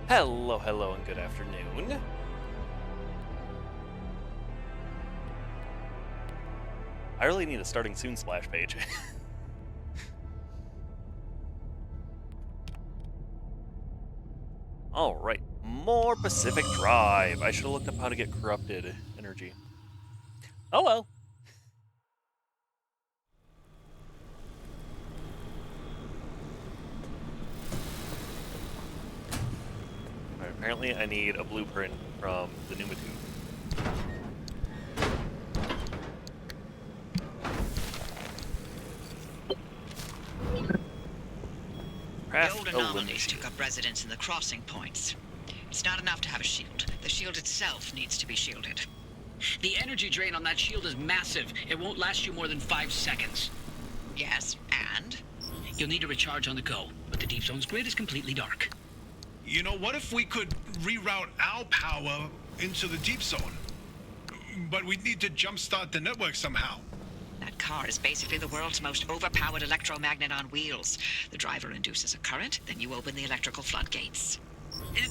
Hello, hello, and good afternoon. I really need a starting soon splash page. Alright, more Pacific Drive. I should have looked up how to get corrupted energy. Oh well. Alright, apparently I need a blueprint from the Numatube. The old anomalies took up residence in the crossing points. It's not enough to have a shield. The shield itself needs to be shielded. The energy drain on that shield is massive. It won't last you more than 5 seconds. Yes, and? You'll need to recharge on the go, but the Deep Zone's grid is completely dark. You know, what if we could reroute our power into the Deep Zone? But we'd need to jumpstart the network somehow. That car is basically the world's most overpowered electromagnet on wheels. The driver induces a current, then you open the electrical floodgates.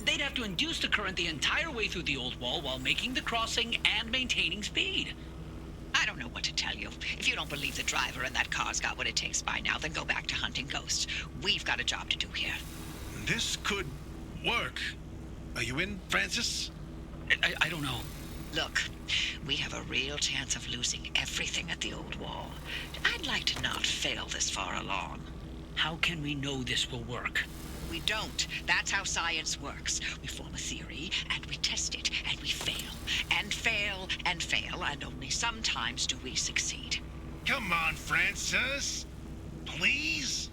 They'd have to induce the current the entire way through the old wall while making the crossing and maintaining speed. I don't know what to tell you. If you don't believe the driver and that car's got what it takes by now, then go back to hunting ghosts. We've got a job to do here. This could work. Are you in, Francis? I don't know. Look, we have a real chance of losing everything at the old wall. I'd like to not fail this far along. How can we know this will work? We don't. That's how science works. We form a theory, and we test it, and we fail. And fail, and fail, and only sometimes do we succeed. Come on, Francis. Please?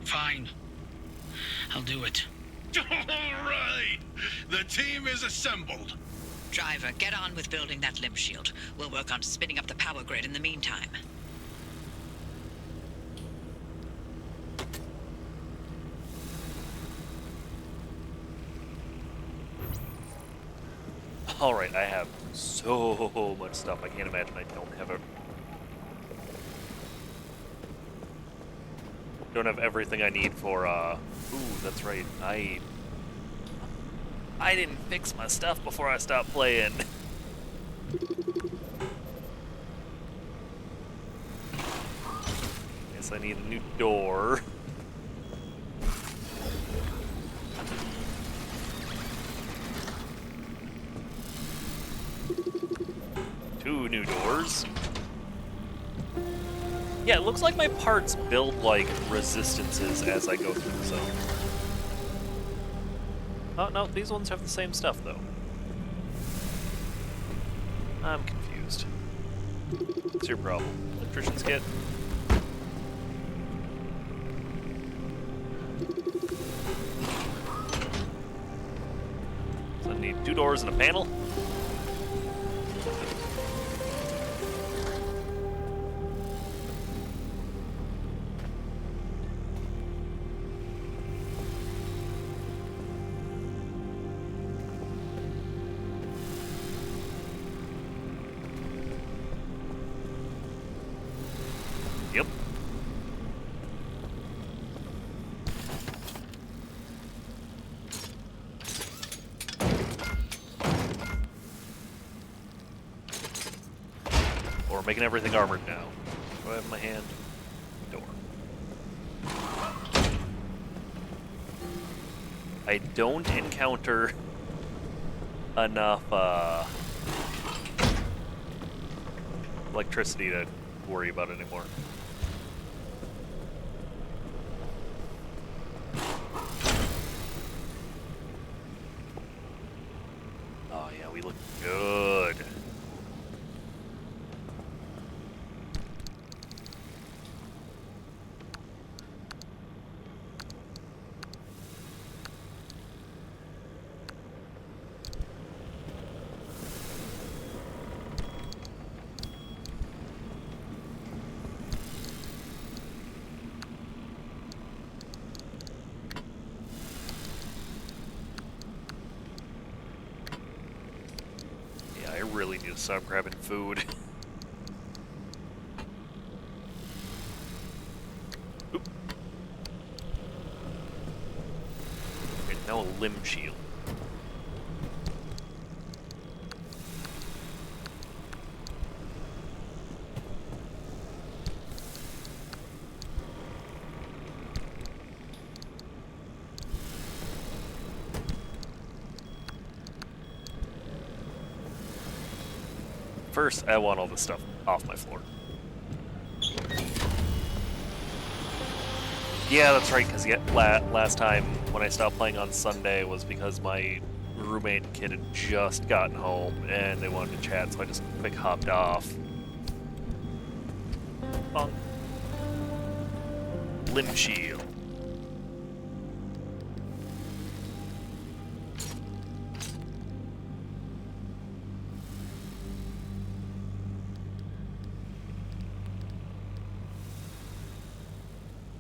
Fine. I'll do it. All right. The team is assembled. Driver, get on with building that limb shield. We'll work on spinning up the power grid in the meantime. Alright, I have so much stuff. I can't imagine I don't have it. Don't have everything I need for, Ooh, that's right. I didn't fix my stuff before I stopped playing. Guess I need a new door. Two new doors. Yeah, it looks like my parts build, like, resistances as I go through the zone. Oh, no, these ones have the same stuff, though. I'm confused. What's your problem? Electrician's kit? So I need 2 doors and a panel? Yep. Or making everything armored now. Do I have in my hand? Door. I don't encounter enough electricity to worry about anymore. Oh yeah, we look good. I really need to stop grabbing food. Oop. Now a limb shield. First, I want all this stuff off my floor. Yeah, that's right, because last time when I stopped playing on Sunday was because my roommate and kid had just gotten home and they wanted to chat, so I just quick hopped off. Bonk. Limb shield.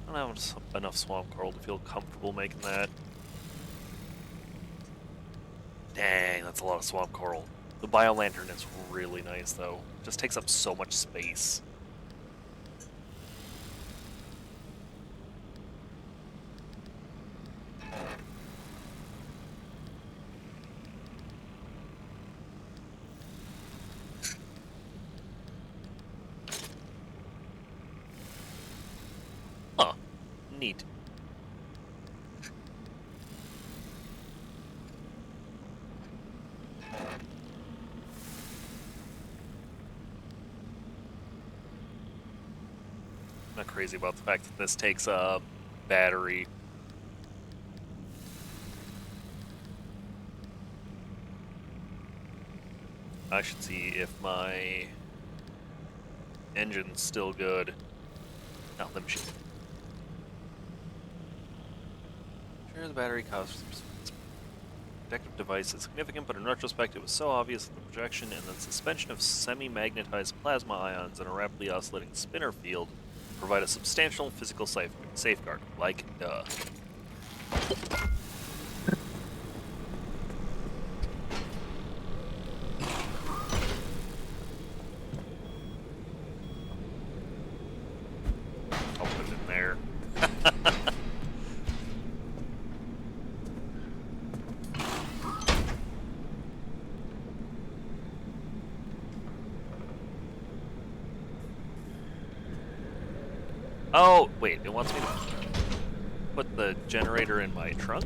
I don't have enough swamp coral to feel comfortable making that. Dang, that's a lot of swamp coral. The bio-lantern is really nice, though. Just takes up so much space. Huh. Neat. Not crazy about the fact that this takes a battery. I should see if my engine's still good. Now, let me see. Sure, the battery cost protective device is significant, but in retrospect it was so obvious that the projection and the suspension of semi-magnetized plasma ions in a rapidly oscillating spinner field provide a substantial physical safeguard. Like, duh. I'll put it in there. Oh, wait, it wants me to put the generator in my trunk?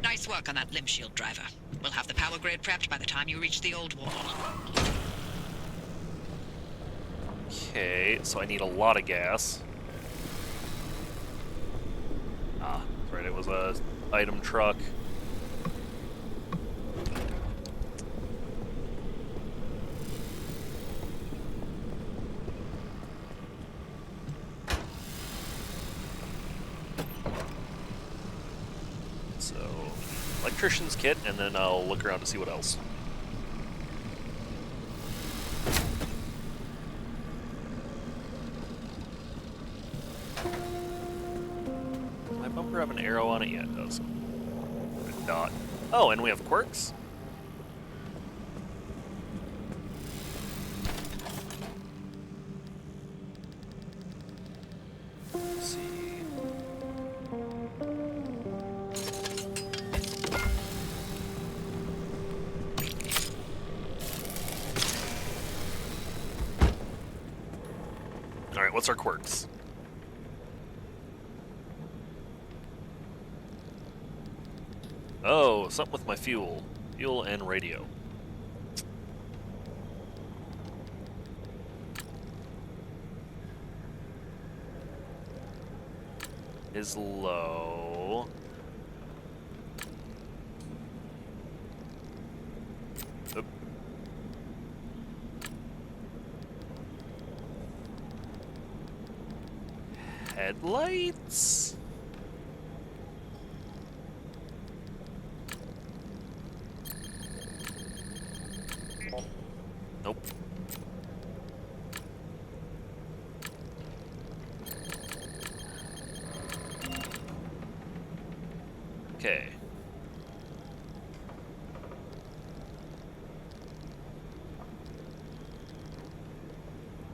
Nice work on that limb shield, driver. We'll have the power grid prepped by the time you reach the old wall. Okay, so I need a lot of gas. Ah, that's right, it was a item truck. So, electrician's kit, and then I'll look around to see what else. Does my bumper have an arrow on it? Yeah, it does. A dot. Oh, and we have quirks? Let's see. Alright, what's our quirks? Oh, something with my fuel. Fuel and radio. Is low. Oop. Headlights? Nope. Okay.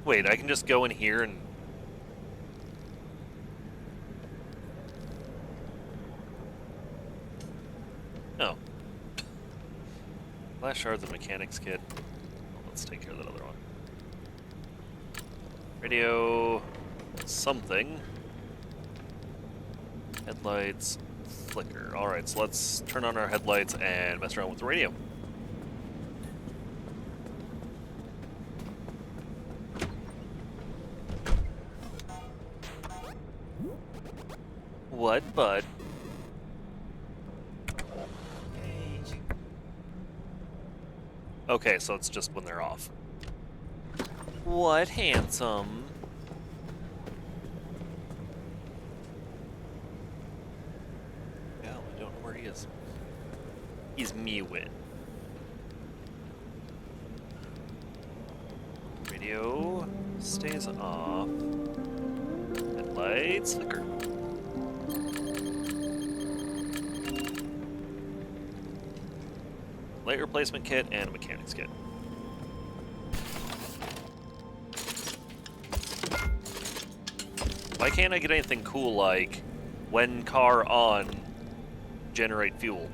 Wait, I can just go in here and... Glass shards and mechanics kit. Let's take care of that other one. Radio... something. Headlights... flicker. Alright, so let's turn on our headlights and mess around with the radio. What, bud? Okay, so it's just when they're off. What, handsome? Yeah, I don't know where he is. He's mewing. Radio stays off. Headlights flicker. Light replacement kit and a mechanics kit. Why can't I get anything cool like when car on, generate fuel?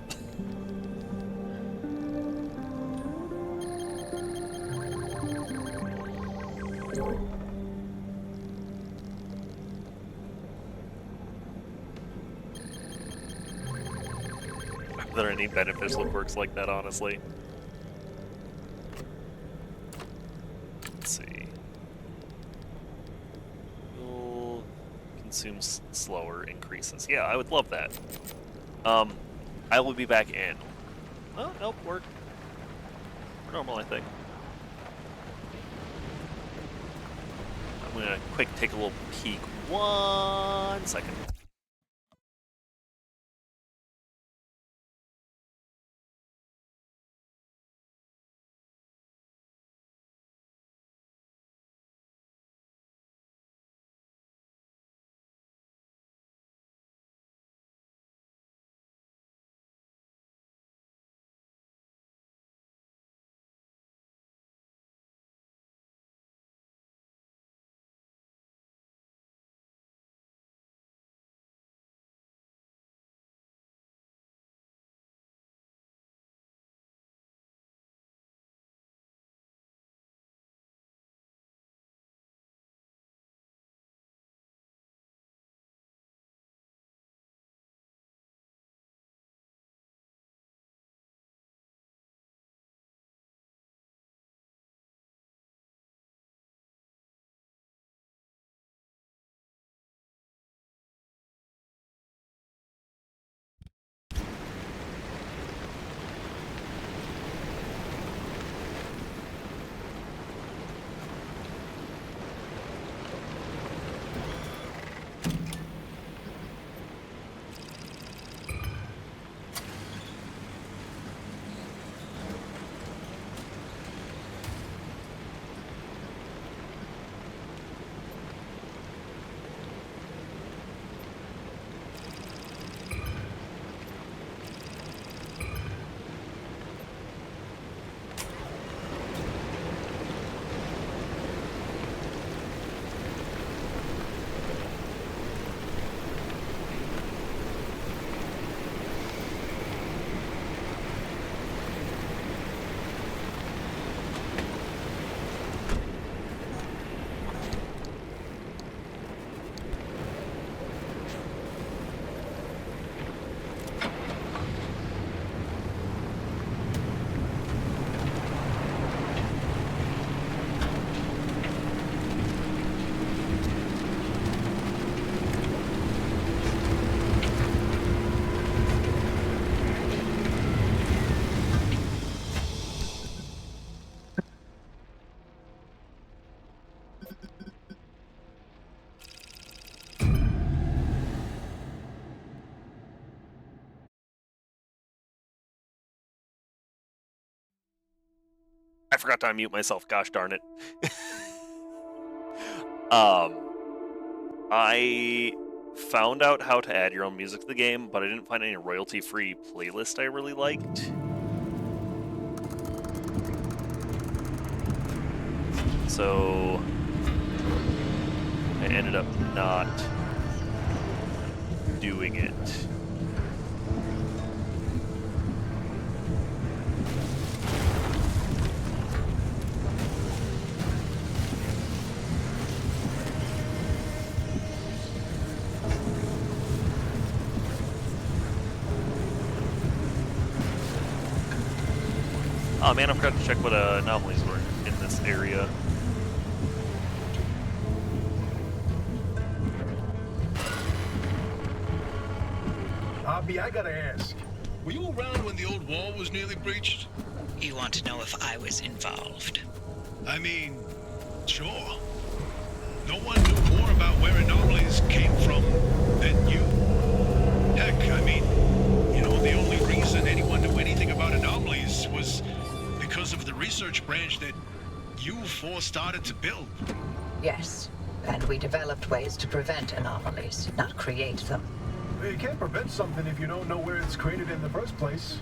Are there any beneficial quirks like that, honestly? Let's see. Fuel consumes slower, increases. Yeah, I would love that. I will be back in. Oh, nope, we're normal, I think. I'm gonna quick take a little peek. 1 second. I forgot to unmute myself, gosh darn it. I found out how to add your own music to the game, but I didn't find any royalty-free playlist I really liked. So I ended up not doing it. Aw, man, I forgot to check what anomalies were in this area. Hobby, I gotta ask. Were you around when the old wall was nearly breached? You want to know if I was involved? I mean, sure. No one knew more about where anomalies came from than you. Heck, I mean, you know, the only reason anyone knew anything about anomalies was because of the research branch that you four started to build. Yes, and we developed ways to prevent anomalies, not create them. You can't prevent something if you don't know where it's created in the first place.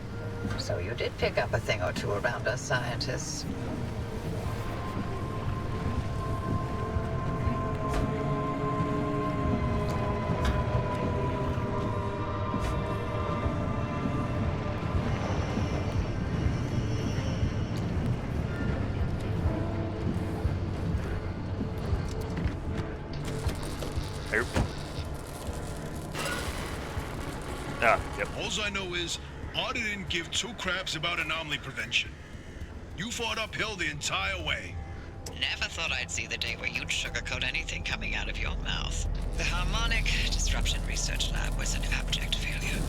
So you did pick up a thing or two around us scientists. Ah, yep. Alls I know is, Arda didn't give two craps about anomaly prevention. You fought uphill the entire way. Never thought I'd see the day where you'd sugarcoat anything coming out of your mouth. The Harmonic Disruption Research Lab was an abject failure.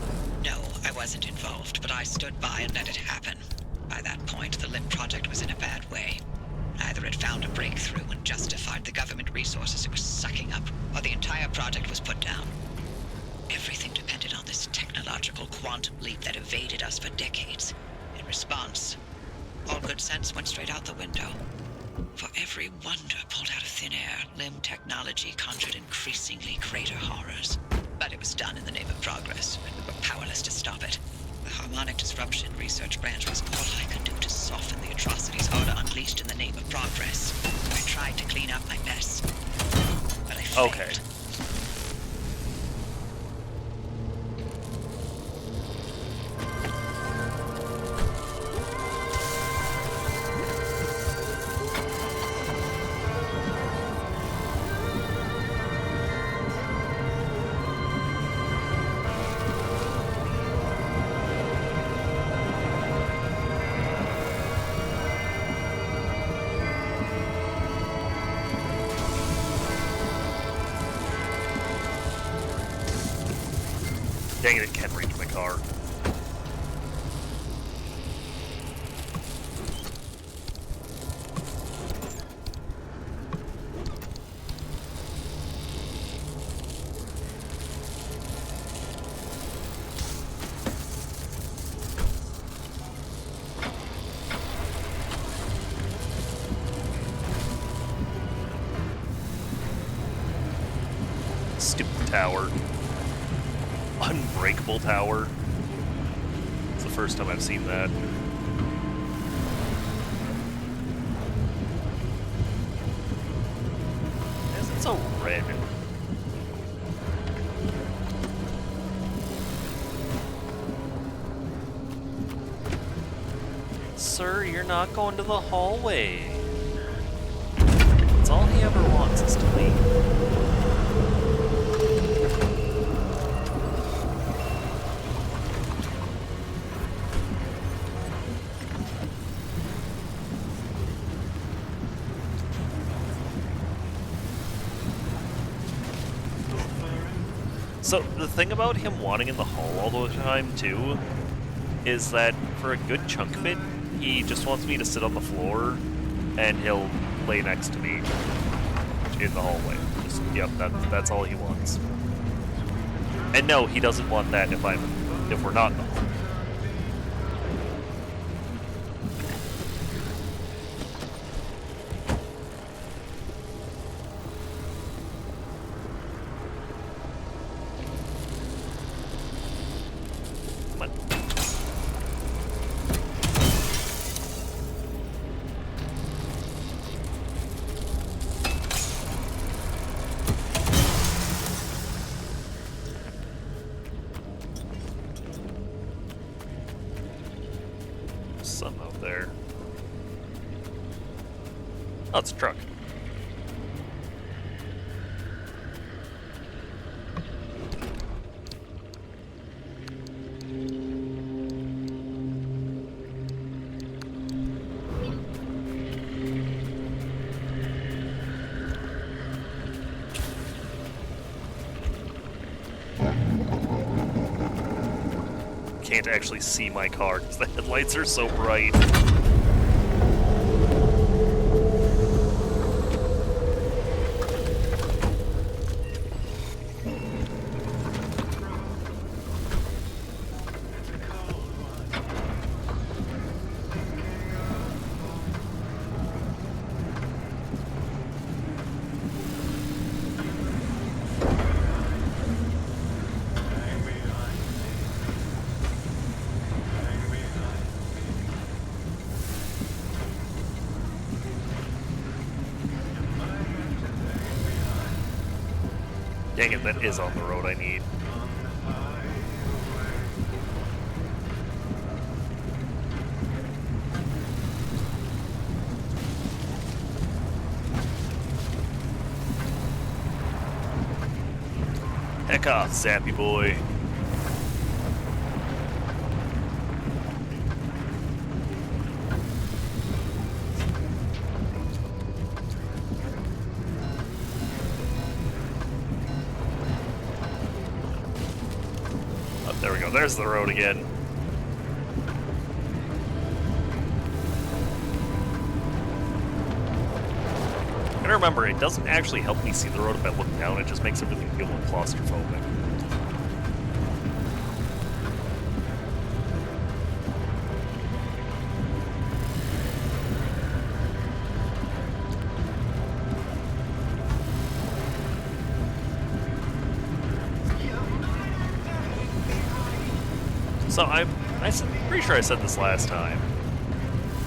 No, I wasn't involved, but I stood by and let it happen. By that point, the LIM project was in a bad way. Either it found a breakthrough and justified the government resources it was sucking up, or the entire project was put down. Everything depended on this technological quantum leap that evaded us for decades. In response, all good sense went straight out the window. For every wonder pulled out of thin air, LIM technology conjured increasingly greater horrors. But it was done in the name of progress, and we were powerless to stop it. The Harmonic Disruption Research Branch was all I could do to soften the atrocities Arda unleashed in the name of progress. I tried to clean up my mess, but I failed. Okay. Dang it, it can't reach my car. Stupid tower. Unbreakable tower. It's the first time I've seen that. Why is it so red? Sir, you're not going to the hallway. That's all he ever wants is to leave. So, the thing about him wanting in the hall all the time, too, is that for a good chunk of it, he just wants me to sit on the floor, and he'll lay next to me in the hallway. Just, yep, that's all he wants. And no, he doesn't want that if we're not in the hall. Come on. Some out there. Oh, it's a truck. can't actually see my car because the headlights are so bright. Dang it, that is on the road I need. Heck off, Zappy boy. Oh, there we go. There's the road again. And remember, it doesn't actually help me see the road if I look down, it just makes everything feel more claustrophobic. So pretty sure I said this last time.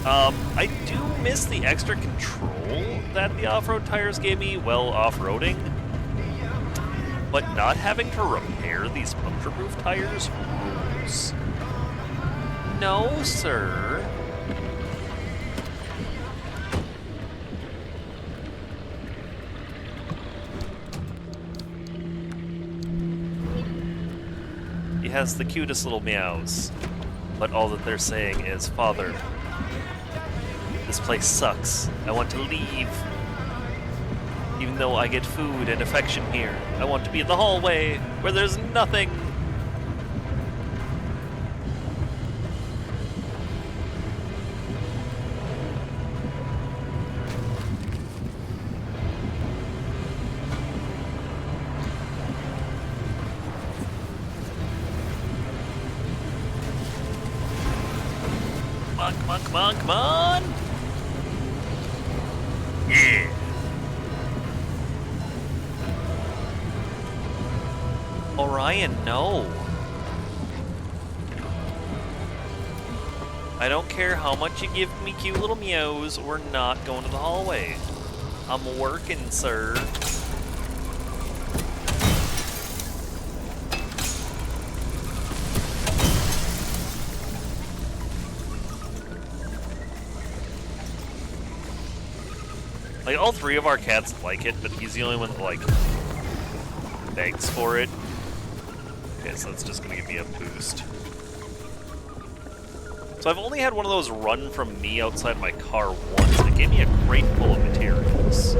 I do miss the extra control that the off-road tires gave me while off-roading, but not having to repair these puncture-proof tires rules. No, sir. He has the cutest little meows, but all that they're saying is, "Father, this place sucks. I want to leave. Even though I get food and affection here, I want to be in the hallway where there's nothing." Come on, come on, come on! Yeah! Orion, no! I don't care how much you give me cute little meows, we're not going to the hallway. I'm working, sir. Like, all three of our cats like it, but he's the only one that, like, begs for it. Okay, so that's just gonna give me a boost. So I've only had one of those run from me outside my car once, and it gave me a crate full of materials.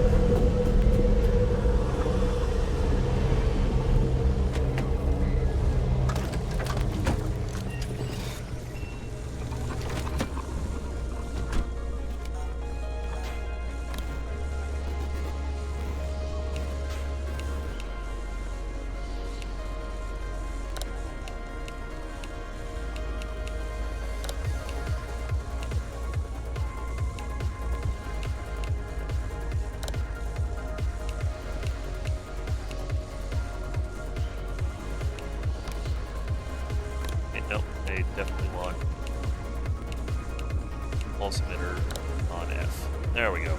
Nope, they definitely want pulse emitter on F. There we go.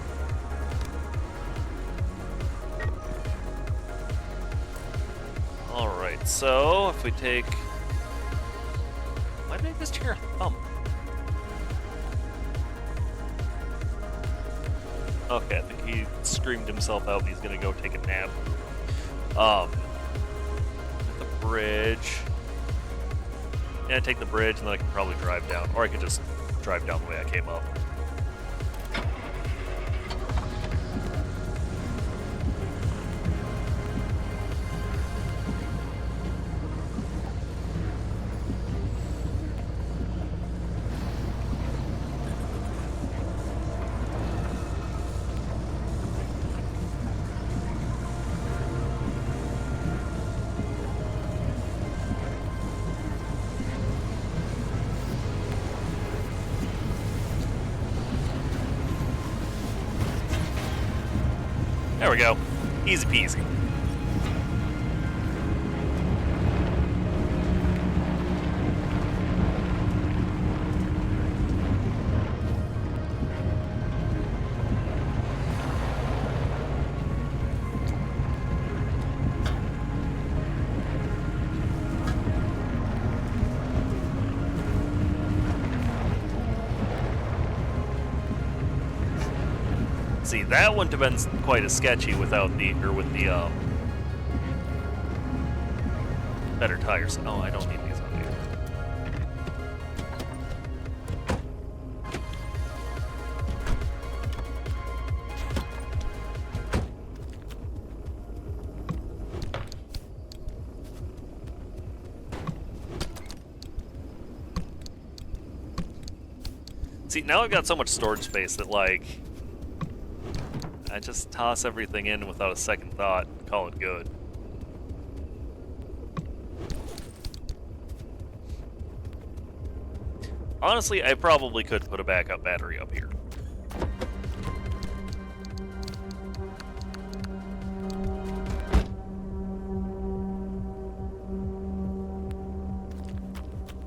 Alright, so if we take... Why did I just hear a thump? Okay, I think he screamed himself out and he's gonna go take a nap. At the bridge. Yeah, take the bridge and then I can probably drive down. Or I could just drive down the way I came up. There we go. Easy peasy. See, that wouldn't have been quite as sketchy without the, or with the, better tires. Oh, I don't need these on here. See, now I've got so much storage space that, like, I just toss everything in without a second thought, call it good. Honestly, I probably could put a backup battery up here.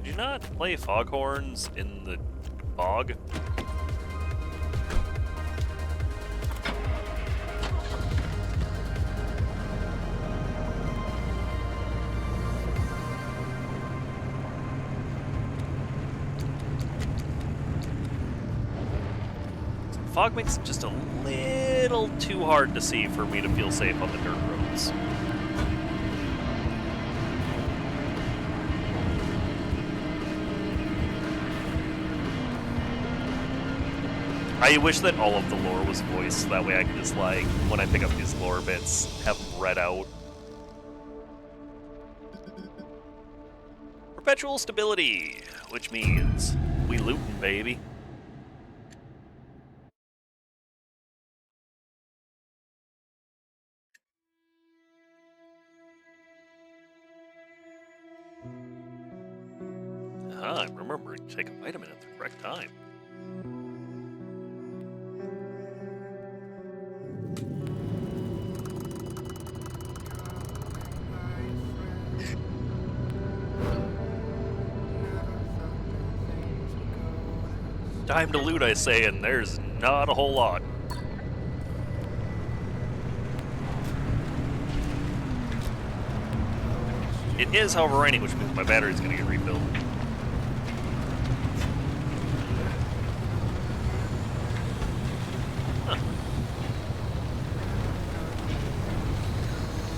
Did you not play foghorns in the bog? Fog makes it just a little too hard to see for me to feel safe on the dirt roads. I wish that all of the lore was voiced, that way I could just, like, when I pick up these lore bits, have them read out. Perpetual stability, which means we lootin', baby. I'm remembering to take a vitamin at the correct time. Time to loot, I say, and there's not a whole lot. It is, however, raining, which means my battery's gonna get refilled.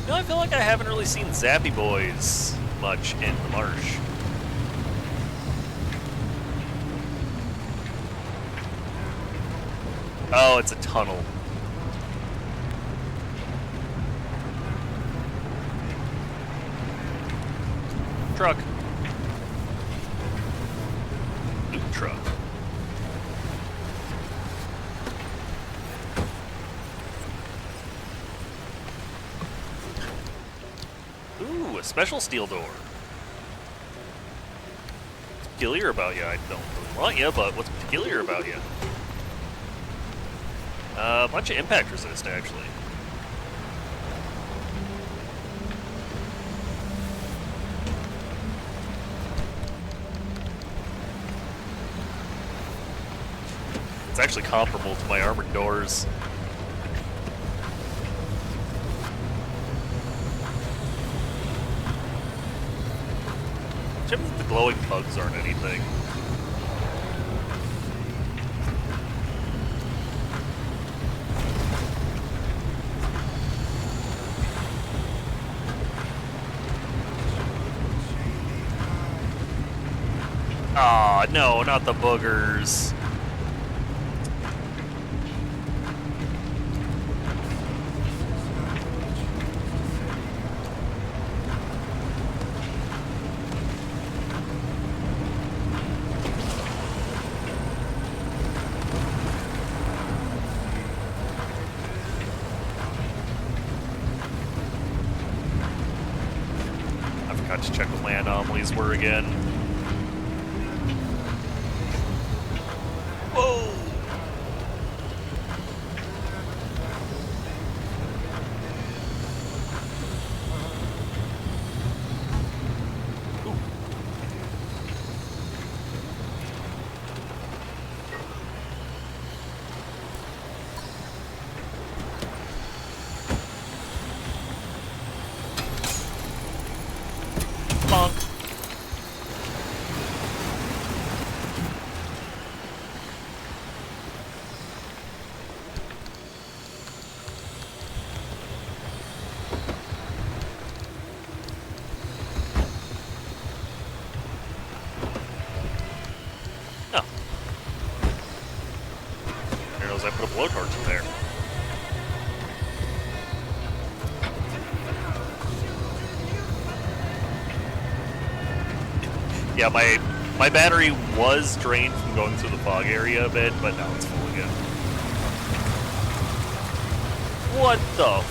No, I feel like I haven't really seen Zappy Boys much in the marsh. Oh, it's a tunnel. Truck. Loot truck. Ooh, a special steel door. What's peculiar about you? I don't really want you, but what's peculiar about you? A bunch of impact resist, actually. It's actually comparable to my armored doors. Except that the glowing bugs aren't anything. Aw, no, not the boogers. I forgot to check what my anomalies were again. Whoa! I put a blowtorch in there. Yeah, my battery was drained from going through the fog area a bit, but now it's full again. What the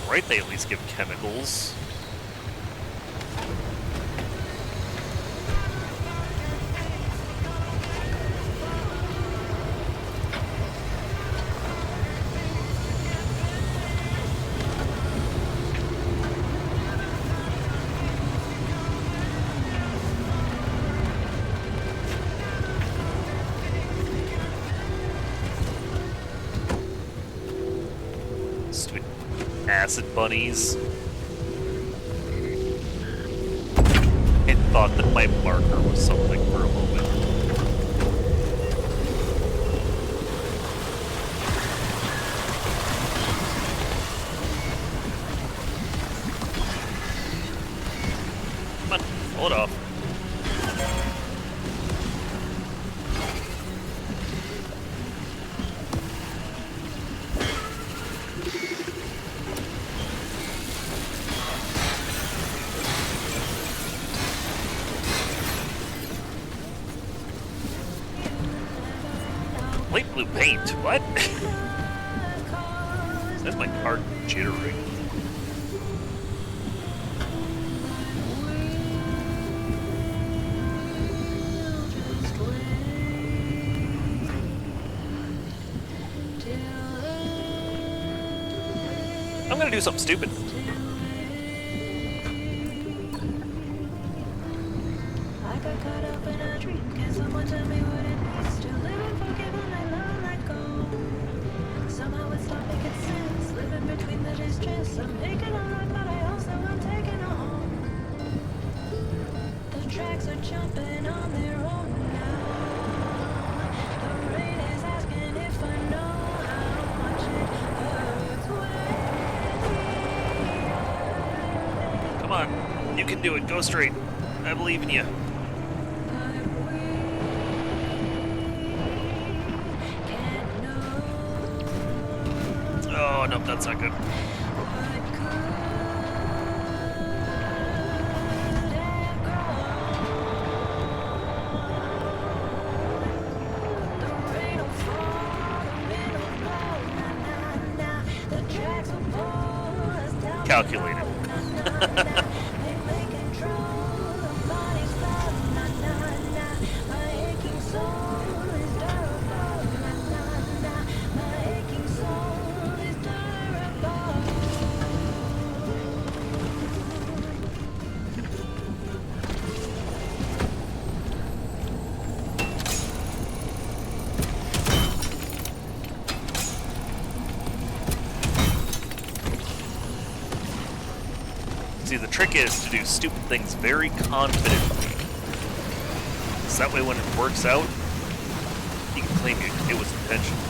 right, they at least give chemicals. Stupid acid bunnies. I thought that my marker was something for a moment. Come on, pull it off. Light blue paint, what? That's my card jittering. I'm gonna do something stupid. I got caught up in a dream. Can someone tell me what it means to live and forgive and let love let go? Somehow it stopped making sense. Living between the distress. I'm making a run, but I also am taking a home. The tracks are jumping on their own now. The rain is asking if I know how much it hurts when Come on, you can do it. Go straight. I believe in you. Oh, nope, that's not good. Calculated. See, the trick is to do stupid things very confidently. So that way when it works out, you can claim it was intentional.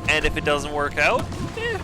And if it doesn't work out, eh.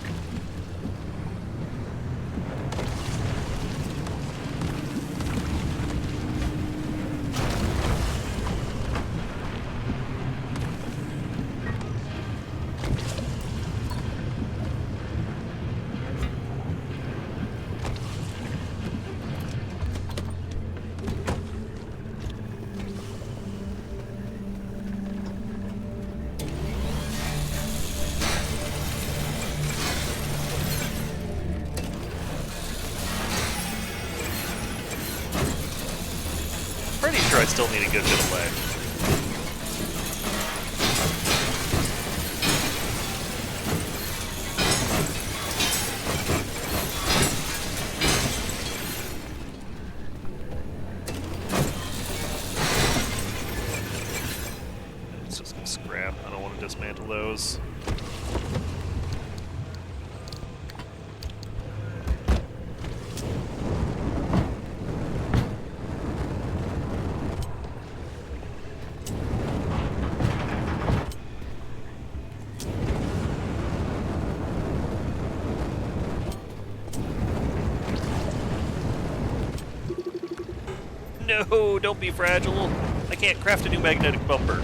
Pretty sure I still need a good bit of leg. scrap. I don't want to dismantle those. No, don't be fragile. I can't craft a new magnetic bumper.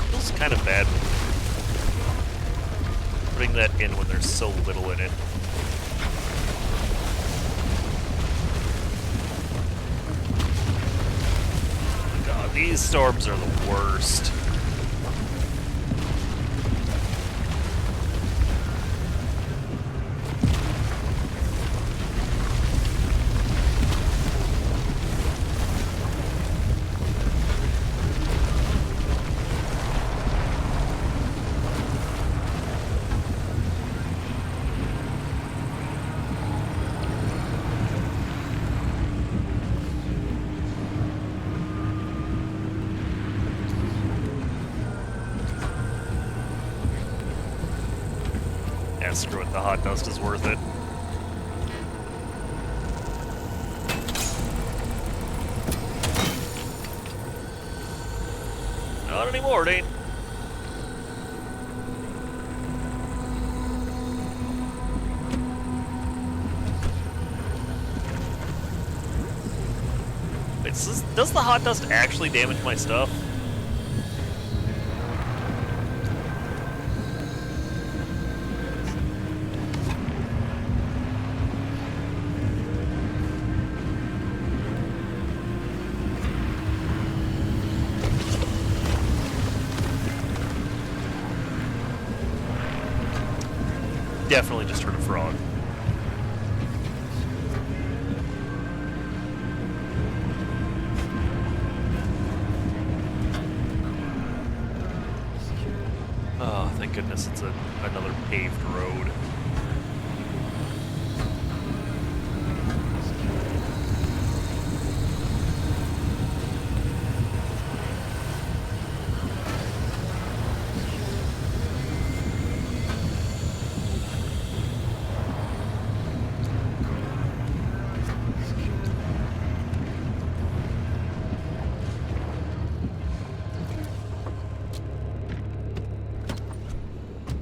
Feels kind of bad putting that in when there's so little in it. God, these storms are the worst. Yeah, screw it, the hot dust is worth it. Not anymore, it ain't. Wait, does the hot dust actually damage my stuff? Definitely just heard a frog. Oh, thank goodness it's another paved road.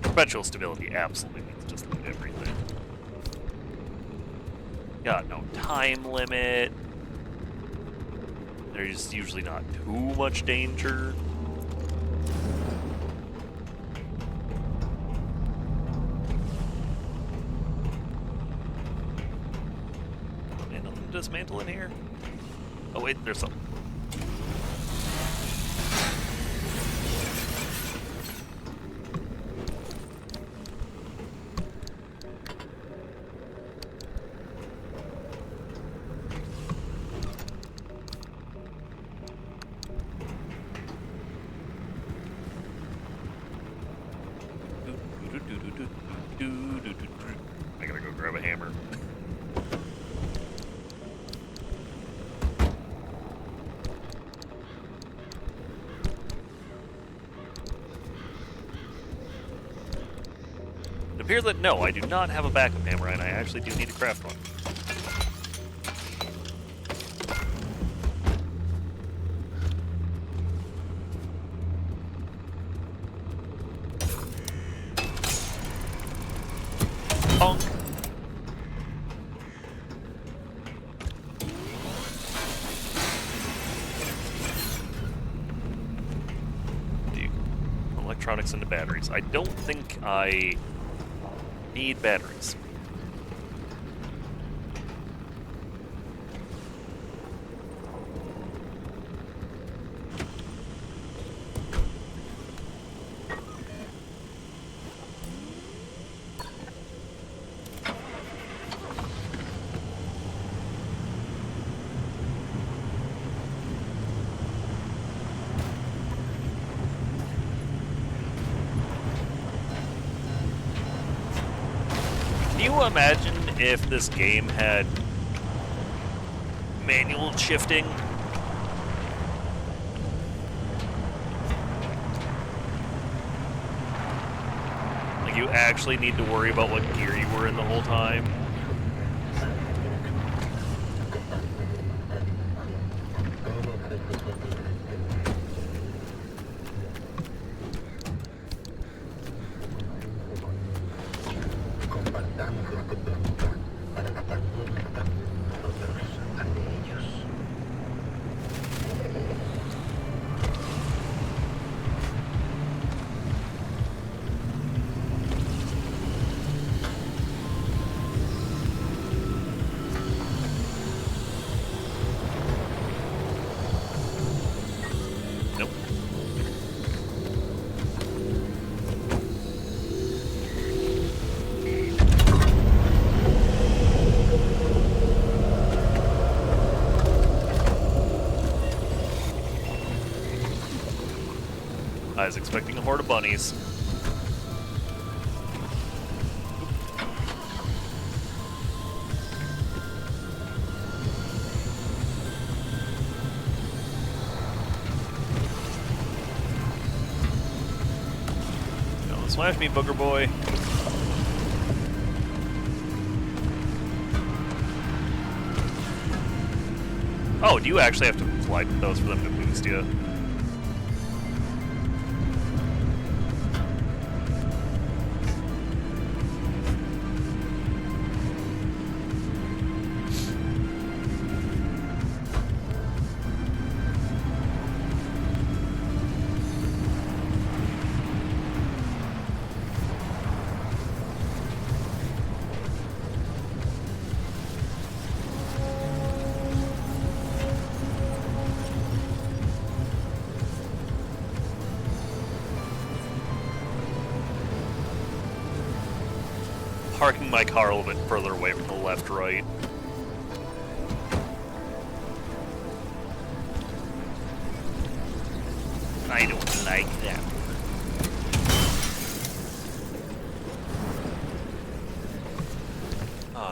Perpetual stability absolutely means just loot everything. Got no time limit. There's usually not too much danger. And nothing to dismantle in here? Oh wait, there's something. I gotta go grab a hammer. It appears that no, I do not have a backup hammer, and I actually do need to craft one. Bonk. Electronics into batteries. I don't think I need batteries. you imagine if this game had manual shifting? Like you actually need to worry about what gear you were in the whole time? Nope. I was expecting a horde of bunnies. Don't smash me, booger boy. Oh, do you actually have to collide with those for them to boost you? Parking my car a little bit further away from the left-right. I don't like that.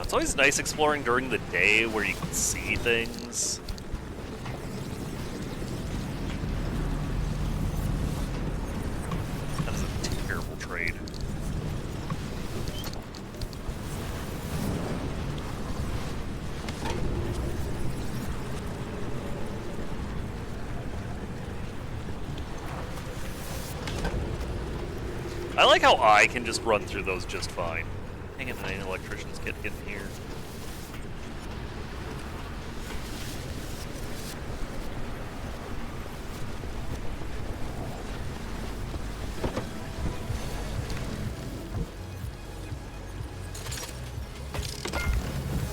It's always nice exploring during the day where you can see things. That is a terrible trade. I like how I can just run through those just fine. Hang on, an electrician's get in here.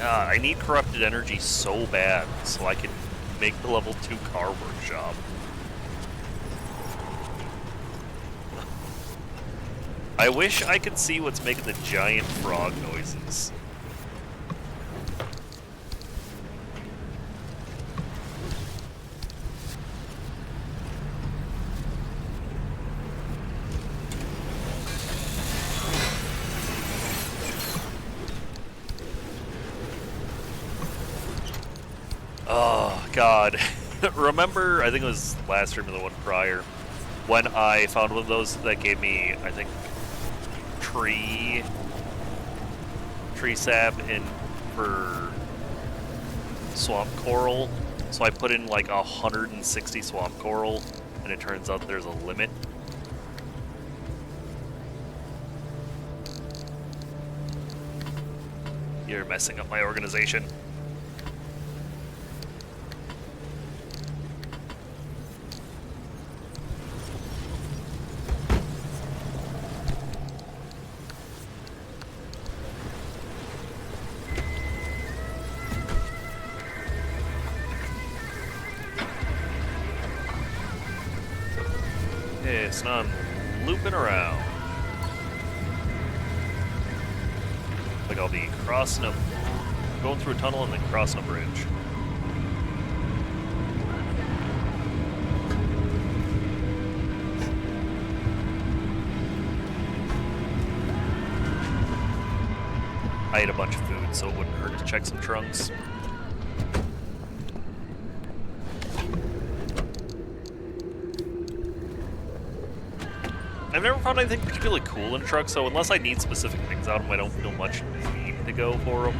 I need corrupted energy so bad so I can make the level 2 car workshop. I wish I could see what's making the giant frog noises. Oh, God. Remember, I think it was last stream or the one prior, when I found one of those that gave me, I think, tree sap in for swamp coral. So I put in like 160 swamp coral, and it turns out there's a limit. You're messing up my organization. Yes, now I'm looping around. Like I'll be crossing a, going through a tunnel and then crossing a bridge. I ate a bunch of food, so it wouldn't hurt to check some trunks. I've never found anything particularly cool in trucks, so unless I need specific things out of them, I don't feel much need to go for them.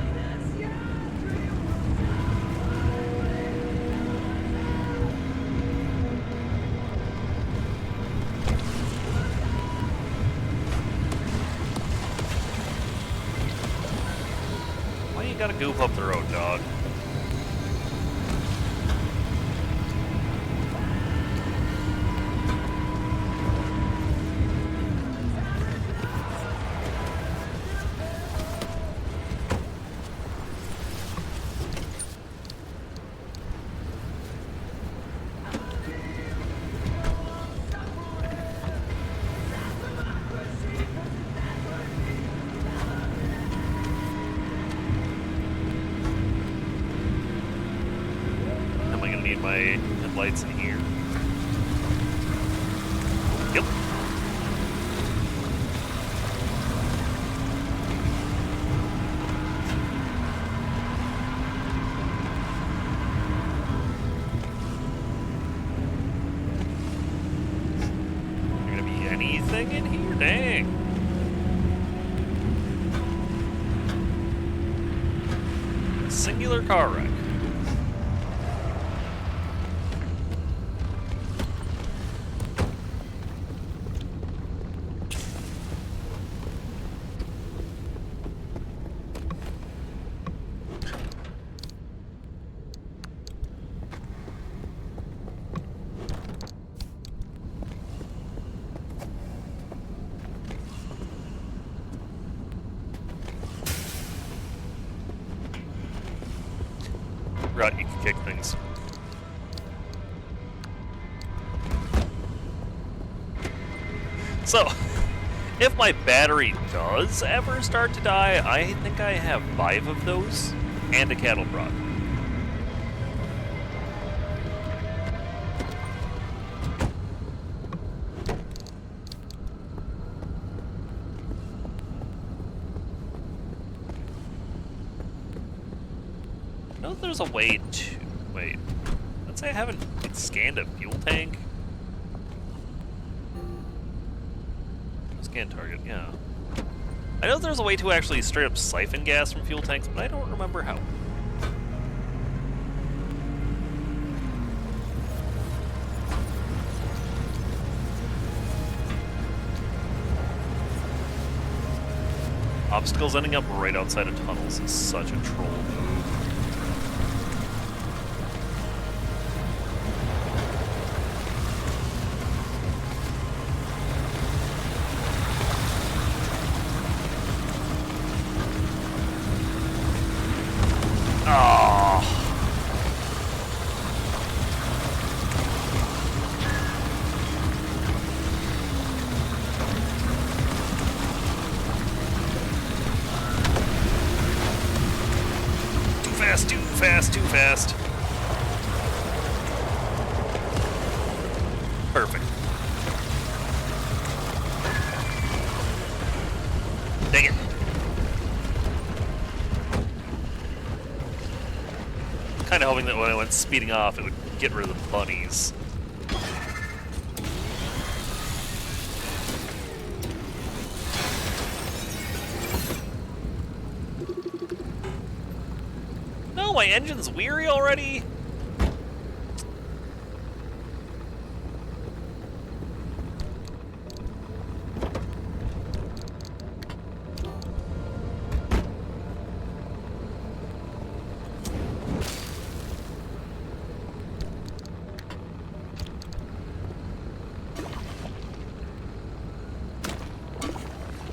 Why you gotta goof up the road, dog? Am I gonna need my headlights in here? Yep. There gonna be anything in here? Dang. Singular car wreck. Right, you can kick things. So, if my battery does ever start to die, I think I have 5 of those and a cattle prod. I know there's a way to... Wait. Let's say I haven't scanned a fuel tank. Scan target, yeah. I know there's a way to actually straight up siphon gas from fuel tanks, but I don't remember how. Obstacles ending up right outside of tunnels is such a troll move. Too fast. Perfect. Dang it. Kind of hoping that when I went speeding off, it would get rid of the bunnies. My engine's weary already?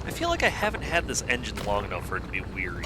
I feel like I haven't had this engine long enough for it to be weary.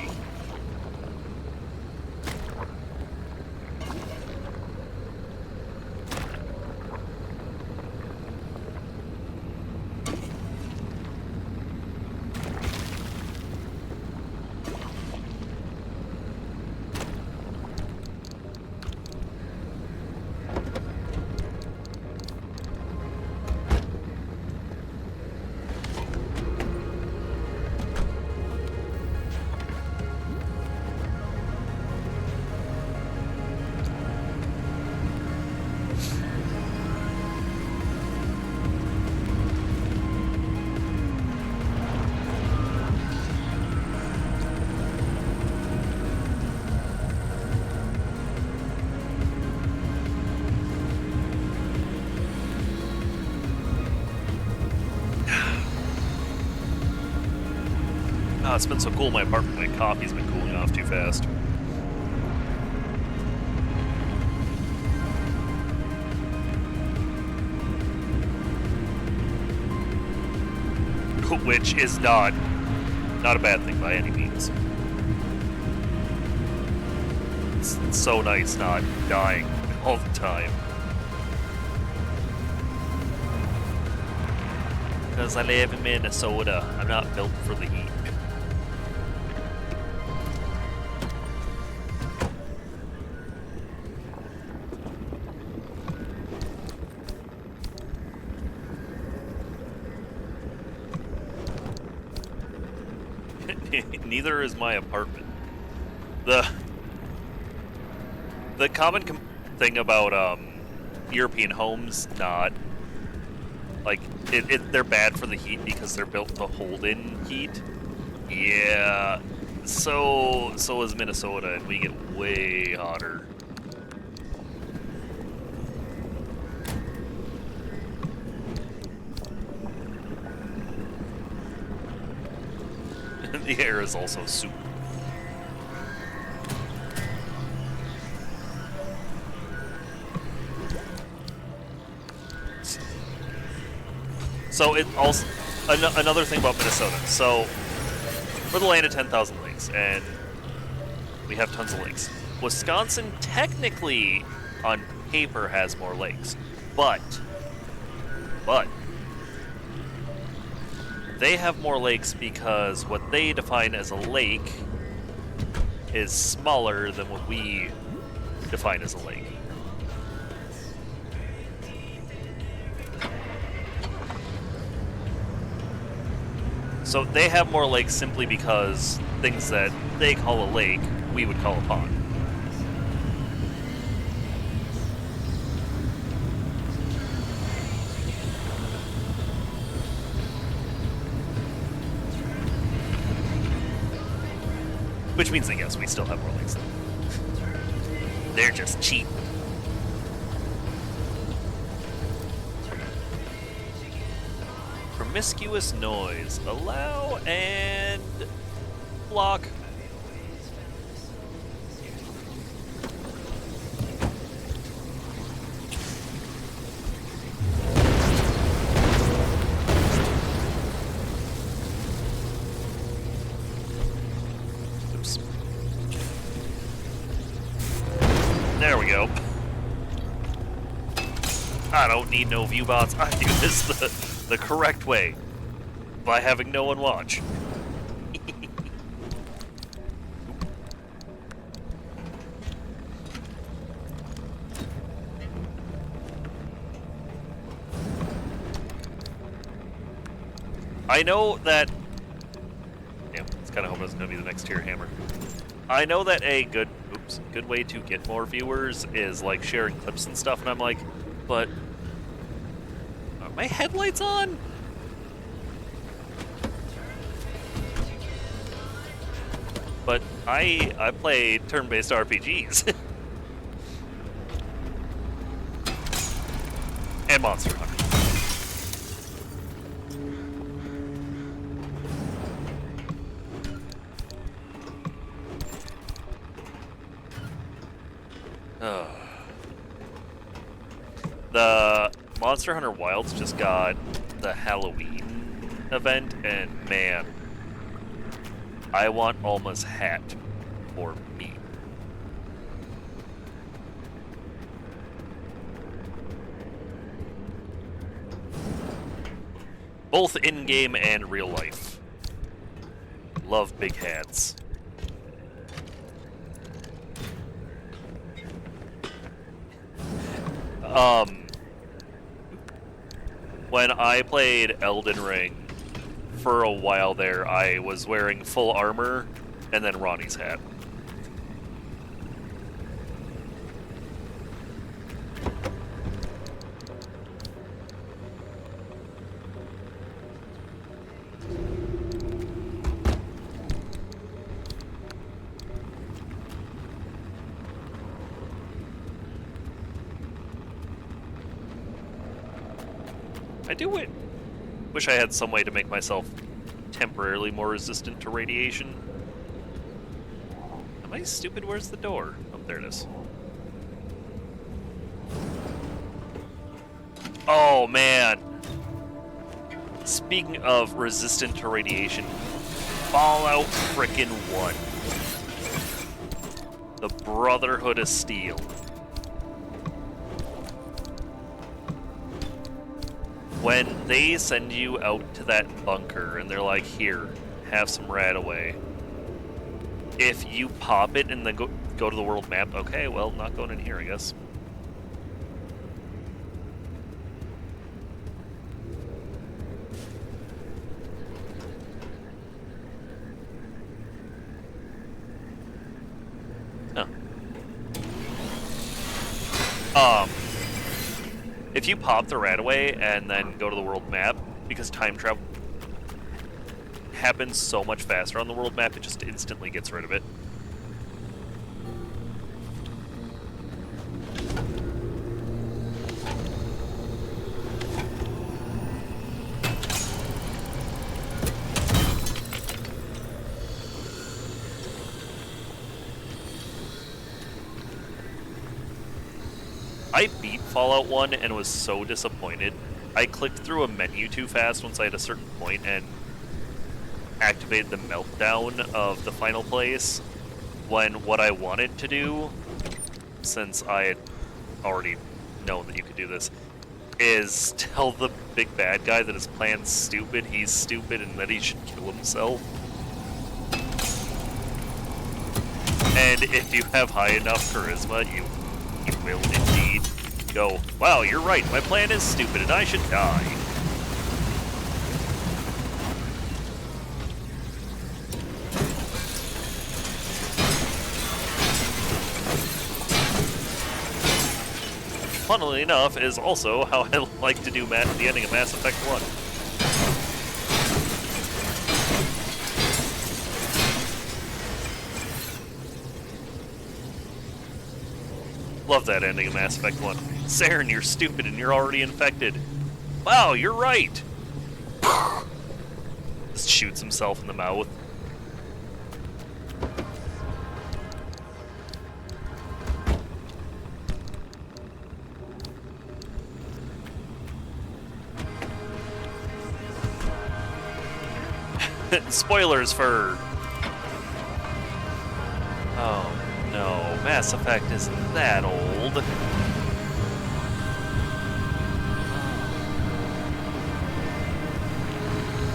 Ah, it's been so cool in my apartment. My coffee's been cooling off too fast. Which is not a bad thing by any means. It's so nice not dying all the time. Because I live in Minnesota, I'm not built for the heat. Neither is my apartment. The common thing about European homes, not like they're bad for the heat because they're built to hold in heat. Yeah, so is Minnesota, and we get way hotter. The air is also super. So it also another thing about Minnesota. So we're the land of 10,000 lakes, and we have tons of lakes. Wisconsin technically, on paper, has more lakes, but they have more lakes because what they define as a lake is smaller than what we define as a lake. So they have more lakes simply because things that they call a lake, we would call a pond. Which means that yes, we still have more lakes. They're just cheap. Promiscuous noise. Allow and block. Oops. There we go. I don't need no view bots. I do this the correct way by having no one watch. I know that. Damn, it's kind of hoping it's going to be the next tier hammer. I know that a good way to get more viewers is like sharing clips and stuff, and I'm like, but are my headlights on? But I play turn-based RPGs. And Monster Hunter. The Monster Hunter Wilds just got the Halloween event, and man, I want Alma's hat for me. Both in-game and real life. Love big hats. When I played Elden Ring, for a while there, I was wearing full armor and then Ronnie's hat. I do wish I had some way to make myself temporarily more resistant to radiation. Am I stupid? Where's the door? Oh, there it is. Oh, man. Speaking of resistant to radiation, Fallout frickin' 1. The Brotherhood of Steel. When they send you out to that bunker and they're like, here, have some Radaway. If you pop it and then go to the world map, okay, well, not going in here, I guess. Huh. If you pop the Radaway and then go to the world map, because time travel happens so much faster on the world map, it just instantly gets rid of it. I beat Fallout 1 and was so disappointed. I clicked through a menu too fast once I had a certain point and activated the meltdown of the final place, when what I wanted to do, since I had already known that you could do this, is tell the big bad guy that his plan's stupid, he's stupid, and that he should kill himself. And if you have high enough charisma, you will indeed go, wow, you're right, my plan is stupid and I should die. Funnily enough, is also how I like to do the ending of Mass Effect 1. Love that ending of Mass Effect 1. Saren, you're stupid and you're already infected. Wow, you're right! Just shoots himself in the mouth. Spoilers for... Oh no, Mass Effect isn't that old.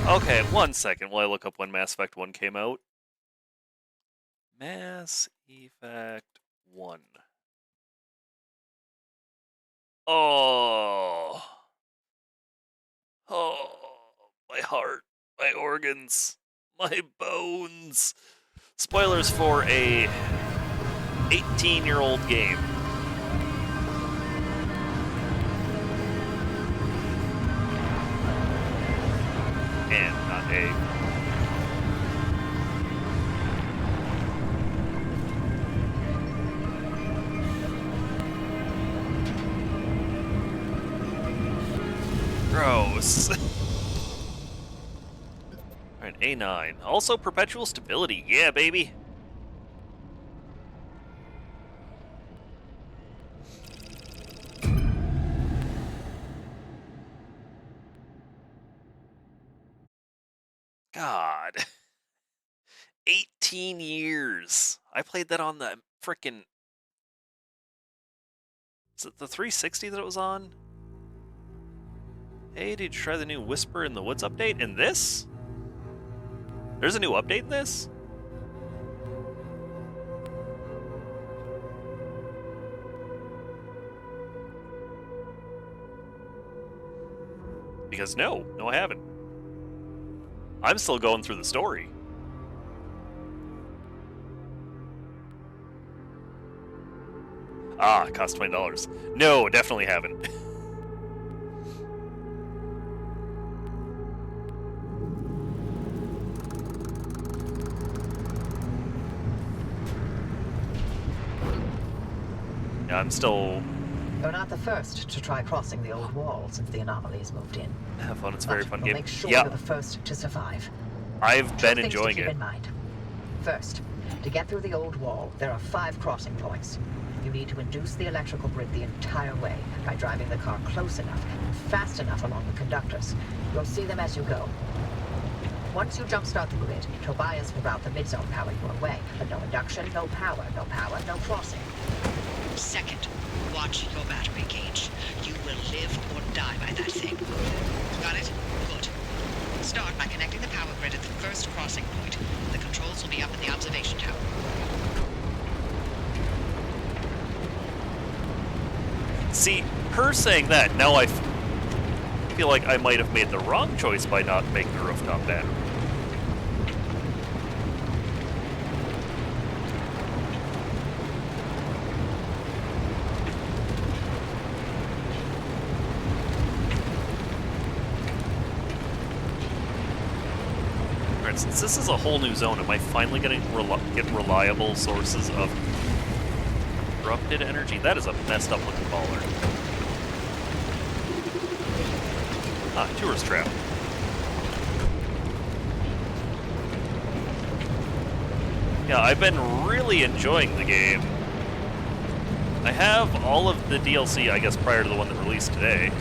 Okay, 1 second while I look up when Mass Effect 1 came out. Mass Effect 1. Oh. Oh, my heart, my organs, my bones. Spoilers for a 18-year-old game. And not a... Gross. Alright, A9. Also perpetual stability. Yeah, baby. God. 18 years. I played that on the frickin'... Is it the 360 that it was on? Hey, did you try the new Whisper in the Woods update? In this? There's a new update in this? Because no, I haven't. I'm still going through the story. Ah, cost $20. No, definitely haven't. Yeah, I'm still... You're not the first to try crossing the old wall since the anomalies moved in. Have fun, it's a very fun we'll game. make sure Yeah. you're the first to survive. I've Two been things enjoying to keep it. in mind. First, to get through the old wall, there are 5 crossing points. You need to induce the electrical grid the entire way by driving the car close enough and fast enough along the conductors. You'll see them as you go. Once you jumpstart the grid, Tobias will route the mid-zone power your way, but no induction, no power, no crossing. Second, watch your battery gauge. You will live or die by that thing. Got it? Good. Start by connecting the power grid at the first crossing point. The controls will be up in the observation tower. See, her saying that, now I feel like I might have made the wrong choice by not making the rooftop battery. Alright, since this is a whole new zone, am I finally going to get reliable sources of corrupted energy? That is a messed up looking baller. Ah, tourist trap. Yeah, I've been really enjoying the game. I have all of the DLC, I guess, prior to the one that released today.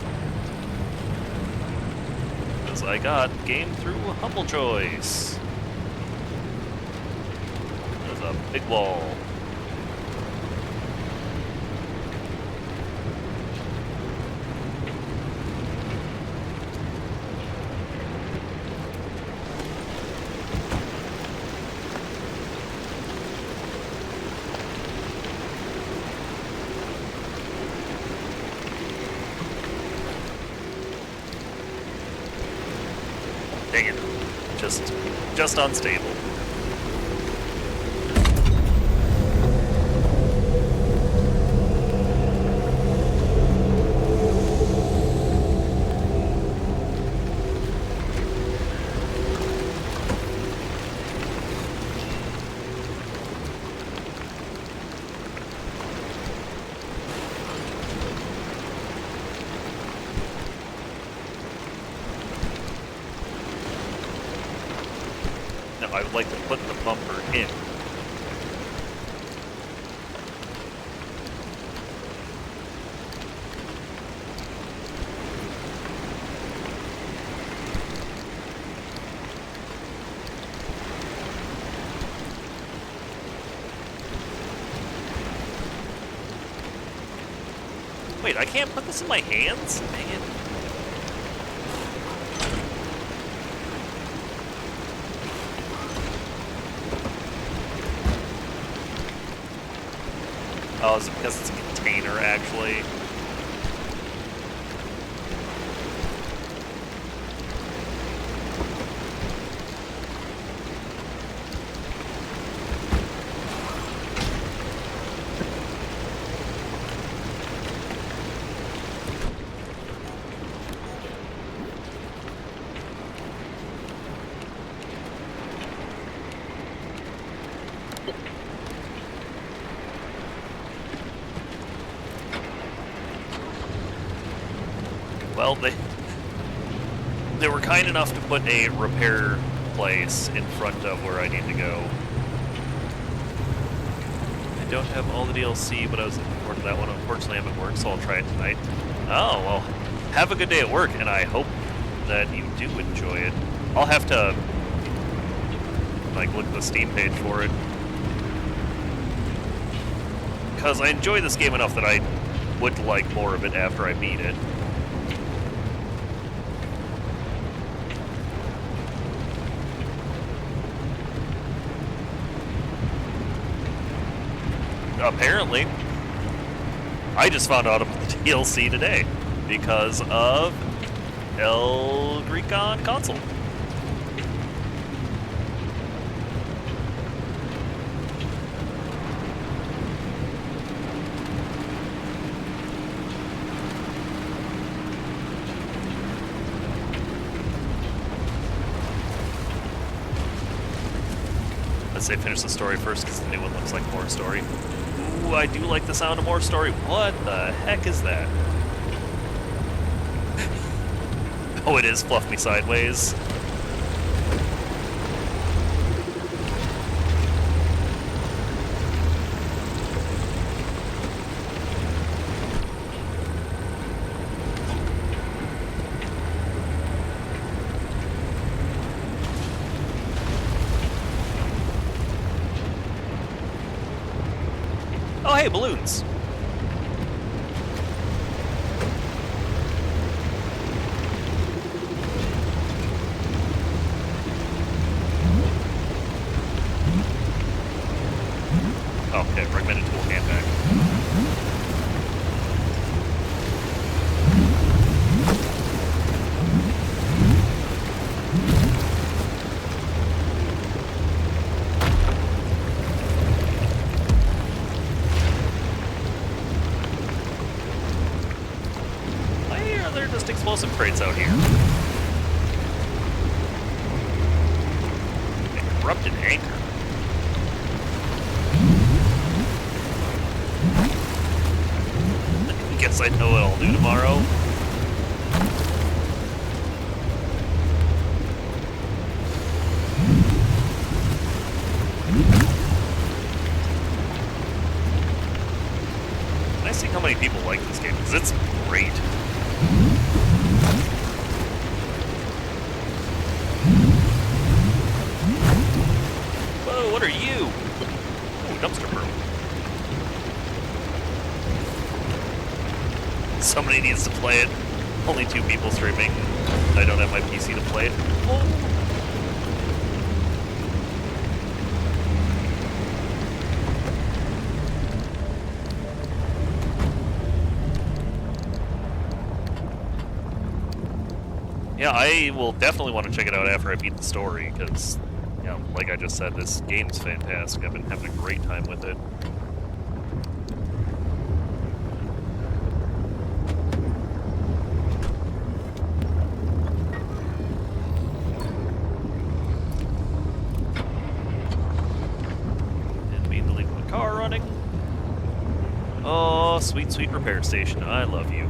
Because I got game through Humble Choice. There's a big wall. Dang it. Just unstable. No, I would like to put the bumper in. Wait, I can't put this in my hands? Dang it. Oh, is it because it's a container, actually? Well, they were kind enough to put a repair place in front of where I need to go. I don't have all the DLC, but I was looking forward to that one. Unfortunately, I'm at work, so I'll try it tonight. Oh, well, have a good day at work, and I hope that you do enjoy it. I'll have to, like, look at the Steam page for it. Because I enjoy this game enough that I would like more of it after I beat it. Apparently, I just found out about the DLC today because of El Recon Console. Let's say finish the story first because the new one looks like more story. Ooh, I do like the sound of more story. What the heck is that? Oh, it is Fluff Me Sideways. hey, balloons. Oh, okay, recommended tool handbag. Why are there just explosive crates out here? A corrupted anchor. Guess I know what I'll do tomorrow. I see how many people like this game, because it's great. Whoa, what are you? Oh, dumpster broom. Somebody needs to play it. Only 2 people streaming. I don't have my PC to play it. Oh. Yeah, I will definitely want to check it out after I beat the story, because, you know, like I just said, this game's fantastic. I've been having a great time with it. Oh, sweet, sweet repair station. I love you.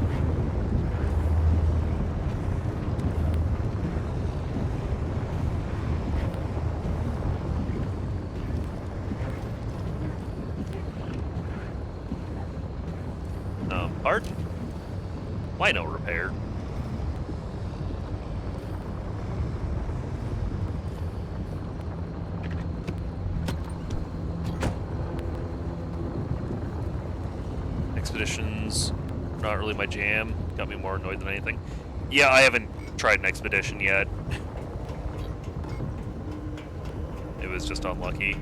Pardon? Why no repair? Expeditions, not really my jam. Got me more annoyed than anything. Yeah, I haven't tried an expedition yet. It was just unlucky.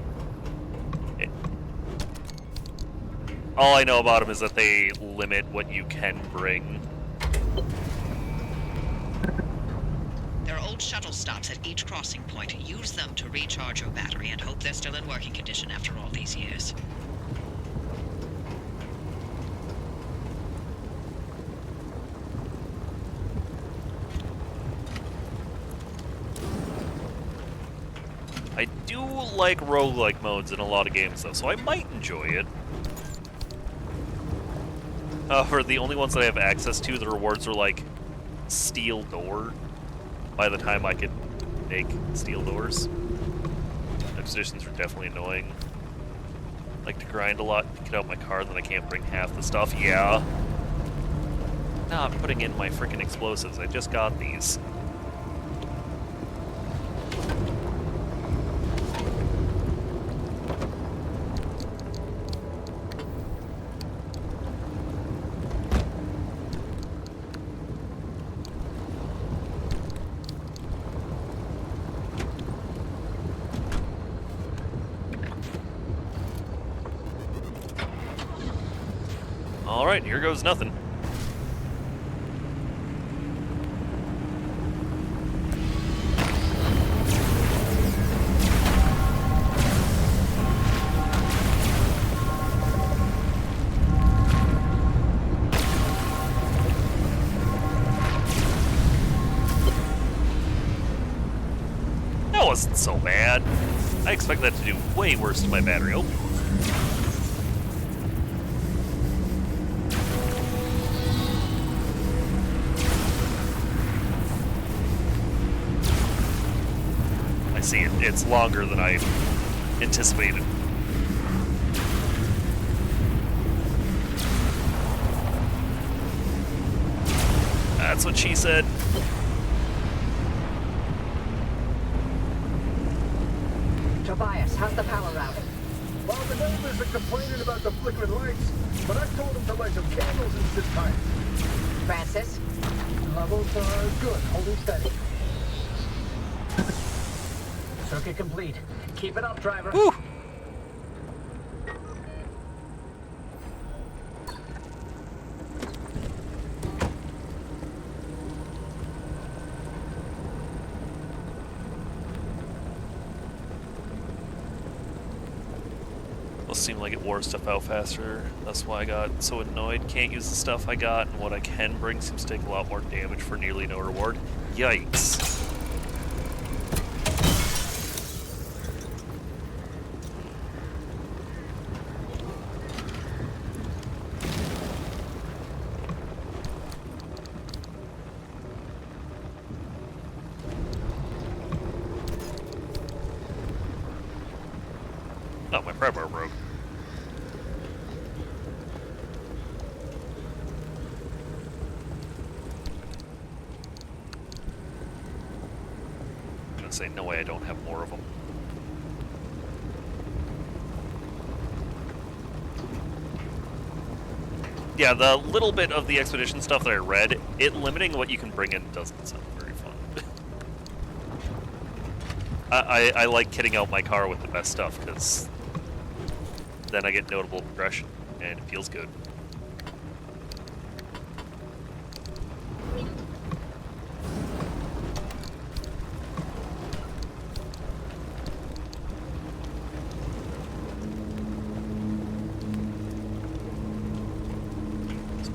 All I know about them is that they limit what you can bring. There are old shuttle stops at each crossing point. Use them to recharge your battery and hope they're still in working condition after all these years. I do like roguelike modes in a lot of games, though, so I might enjoy it. For the only ones that I have access to, the rewards are like steel door. By the time I could make steel doors. Expeditions are definitely annoying. Like to grind a lot, to get out my car, and then I can't bring half the stuff. Yeah. Nah, I'm putting in my freaking explosives. I just got these. Alright, here goes nothing. That wasn't so bad. I expect that to do way worse to my battery. Oh. See, it's longer than I anticipated. That's what she said. Tobias, how's the power routing? Well, the neighbors are complaining about the flickering lights, but I told them to light some candles and sit tight. Francis? Levels are good, holding steady. Circuit complete. Keep it up, driver. Whew. Seemed like it wore stuff out faster. That's why I got so annoyed. Can't use the stuff I got, and what I can bring seems to take a lot more damage for nearly no reward. Yikes. Oh, my pry bar broke. I'm gonna say, no way I don't have more of them. Yeah, the little bit of the expedition stuff that I read, it limiting what you can bring in doesn't sound very fun. I like kitting out my car with the best stuff, because then I get notable progression, and it feels good.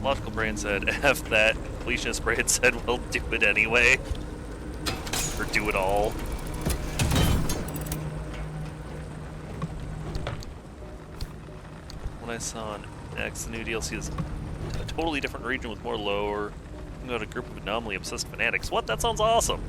Logical brain said, F that. Completionist brain said, well, do it anyway. Or do it all. What I saw on X, the new DLC is a totally different region with more lore. You can go to a group of anomaly obsessed fanatics. What? That sounds awesome!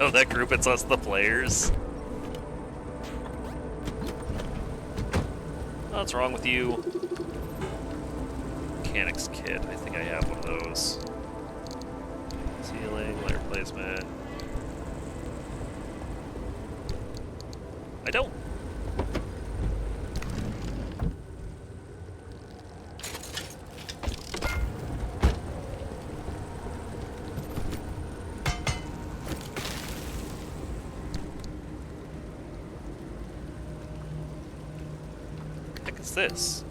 Oh, that group, it's us, the players. What's wrong with you? Mechanics kit. I think I have one of those. Ceiling, layer placement. I don't. This?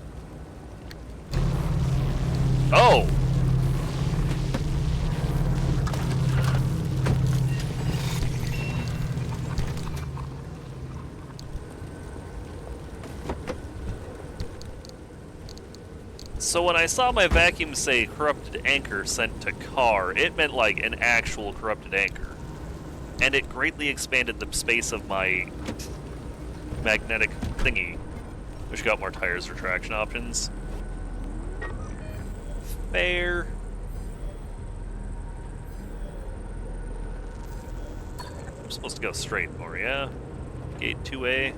Oh! So when I saw my vacuum say corrupted anchor sent to car, it meant like an actual corrupted anchor. And it greatly expanded the space of my magnetic thingy. Which got more tires for traction options. Fair. I'm supposed to go straight more, yeah? Gate 2A.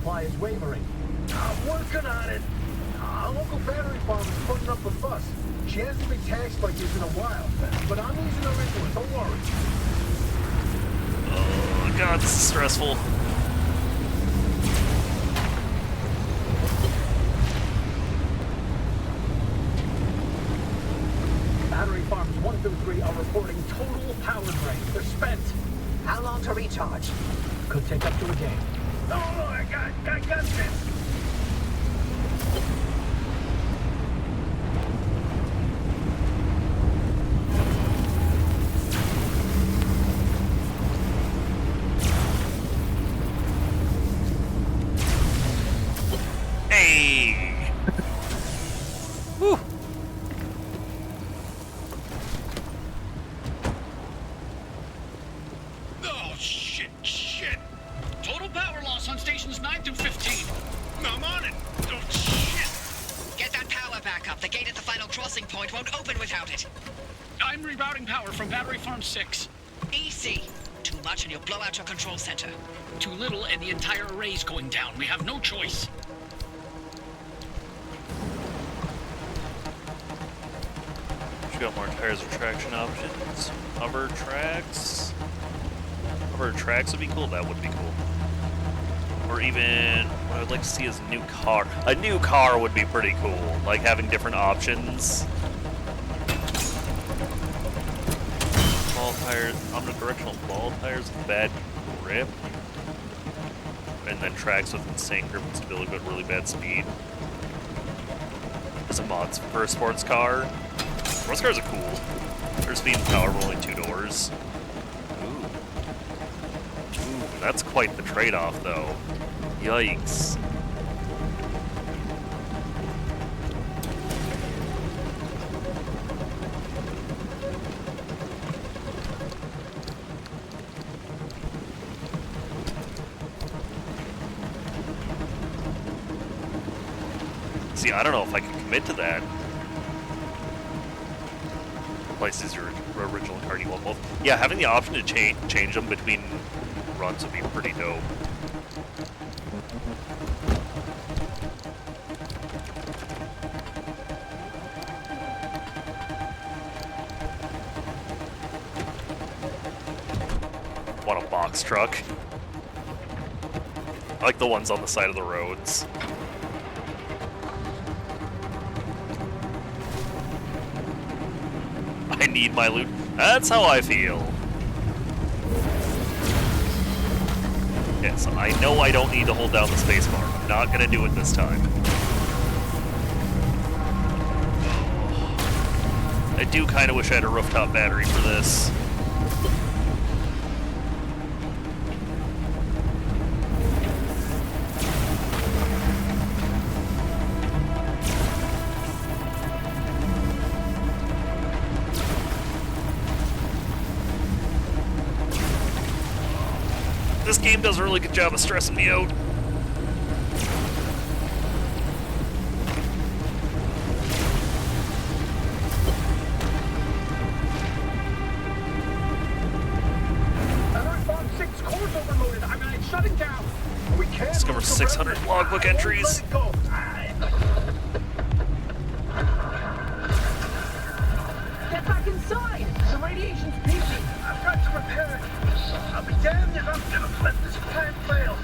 supply is wavering. I'm working on it. Our local battery farm is putting up a fuss. She hasn't been taxed like this in a while, but I'm easing her into it, don't worry. Oh god, this is stressful. Battery farms 1 through 3 are reporting total power drain. They're spent. How long to recharge? Could take up to a day. No, I got this. Hey! Whew. Oh, shit. Total power loss on stations 9 through 15. I'm on it. Oh, shit. Get that power back up. The gate at the final crossing point won't open without it. I'm rerouting power from Battery Farm 6. Easy. Too much and you'll blow out your control center. Too little and the entire array's going down. We have no choice. She got more tires or traction options. Hover tracks. Hover tracks would be cool. That would be cool. Or even what I would like to see is a new car. A new car would be pretty cool. Like having different options. Ball tires, omnidirectional ball tires with bad grip. And then tracks with insane grip and stability but really bad speed. There's a mods for a sports car. Sports cars are cool. Their speed and power are only 2 doors. Ooh. Ooh, that's quite the trade-off though. Yikes. See, I don't know if I can commit to that. Replaces your original car, you want both. Yeah, having the option to change them between runs would be pretty dope. Want a box truck? I like the ones on the side of the roads. I need my loot. That's how I feel. Yes, I know I don't need to hold down the spacebar. I'm not gonna do it this time. I do kind of wish I had a rooftop battery for this. This game does a really good job of stressing me out. Battery farm 6 core's overloaded. I mean, it's shutting down. We can't Discover lose the 600 revenue. logbook I won't entries. let it go. Get back inside! The radiation's peaking! I've got to repair it. I'll be damned if I'm gonna let this plan fail.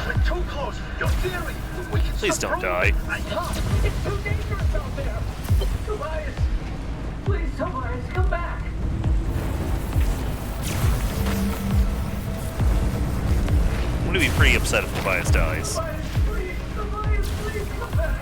We're too close. Your theory. We can Please don't surprise- die. I can't. It's too dangerous out there. Tobias. Please, Tobias, come back! I'm gonna be pretty upset if Tobias dies. Tobias, please. Tobias, please come back.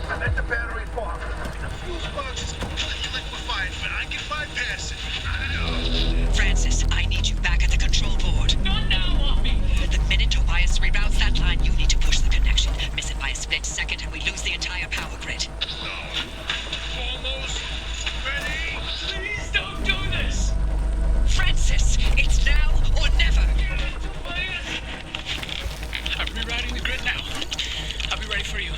I'm at the battery farm. The fuse box is completely liquefied, but I can bypass it. Francis, I need you back at the control board. Not now, Offie. The minute Tobias reroutes that line, you need to push the connection. Miss it by a split second and we lose the entire power grid. Almost ready. Please don't do this. Francis, it's now or never. I'm rerouting the grid now. I'll be ready for you.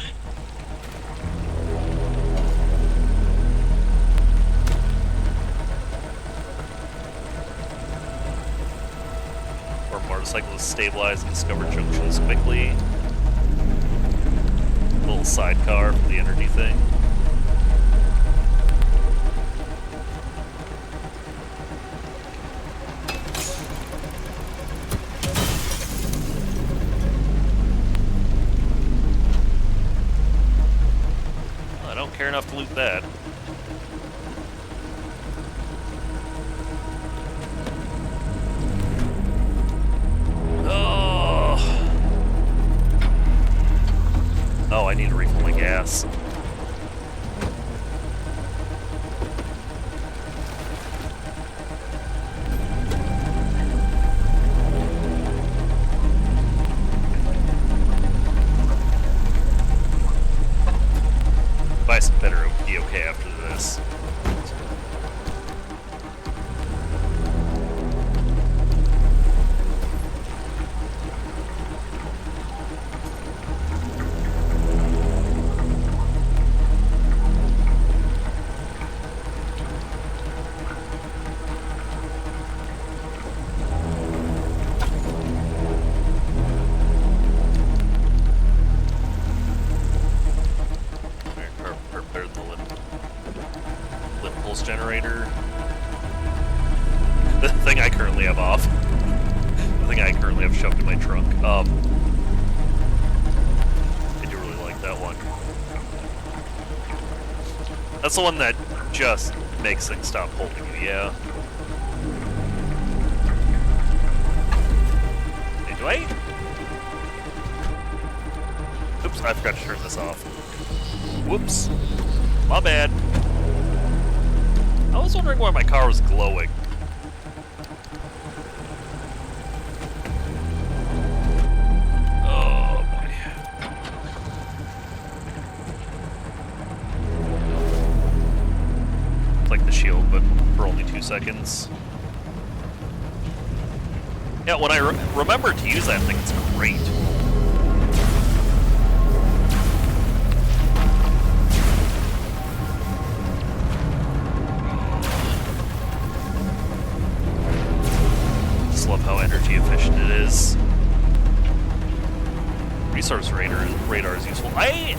motorcyclists stabilize and discover junctions quickly. Little sidecar for the energy thing. Well, I don't care enough to loot that. Oh, I need to refill my gas. Buy some better, be okay after this. Generator. The thing I currently have off. The thing I currently have shoved in my trunk. I do really like that one. That's the one that just makes things stop holding you, yeah. Hey, do I? Oops, I forgot to turn this off. Whoops. My bad. I was wondering why my car was glowing. Oh boy. It's like the shield, but for only 2 seconds. Yeah, when I remember to use that thing, it's great. Love how energy efficient it is. Resource radar is useful. I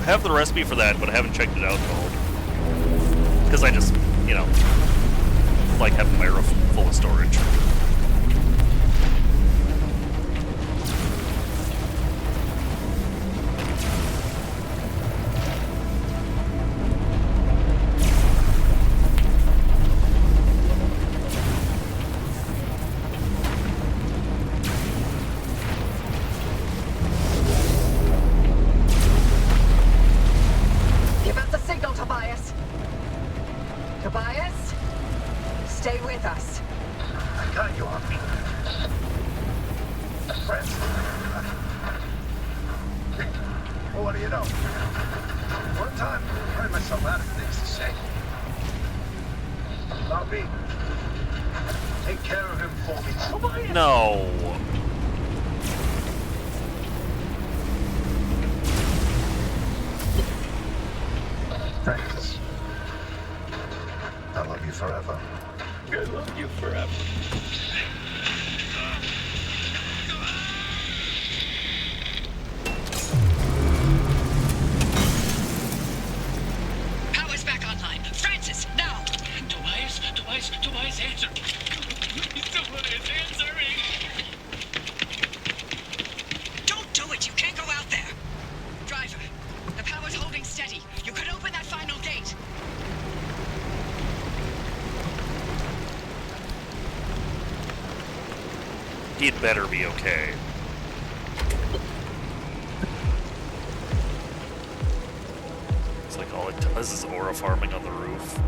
have the recipe for that, but I haven't checked it out at all. Because I just, you know, like having my roof full of storage. Tobias, stay with us. I got you, Army. Friends. Well, what do you know? One time, I find myself out of things to say. Bobby, take care of him for me. Tobias! No. Francis. I love you forever. I love you forever. Power's back online. Francis, now! Tobias, answer. Someone is answering. Don't do it! You can't go out there! Driver, the power's holding steady. You could open that final gate. He'd better be okay. It's like all it does is aura farming on the roof.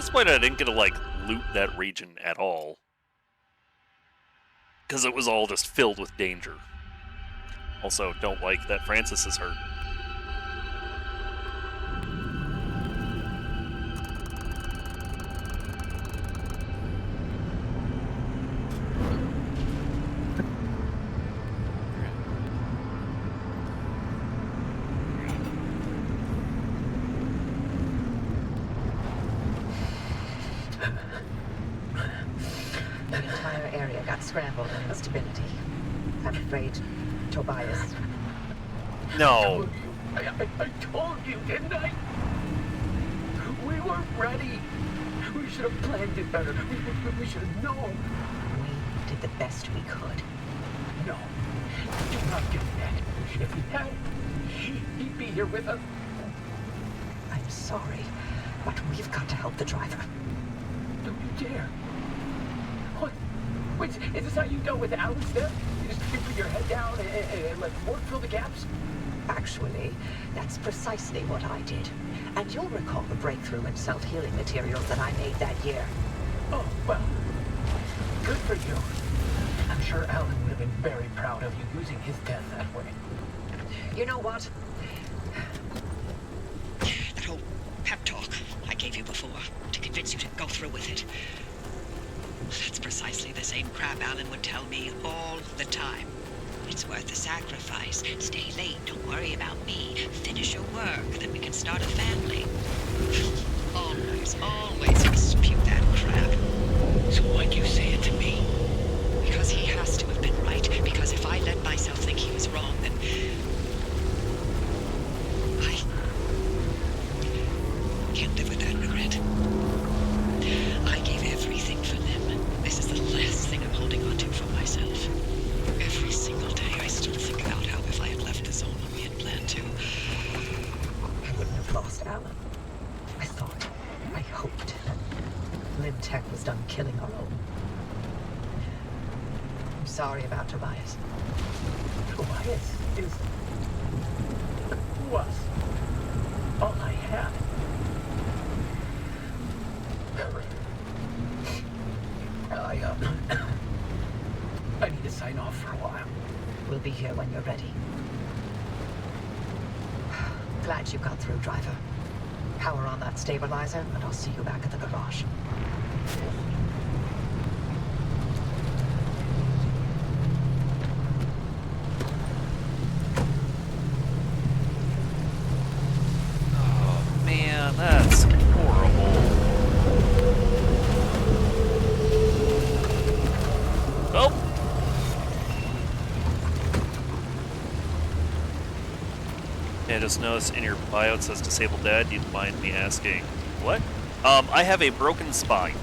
this point, I didn't get to, like, loot that region at all. Because it was all just filled with danger. Also, don't like that Francis is hurt. The entire area got scrambled in instability. I'm afraid Tobias. No. I told you, didn't I? We weren't ready. We should have planned it better. We should have known. We did the best we could. No, do not do that. If he had, he'd be here with us. I'm sorry, but we've got to help the driver. Don't you dare. What? Wait, is this how you dealt with Alan's death? You just put your head down and let work fill the gaps? Actually, that's precisely what I did. And you'll recall the breakthrough in self-healing materials that I made that year. Oh, well, good for you. I'm sure Alan would have been very proud of you using his death that way. You know what? That whole pep talk I gave you before to convince you to go through with it. That's precisely the same crap Alan would tell me all the time. It's worth the sacrifice. Stay late. Don't worry about me. Finish your work. Then we can start a family. Always dispute that crap. So why'd you say it to me? Because he has to have been right. Because if I let myself think he was wrong, then I can't live with that regret. I gave everything for them. This is the last thing I'm holding on to for myself. Every single day I still think about how if I had left the zone when we had planned to. I wouldn't have lost Alan. I hoped that Limtech was done killing our own. I'm sorry about Tobias. Tobias is... was all I had. I need to sign off for a while. We'll be here when you're ready. Glad you got through, driver. Power on that stabilizer, and I'll see you back at the garage. Oh, man, that's horrible. Oh! Yeah, just notice in your bio it says disabled dad. You'd mind me asking, what? I have a broken spine.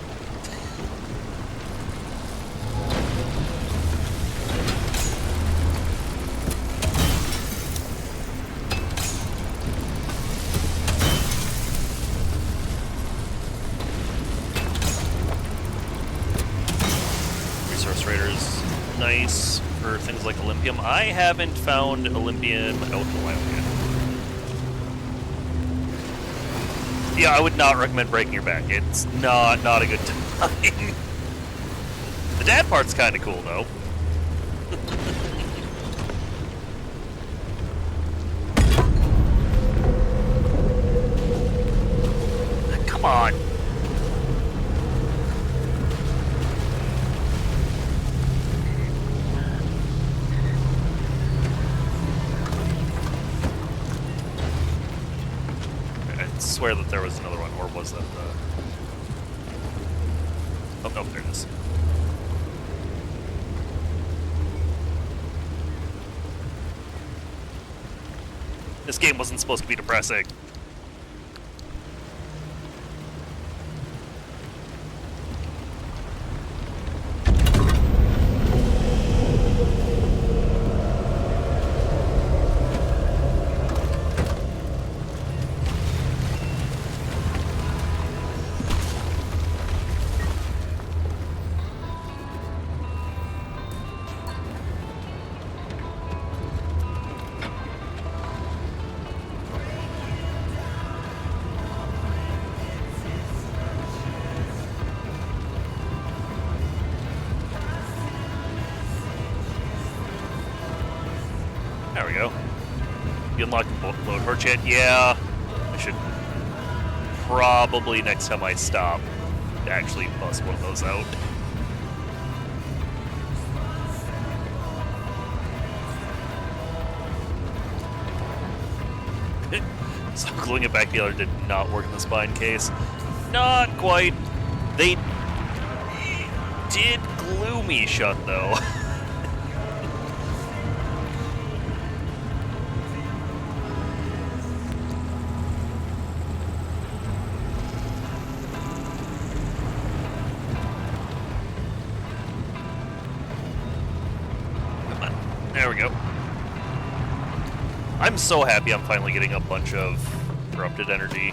Resource Raiders, nice for things like Olympium. I haven't found Olympium out in a while yet. Yeah, I would not recommend breaking your back. It's not a good time. The dad part's kind of cool, though. Come on. I swear that there was another one, or was that the... Oh, no, there it is. This game wasn't supposed to be depressing. you unlocked the blowtorch yet? Yeah. I should probably, next time I stop, actually bust one of those out. So gluing it back together did not work in the spine case. Not quite. They did glue me shut, though. Come on. There we go. I'm so happy I'm finally getting a bunch of corrupted energy.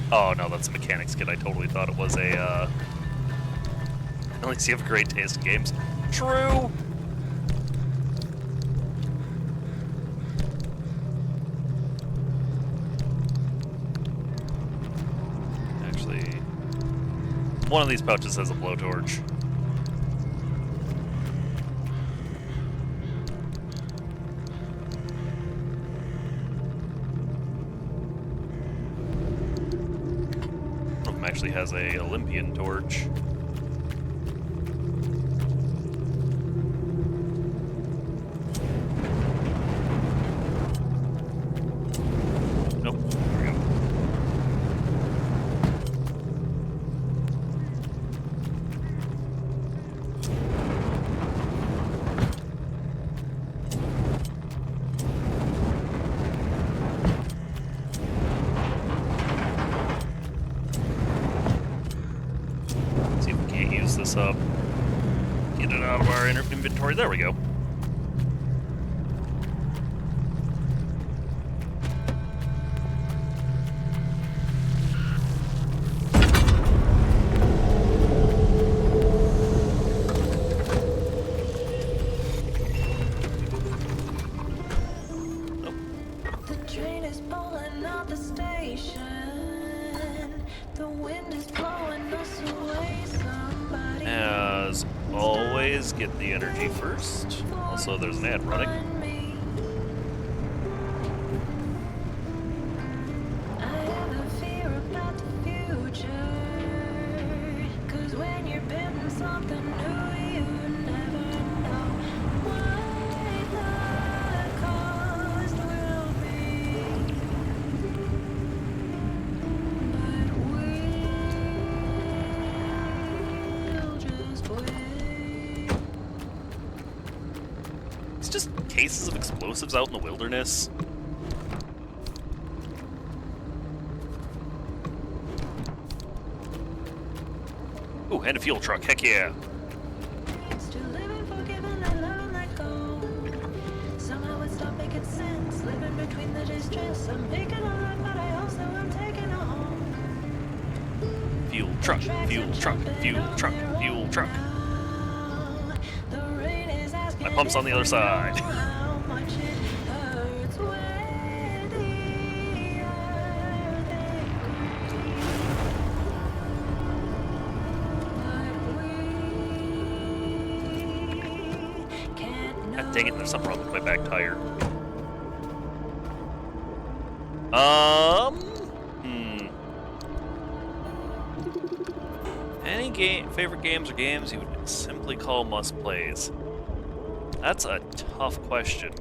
Oh no, that's a mechanics kit. I totally thought it was a, at least you have a great taste in games. True! Actually, one of these pouches has a blowtorch. Actually has a Olympian torch. Nope. There we go. This up, get it out of our inventory. There we go. The train is pulling out the station. The wind is blowing us away. As always, get the energy first. Also, there's an ad running. I have a fear about the future. 'Cause when you're building something new, you never know what the cost will be. But we'll just wait. It's just cases of explosives out in the wilderness. Ooh, and a fuel truck. Heck yeah. Still living, forgiving, and love and let go. Somehow it stopped making sense. Living between the distress. I'm making a lot, but I also am taking a home. Fuel truck, fuel truck, fuel truck, fuel truck. The rain is asking My pump's on the other side. how much it hurts when the earth agrees. But we can't know. God dang it, there's something wrong with my back tire. Any favorite games or games you would simply call must-plays? That's a tough question.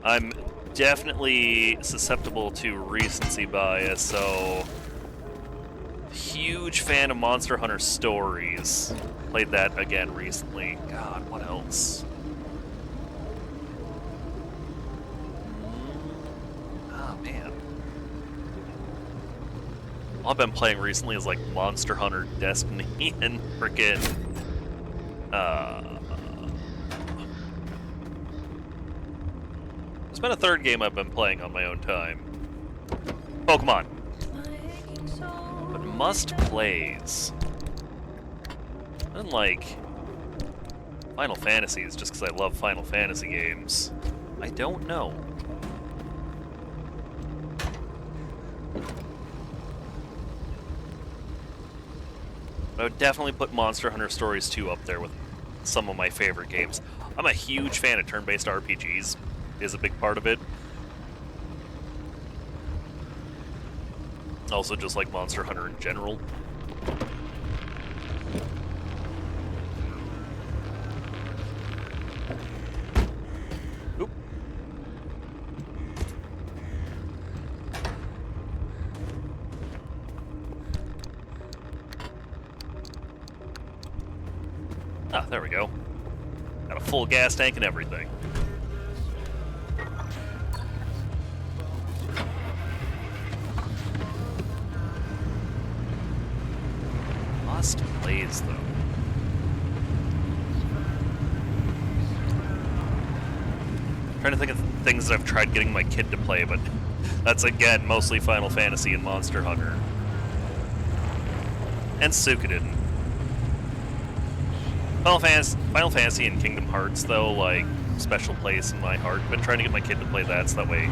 I'm definitely susceptible to recency bias, so huge fan of Monster Hunter Stories. Played that again recently. God, what else? Oh man. All I've been playing recently is like Monster Hunter, Destiny, and frickin' there's been a third game I've been playing on my own time. Pokemon. But must-plays. Unlike Final Fantasies, just because I love Final Fantasy games. I don't know. I would definitely put Monster Hunter Stories 2 up there with some of my favorite games. I'm a huge fan of turn-based RPGs, is a big part of it. Also just like Monster Hunter in general. Oop. Ah, there we go. Got a full gas tank and everything. Lost Blaze, though. Trying to think of things that I've tried getting my kid to play, but that's again mostly Final Fantasy and Monster Hunter. And Suikoden. Final Fantasy and Kingdom Hearts, though, like, special place in my heart. Been trying to get my kid to play that, so that way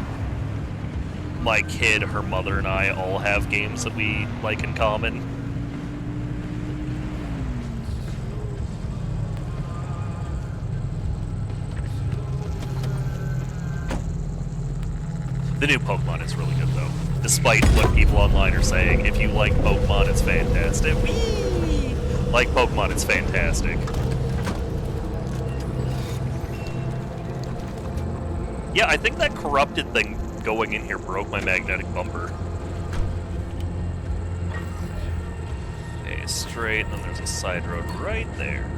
my kid, her mother, and I all have games that we like in common. The new Pokemon is really good, though. Despite what people online are saying, if you like Pokemon, it's fantastic. Whee! Like Pokemon, it's fantastic. Yeah, I think that corrupted thing going in here broke my magnetic bumper. Okay, straight, and then there's a side road right there.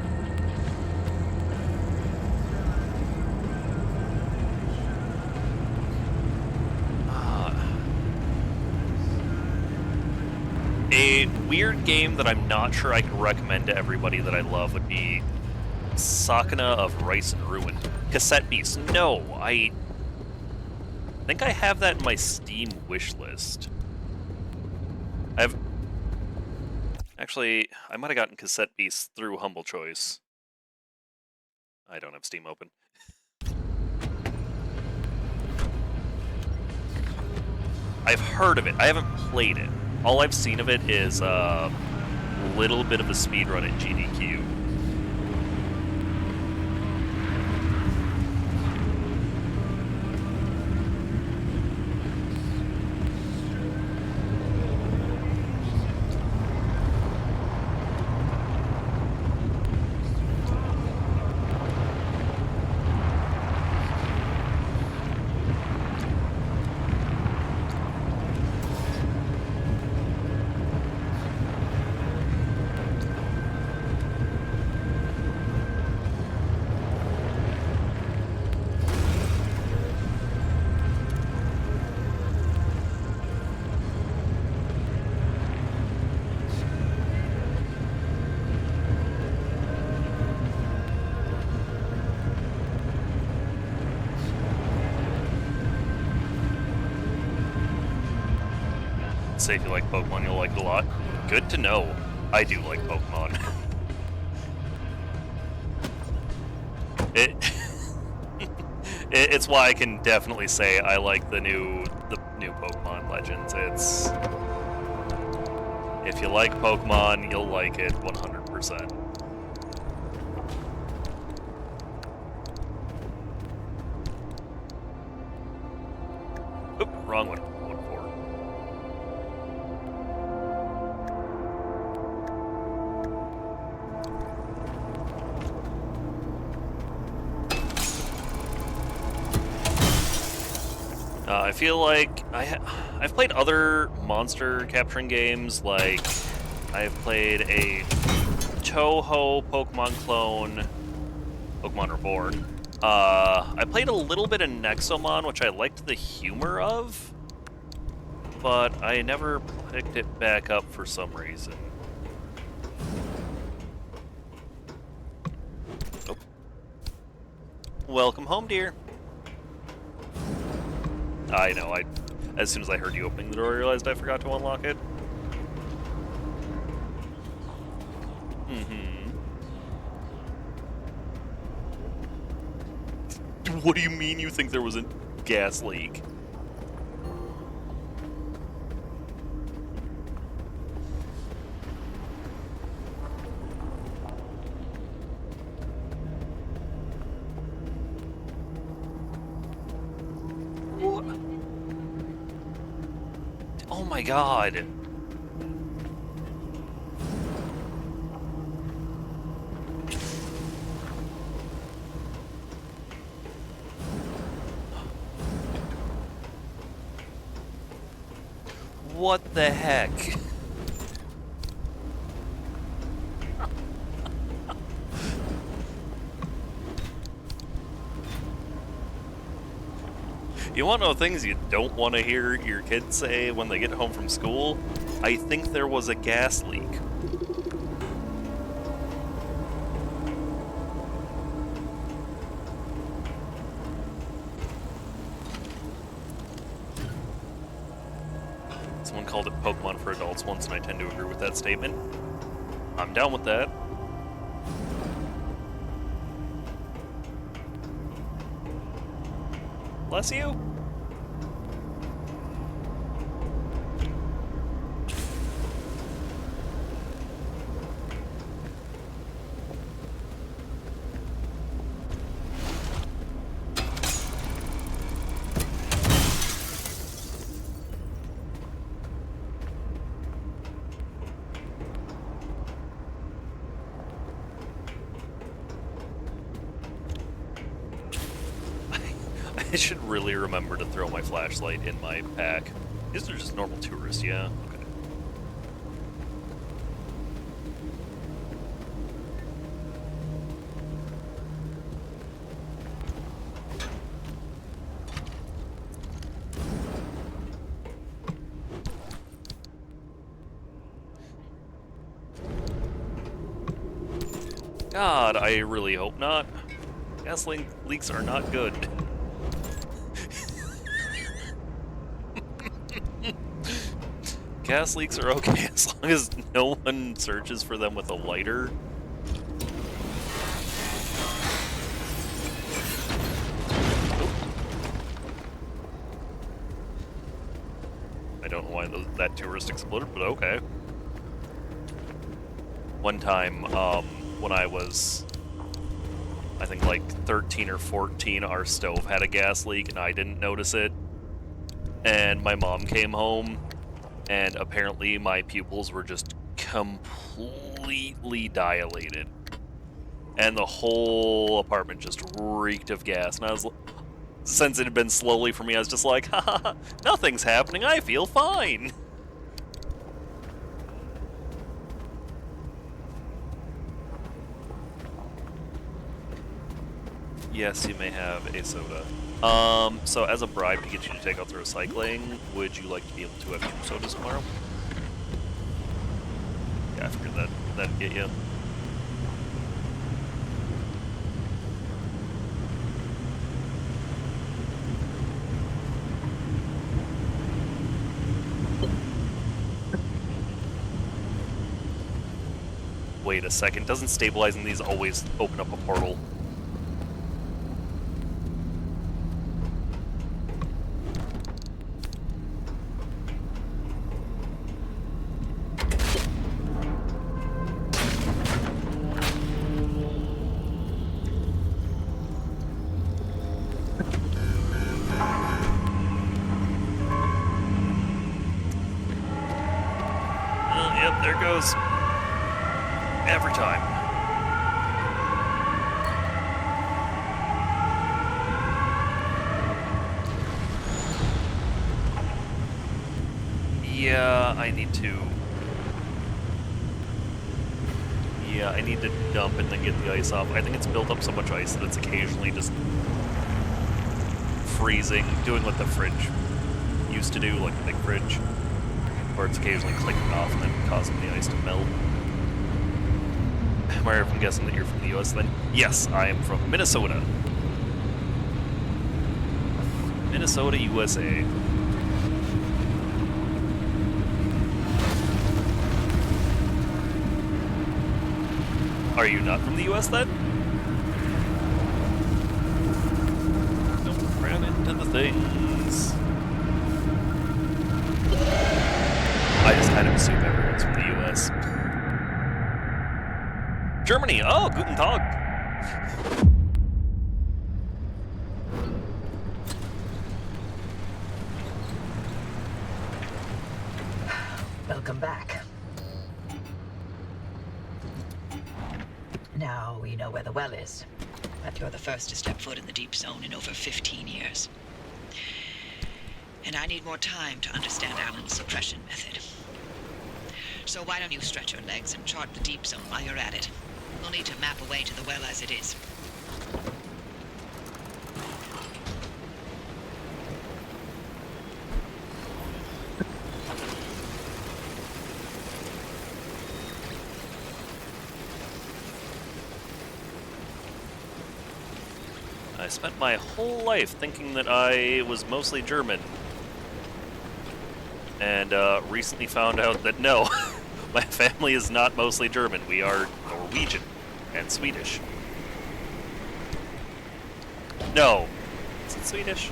A weird game that I'm not sure I can recommend to everybody that I love would be Sakuna of Rice and Ruin. Cassette Beast. No, I think I have that in my Steam wish list. Actually, I might have gotten Cassette Beast through Humble Choice. I don't have Steam open. I've heard of it. I haven't played it. All I've seen of it is a little bit of a speedrun at GDQ. Say if you like Pokemon, you'll like it a lot. Good to know. I do like Pokemon. It's why I can definitely say I like the new Pokemon Legends. It's if you like Pokemon, you'll like it 100%. Oop, wrong one. I feel like I've played other monster capturing games, like I've played a Touhou Pokemon clone, Pokemon Reborn. I played a little bit of Nexomon, which I liked the humor of, but I never picked it back up for some reason. Oh. Welcome home, dear. I know, as soon as I heard you opening the door, I realized I forgot to unlock it. What do you mean you think there was a gas leak? What? Oh my god. What the heck? You want to know things you don't want to hear your kids say when they get home from school? I think there was a gas leak. Someone called it Pokemon for adults once, and I tend to agree with that statement. I'm down with that. Bless you. I should really remember to throw my flashlight in my pack. These are just normal tourists, yeah? Okay. God, I really hope not. Gas leaks are not good. Gas leaks are okay as long as no one searches for them with a lighter. I don't know why that tourist exploded, but okay. One time, when I was, I think like 13 or 14, our stove had a gas leak and I didn't notice it. And my mom came home, and apparently my pupils were just completely dilated. And the whole apartment just reeked of gas. And I was, since it had been slowly for me, I was just like, ha, nothing's happening, I feel fine. Yes, you may have a soda. So as a bribe to get you to take out the recycling, would you like to be able to have 2 sodas tomorrow? Yeah, I figured that'd get you. Wait a second, doesn't stabilizing these always open up a portal? Yep, there goes. Every time. Yeah, I need to... Yeah, I need to dump and then get the ice off. I think it's built up so much ice that it's occasionally just freezing, doing what the fridge used to do, like the big fridge, where it's occasionally clicking off and then causing the ice to melt. Mario, I'm guessing that you're from the US then? Yes, I am from Minnesota. Minnesota, USA. Are you not from the US then? things. I just kind of assume everyone's from the US. Germany! Oh, Guten Tag! Welcome back. Now we know where the well is. But you're the first to step foot in the deep zone in over 15 years. And I need more time to understand Alan's suppression method. So why don't you stretch your legs and chart the deep zone while you're at it? We'll need to map a way to the well as it is. I spent my whole life thinking that I was mostly German. And recently found out that no, my family is not mostly German. We are Norwegian and Swedish. No. Is it Swedish?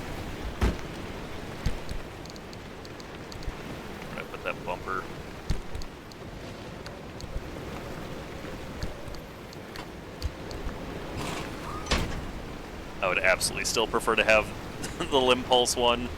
Where did I put that bumper? I would absolutely still prefer to have the little impulse one.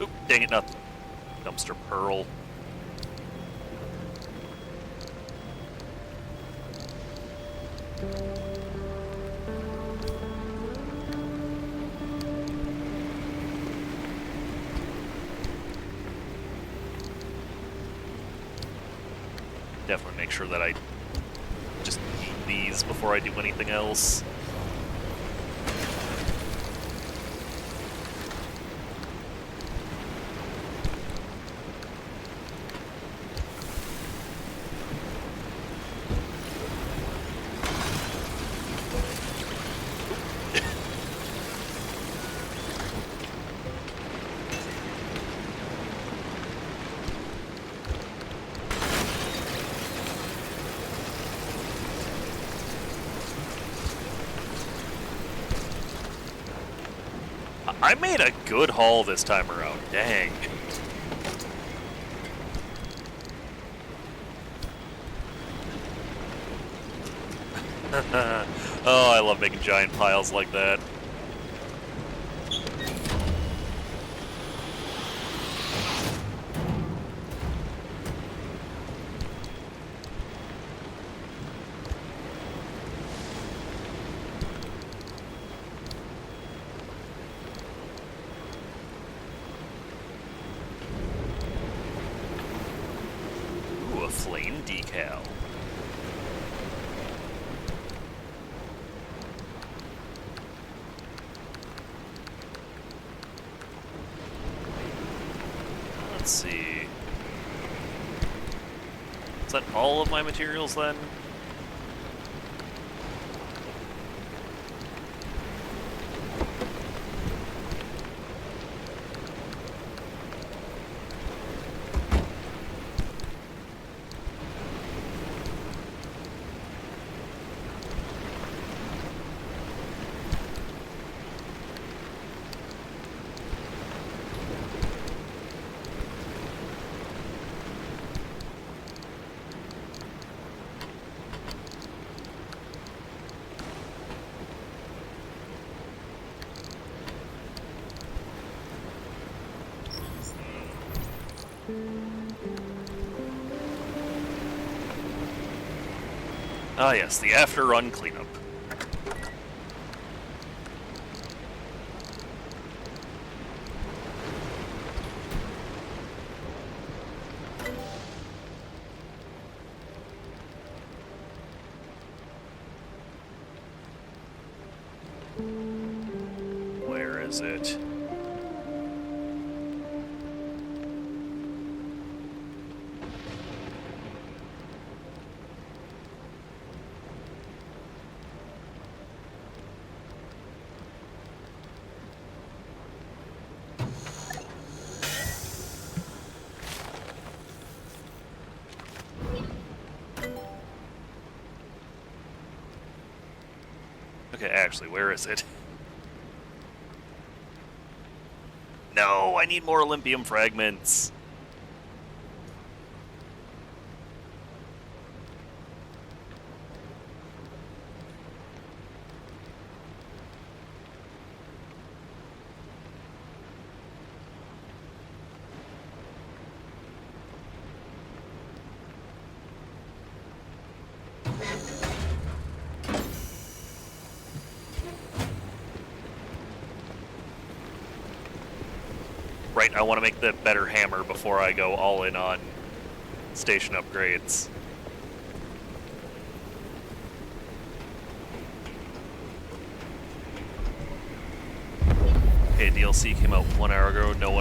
Oop, dang it, not dumpster pearl. Definitely make sure that I just eat these before I do anything else. I made a good haul this time around, dang. Oh, I love making giant piles like that. Ooh, a flame decal. Let's see. Is that all of my materials then? Ah yes, the after-run cleanup. Where is it? Okay, actually, where is it? No, I need more Olympium fragments. Right, I want to make the better hammer before I go all in on station upgrades. Okay, DLC came out 1 hour ago. No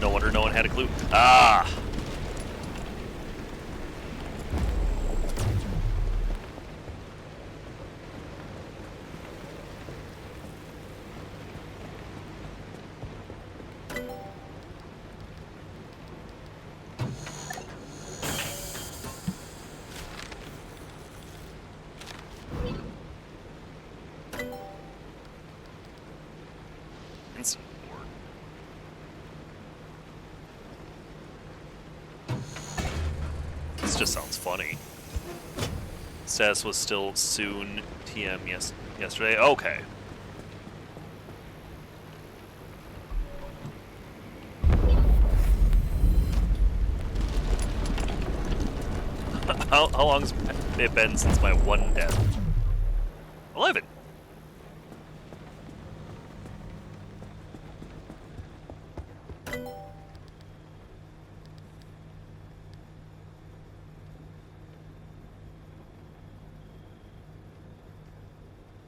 wonder no one had a clue. Ah! Instant board. This just sounds funny. Status was still soon TM yesterday. Okay. How long's it been since my one death? 11.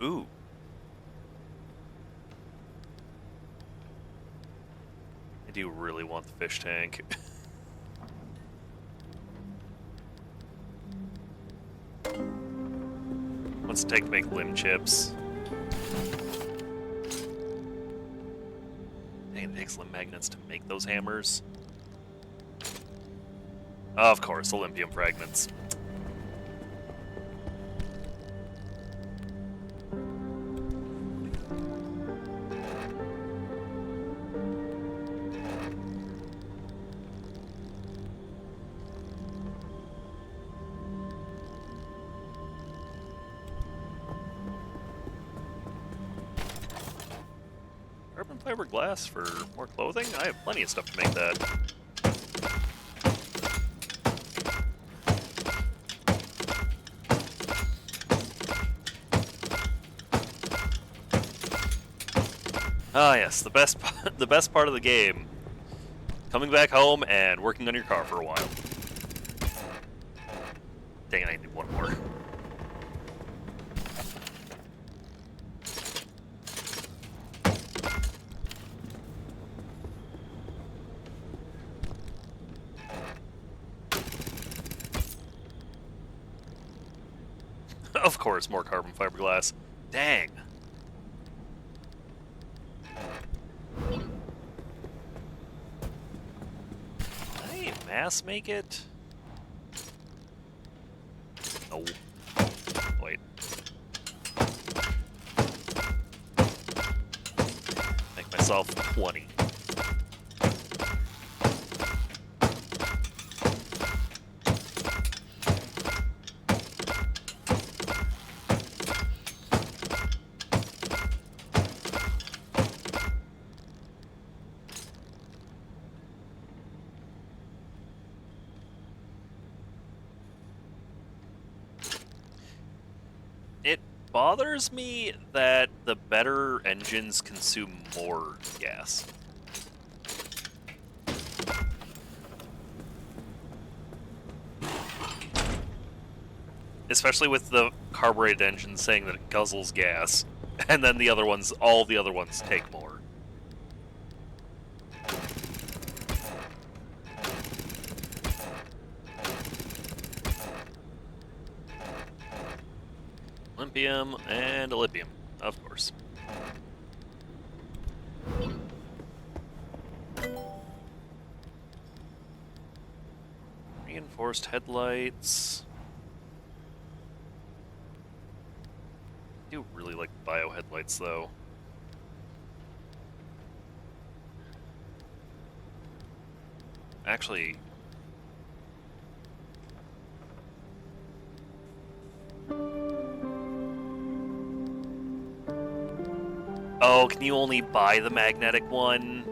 Ooh. I do really want the fish tank. What's it take to make limb chips? Dang, it takes limb magnets to make those hammers. Of course, Olympium fragments. Carbon fiber glass for more clothing? I have plenty of stuff to make that. Ah yes, the best the best part of the game. Coming back home and working on your car for a while. Dang it, I need one more. Of course, more carbon fiberglass. Dang. Can I mass make it? No. Wait. Make myself 20. It bothers me that the better engines consume more gas. Especially with the carbureted engine saying that it guzzles gas, and then the other ones, all the other ones take more. Olympium and Olympium, of course. Reinforced headlights. I do really like the bio headlights, though. Actually, oh, can you only buy the magnetic one?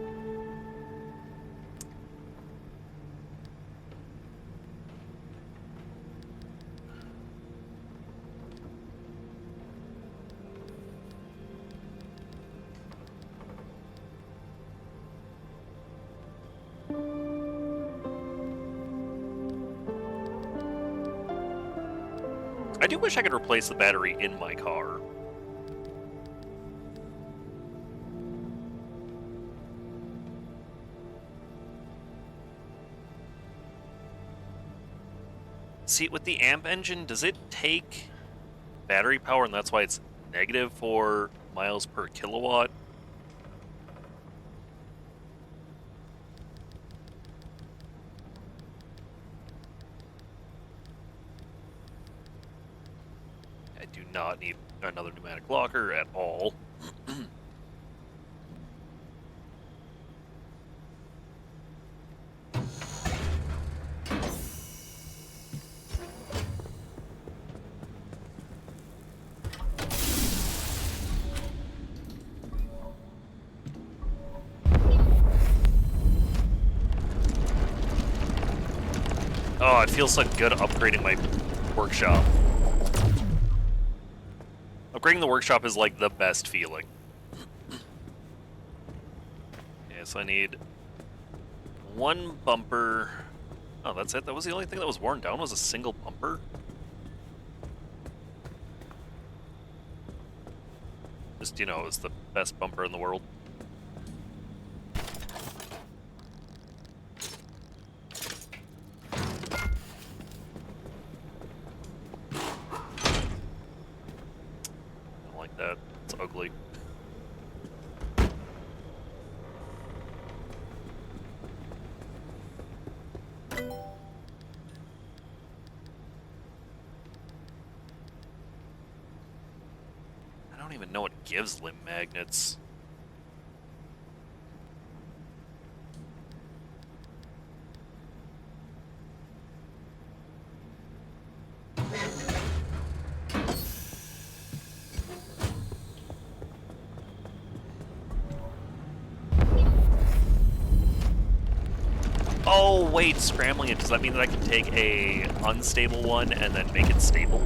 I do wish I could replace the battery in my car. See, with the amp engine, does it take battery power, and that's why it's negative for miles per kilowatt? I do not need another pneumatic locker at all. Oh, it feels so good upgrading my workshop. Upgrading the workshop is like the best feeling. Yeah, so I need one bumper. Oh, that's it? That was the only thing that was worn down, was a single bumper? Just, you know, it was the best bumper in the world. That. It's ugly. I don't even know what gives limb magnets. Oh, wait, scrambling it, does that mean that I can take a unstable one and then make it stable?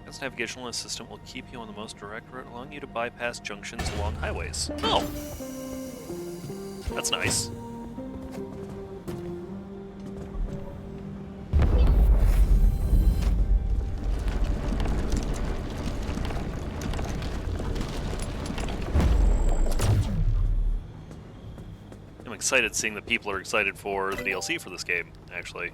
This navigational assistant will keep you on the most direct route, allowing you to bypass junctions along highways. Oh! That's nice. Excited seeing that people are excited for the DLC for this game, actually.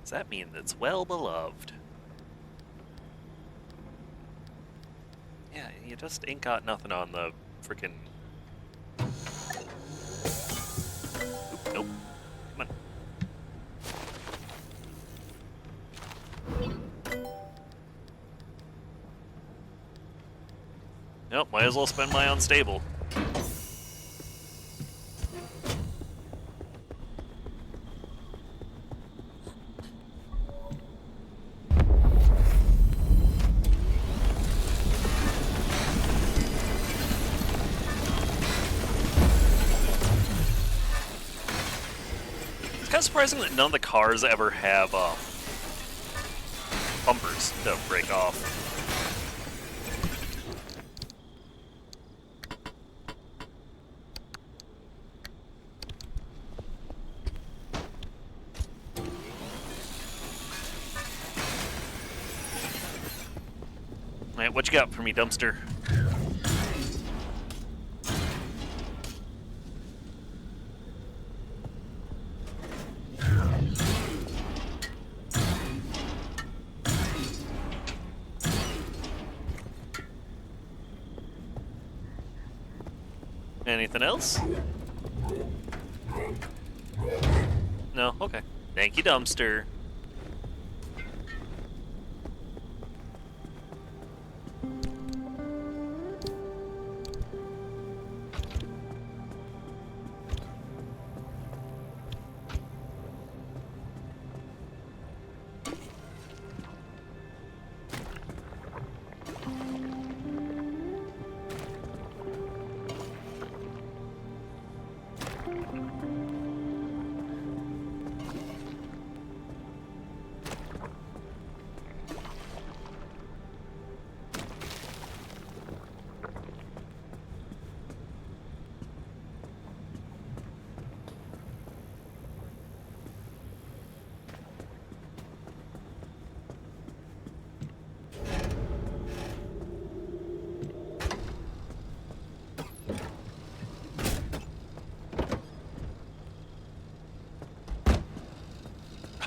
Does that mean it's well beloved? Yeah, you just ain't got nothing on the frickin'... Oop, nope. Come on. Nope, might as well spend my unstable. It's kind of surprising that none of the cars ever have bumpers to break off. Alright, what you got for me, dumpster? Anything else? No? Okay. Thank you, dumpster.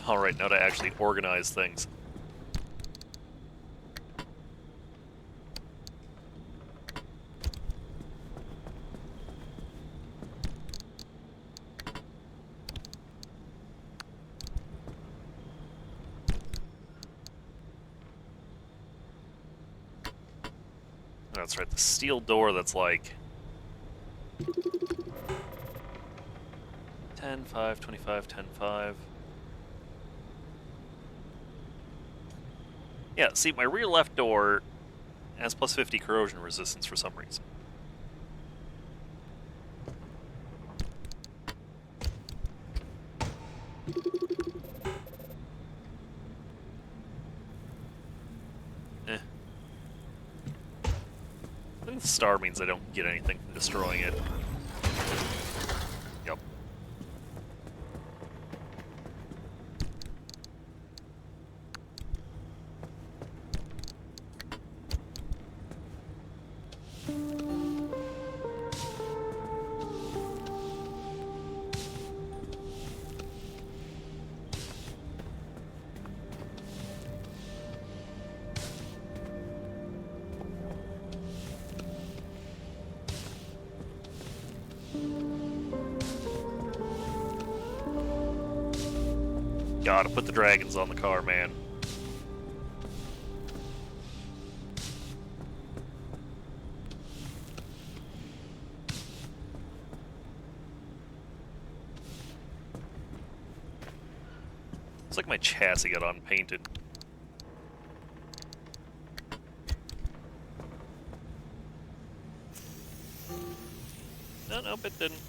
Alright, now to actually organize things. That's right, the steel door that's like 10, 5, 25, 10, 5. Yeah, see, my rear left door has plus 50 corrosion resistance for some reason. Eh. I think the star means I don't get anything from destroying it. Yep. Gotta put the dragons on the car, man. It's like my chassis got unpainted. No, nope, it didn't.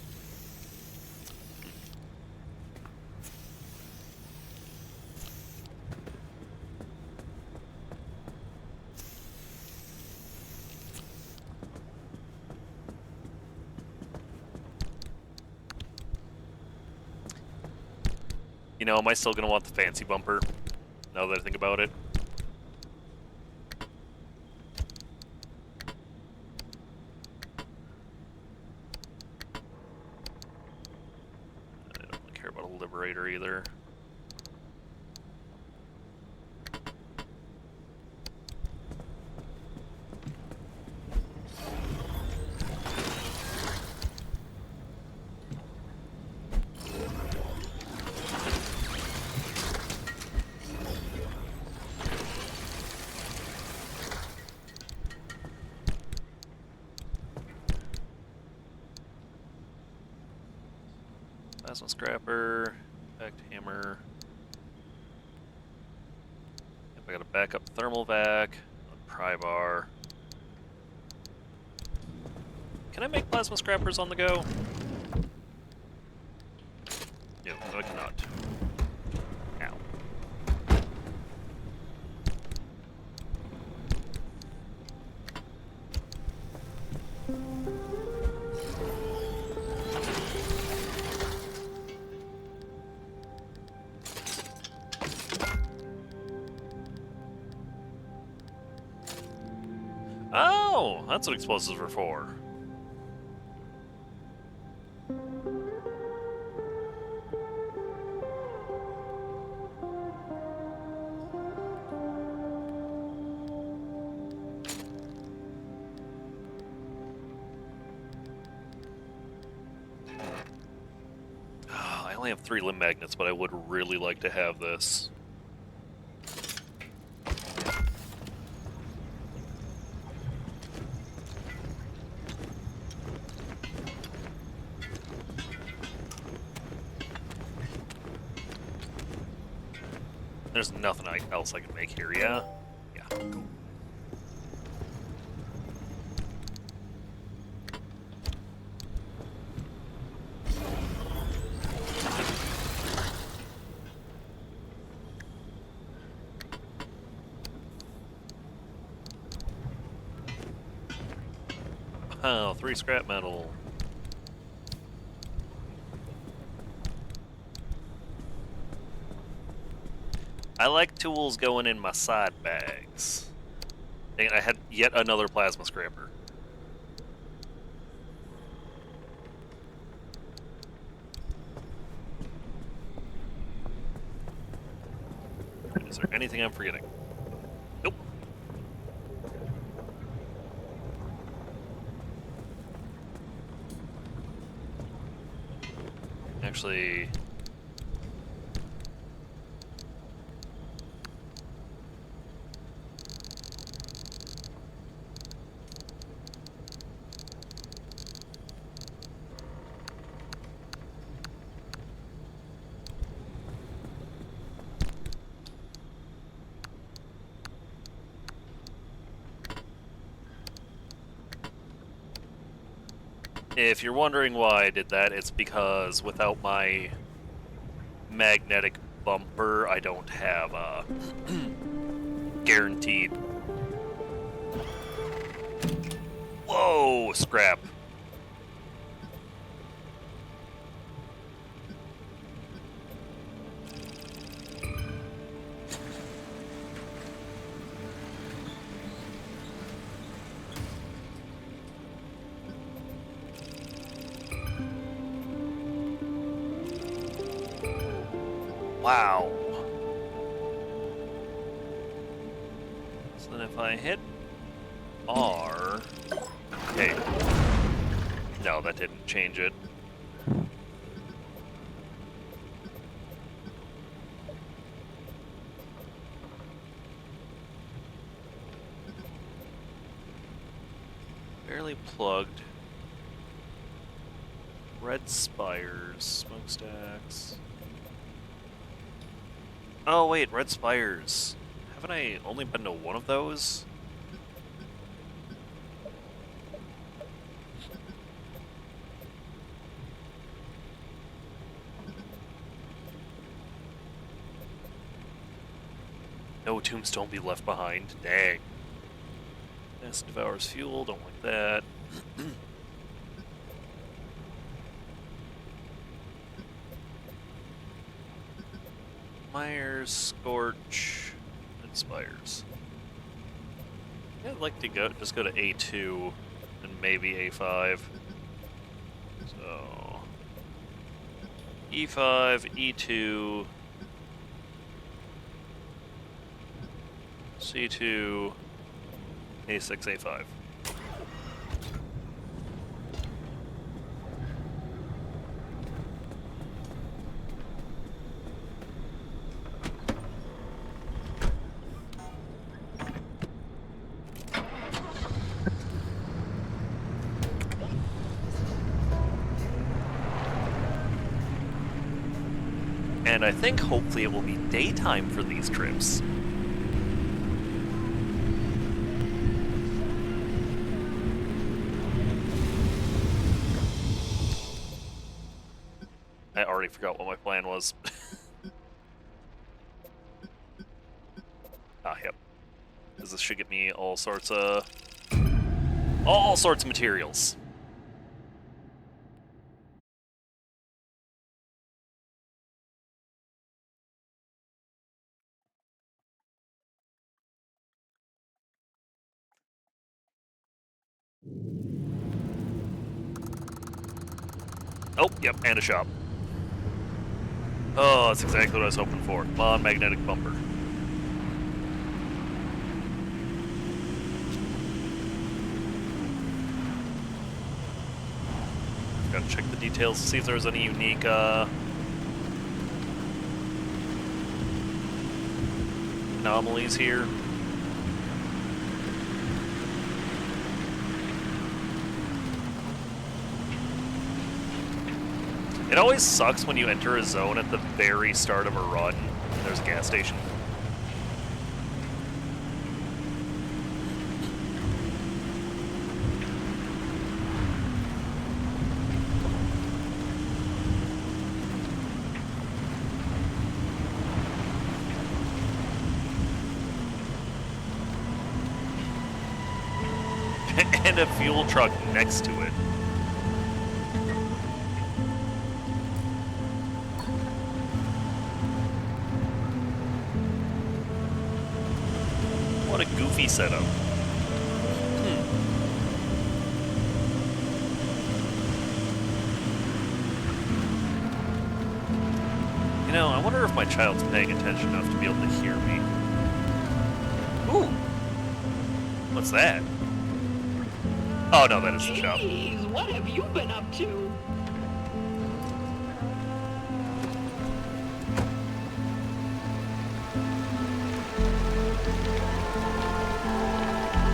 You know, am I still gonna want the fancy bumper? Now that I think about it. I don't really care about a Liberator either. Plasma scrapper, impact hammer. Yep, I got a backup thermal vac, a pry bar. Can I make plasma scrappers on the go? No, I cannot. Ow. Oh, that's what explosives were for. only have 3 limb magnets, but I would really like to have this. There's nothing else I can make here, yeah? Yeah, cool. Oh, 3 scrap metal. I like tools going in my side bags. And I had yet another plasma scrapper. Is there anything I'm forgetting? Nope. Actually... If you're wondering why I did that, it's because without my magnetic bumper, I don't have guaranteed. Whoa, scrap. Wow. So then if I hit R... Hey. No, that didn't change it. Barely plugged. Red spires, smokestacks. Oh wait, red spires. Haven't I only been to one of those? No tombstone be left behind. Dang. This devours fuel, don't like that. Myers, Scorch, and Spires. Yeah, I'd like to just go to A2 and maybe A5. So E5, E2, C2, A6, A5. And I think hopefully it will be daytime for these trips. I already forgot what my plan was. Yep. Because this should get me all sorts of materials. Oh, yep, and a shop. Oh, that's exactly what I was hoping for. Come on, magnetic bumper. Gotta check the details to see if there's any unique anomalies here. It always sucks when you enter a zone at the very start of a run and there's a gas station. And a fuel truck next to it. What a goofy setup. You know, I wonder if my child's paying attention enough to be able to hear me. Ooh! What's that? Oh no, that is the shop. Jeez, what have you been up to?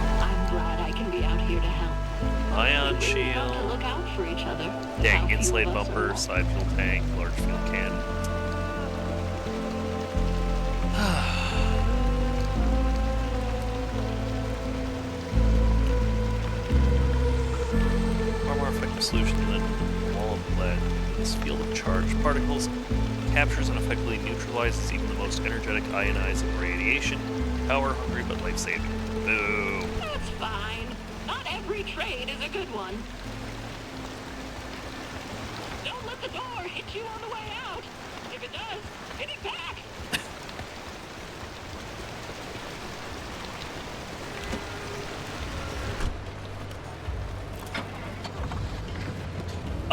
I'm glad I can be out here to help. Ion We really got to shield. look out for each other. Dang, How few insulated of us are bumper, left. side fuel tank, large fuel can. Far more effective solution than wall of lead. This field of charged particles captures and effectively neutralizes even the most energetic ionizing radiation. Power hungry but life saving. Boo. That's fine. Not every trade is a good one. Don't let the door hit you on the way out. If it does, hit it back.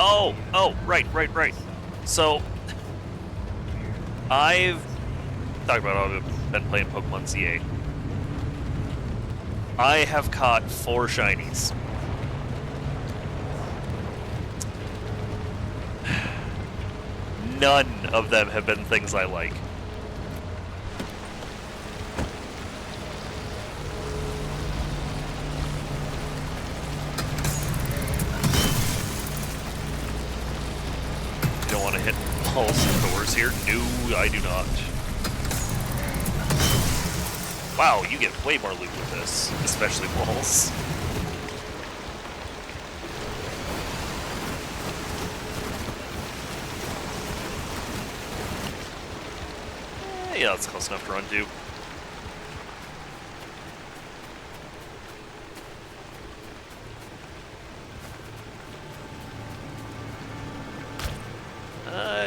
Oh, right. So, I've talked about how I've been playing Pokemon CA. I have caught 4 shinies. None of them have been things I like. You don't want to hit walls and doors here? No, I do not. Wow, you get way more loot with this, especially walls. Yeah, that's close enough to run to.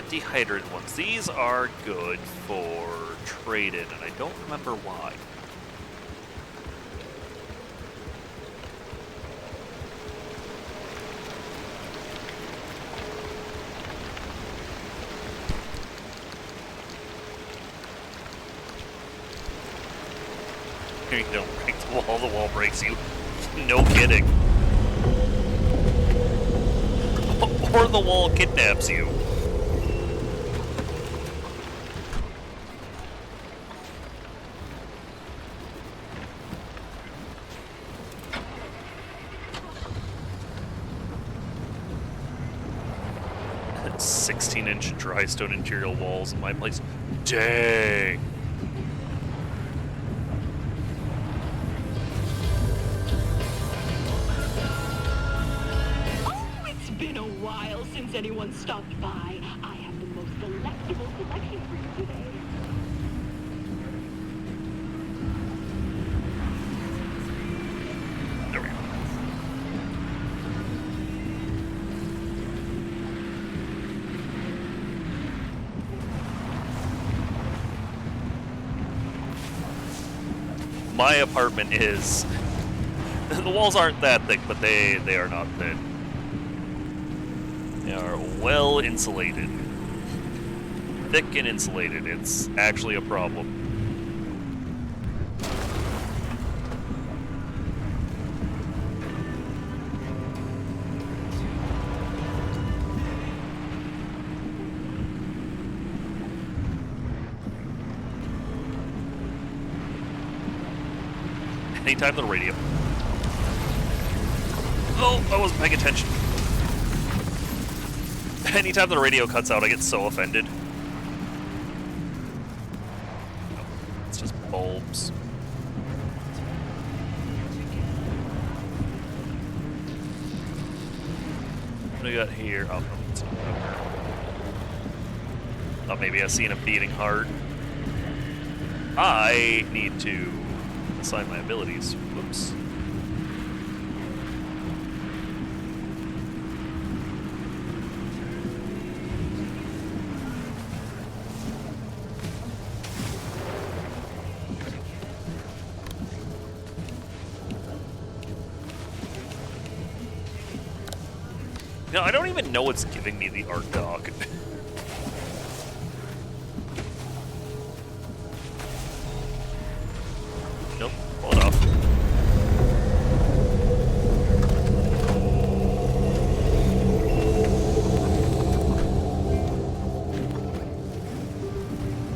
Dehydrated ones. These are good for trade-in, and I don't remember why. You don't break the wall breaks you. No kidding. Or the wall kidnaps you. That's 16-inch dry stone interior walls in my place. Dang. Oh, it's been a while since anyone stopped by. I have the most delectable selection for you today. There we go. My apartment is... the walls aren't that thick, but they are not thin. They are well insulated. Thick and insulated. It's actually a problem. Anytime the radio. Oh, I wasn't paying attention. Anytime the radio cuts out, I get so offended. Oh, it's just bulbs. What do we got here? Oh, no, it's not over. Thought maybe I seen a beating heart. I need to assign my abilities. Whoops. No, I don't even know what's giving me the art dog. Nope, hold up.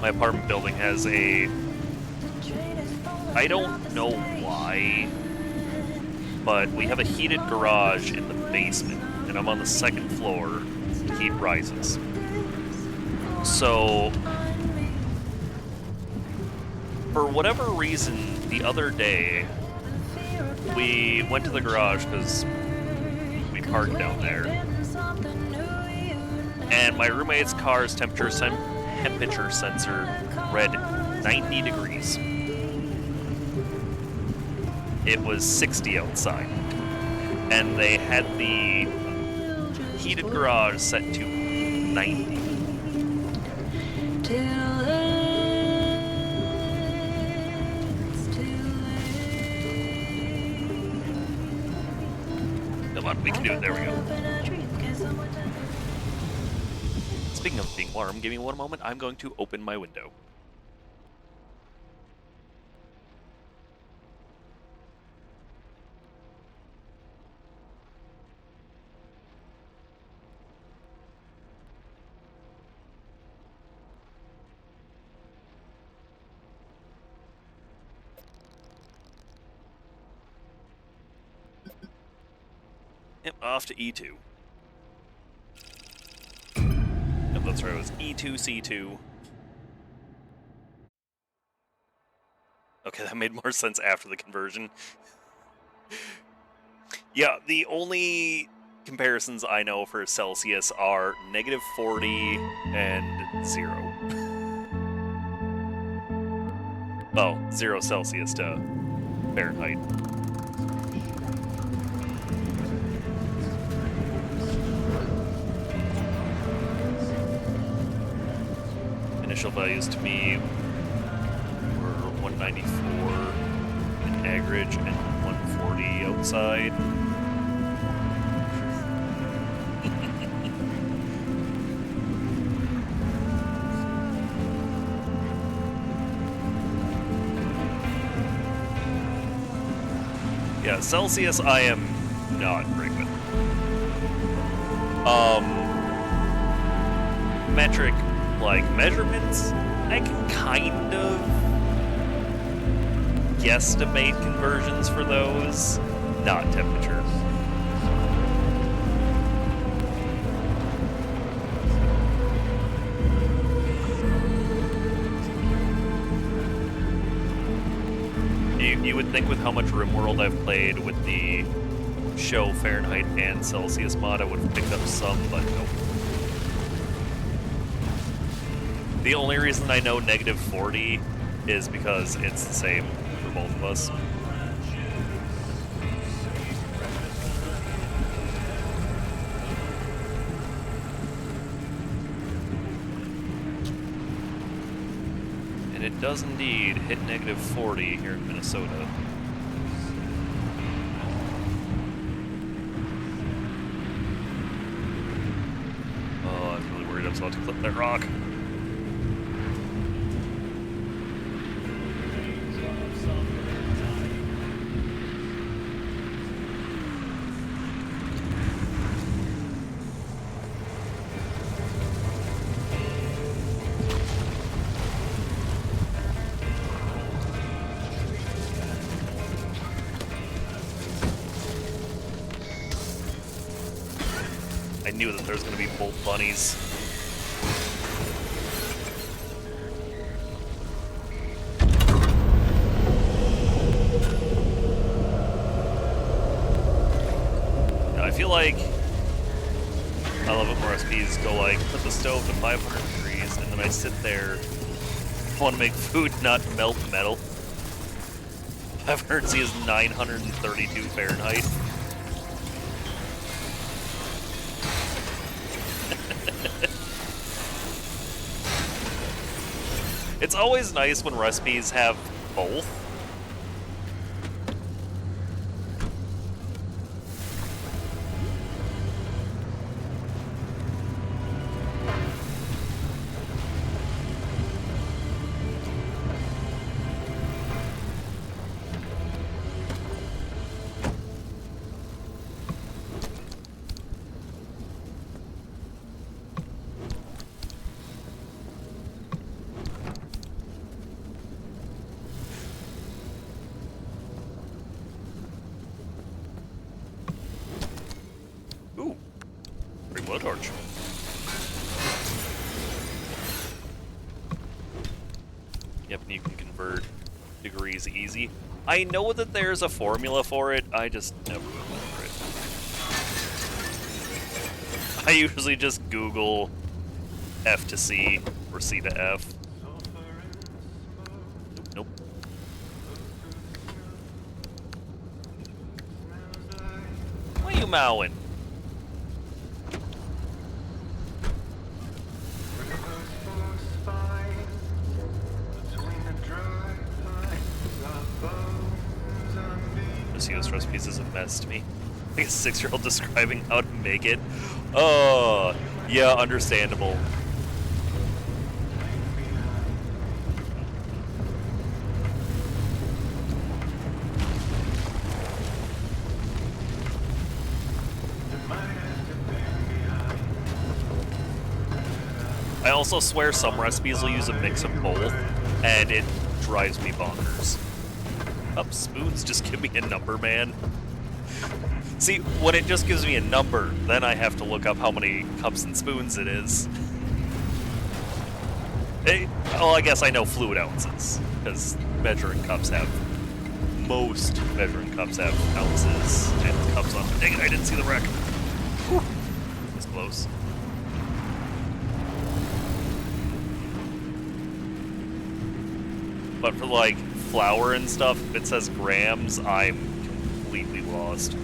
My apartment building has a... I don't know why, but we have a heated garage in the basement, and I'm on the second floor. The heat rises. So, for whatever reason, the other day, we went to the garage because we parked down there, and my roommate's car's temperature sensor read 90 degrees. It was 60 outside, and they had the heated garage set to 90. Come on, we can do it. There we go. Speaking of being warm, give me one moment. I'm going to open my window. Yep, off to E2. Yep, that's right, it was E2C2. Okay, that made more sense after the conversion. Yeah, the only comparisons I know for Celsius are -40 and 0. Oh, 0 Celsius to Fahrenheit. Initial values to me were 194 in average and 140 outside. Yeah, Celsius I am not great with. Metric, like, measurements, I can kind of guesstimate conversions for those, not temperature. You would think with how much RimWorld I've played with the show Fahrenheit and Celsius mod, I would have picked up some, but nope. The only reason I know -40 is because it's the same for both of us. And it does indeed hit -40 here in Minnesota. Oh, I'm really worried I'm about to clip that rock. knew that there's gonna be bolt bunnies. I feel like I love it when recipes go like, put the stove to 500 degrees, and then I sit there, want to make food, not melt metal. 500 C is 932 Fahrenheit. It's always nice when recipes have both. Ooh, bring blowtorch. Yep, and you can convert degrees easy. I know that there's a formula for it, I just never remember it. I usually just Google F to C or C to F. Nope. Why are you mowing? This US recipes is a mess to me. Like a 6-year-old describing how to make it. Oh, yeah, understandable. I also swear some recipes will use a mix of both, and it drives me bonkers. Up spoons, just give me a number, man. See, when it just gives me a number, then I have to look up how many cups and spoons it is. Well, I guess I know fluid ounces, because measuring cups have... Most measuring cups have ounces and cups on them. Dang it, I didn't see the wreck. Whew. That's close. But for, like, flour and stuff, if it says grams, I'm completely lost.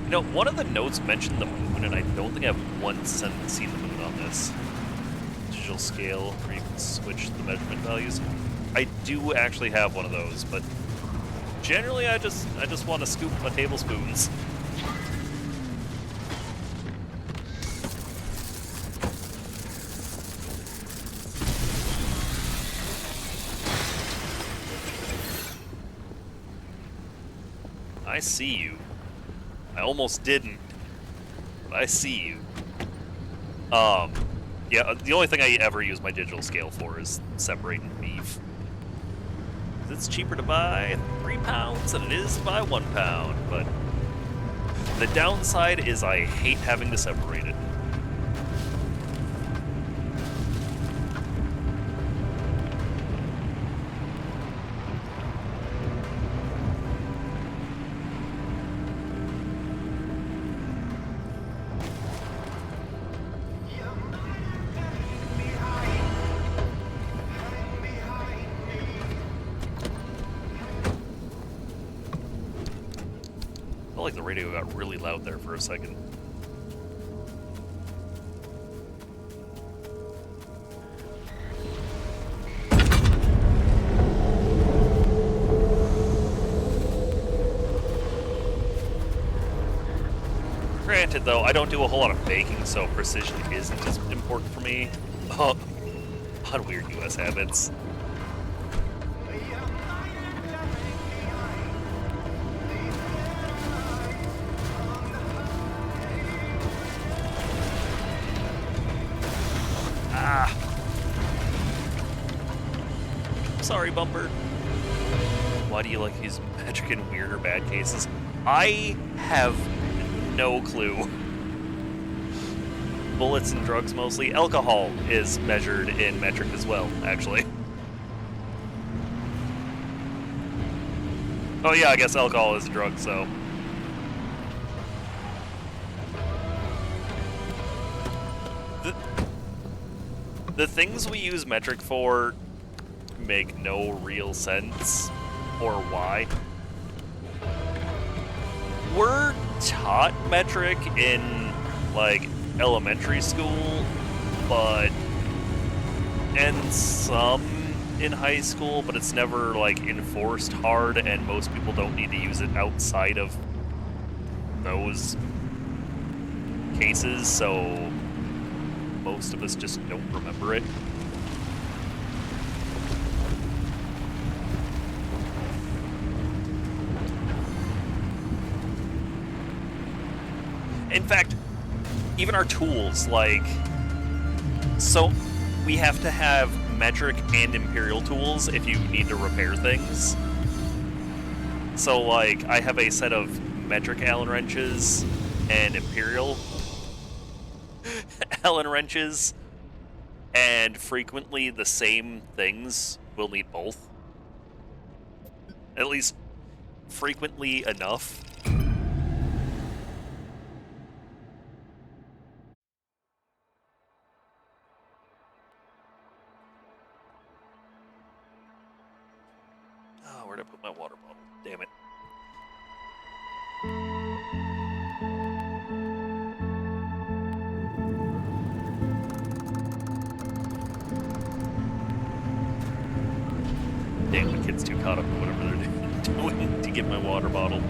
You know, one of the notes mentioned the moon, and I don't think I've once seen the moon on this digital scale where you can switch the measurement values. I do actually have one of those, but generally I just want to scoop my tablespoons. I see you. I almost didn't, but I see you. Yeah, the only thing I ever use my digital scale for is separating beef. It's cheaper to buy 3 pounds than it is to buy 1 pound, but the downside is I hate having to separate it. I felt like the radio got really loud there for a second. Granted, though, I don't do a whole lot of baking, so precision isn't as important for me. On weird US habits. Ah. Sorry, Bumper. Why do you like these metric in weird or bad cases? I have no clue. Bullets and drugs mostly. Alcohol is measured in metric as well, actually. Oh yeah, I guess alcohol is a drug, so. The things we use metric for make no real sense, or why. We're taught metric in, like, elementary school, and some in high school, but it's never, like, enforced hard, and most people don't need to use it outside of those cases, so most of us just don't remember it. In fact, even our tools, like, so we have to have metric and imperial tools if you need to repair things. So, like, I have a set of metric Allen wrenches and imperial Allen wrenches, and frequently the same things will need both. At least frequently enough. Oh, where'd I put my water bottle? Damn it. Damn, the kid's too caught up in whatever they're doing to get my water bottle.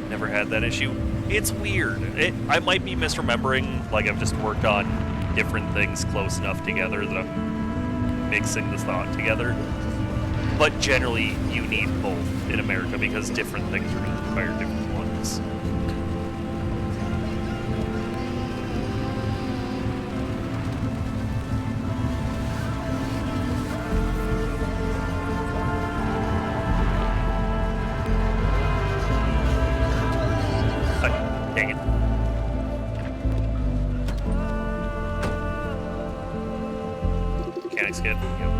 Never had that issue. It's weird. I might be misremembering, like I've just worked on different things close enough together that I'm mixing the thought together. But generally, you need both in America because different things are going to require different ones. Dang it. Mechanics kit. Yep.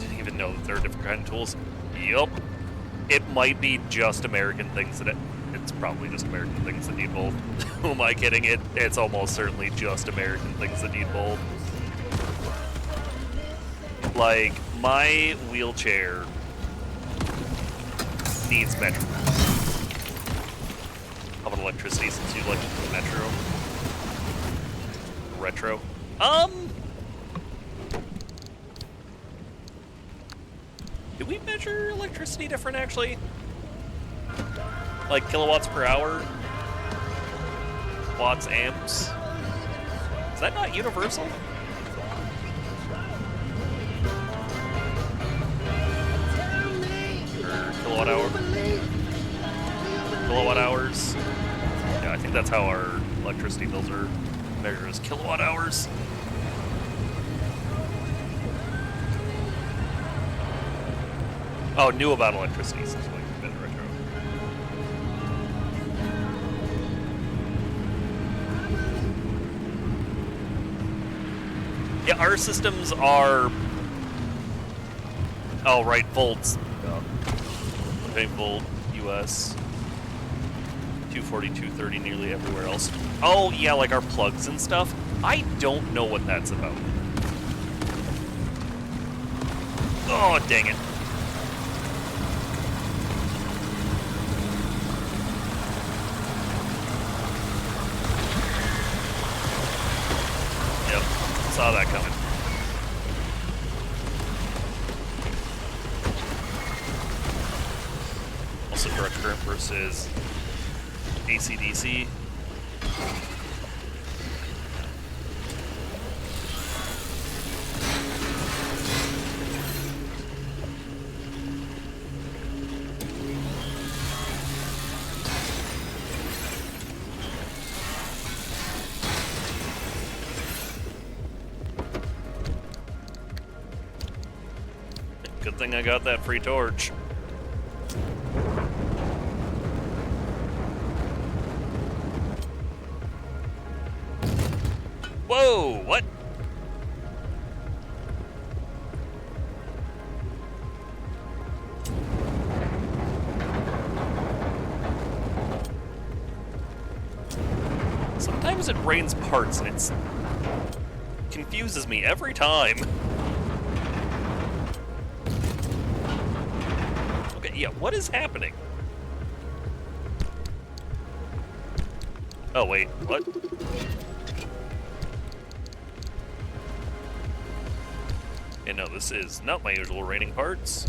Didn't even know that there are different kind of tools. Yup. It might be just American things that it's probably just American things that need both. Who am I kidding? It's almost certainly just American things that need both. Like, my wheelchair needs metro. How about electricity, since you'd like to do metro? Retro? Do we measure electricity different, actually? Like kilowatts per hour? Watts, amps? Is that not universal? Or kilowatt hour? Kilowatt hours? Yeah, I think that's how our electricity bills are measured, as kilowatt hours. Oh, knew about electricity since we've been retro. Yeah, our systems are... Oh, right, volts. 8 volt, US. 240, 230 nearly everywhere else. Oh, yeah, like our plugs and stuff. I don't know what that's about. Oh, dang it. Yep, saw that coming. Also, direct current versus AC/DC. Good thing I got that free torch. Whoa, what? Sometimes it rains parts and it confuses me every time. Okay, yeah, what is happening? Oh, wait, what? Yeah, no, this is not my usual raining parts.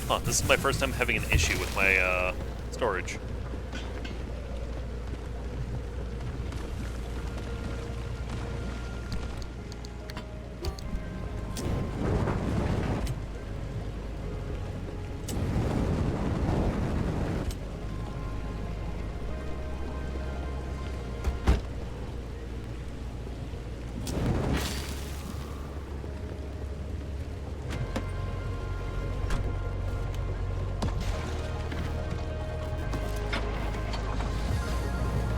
Huh, this is my first time having an issue with my, storage.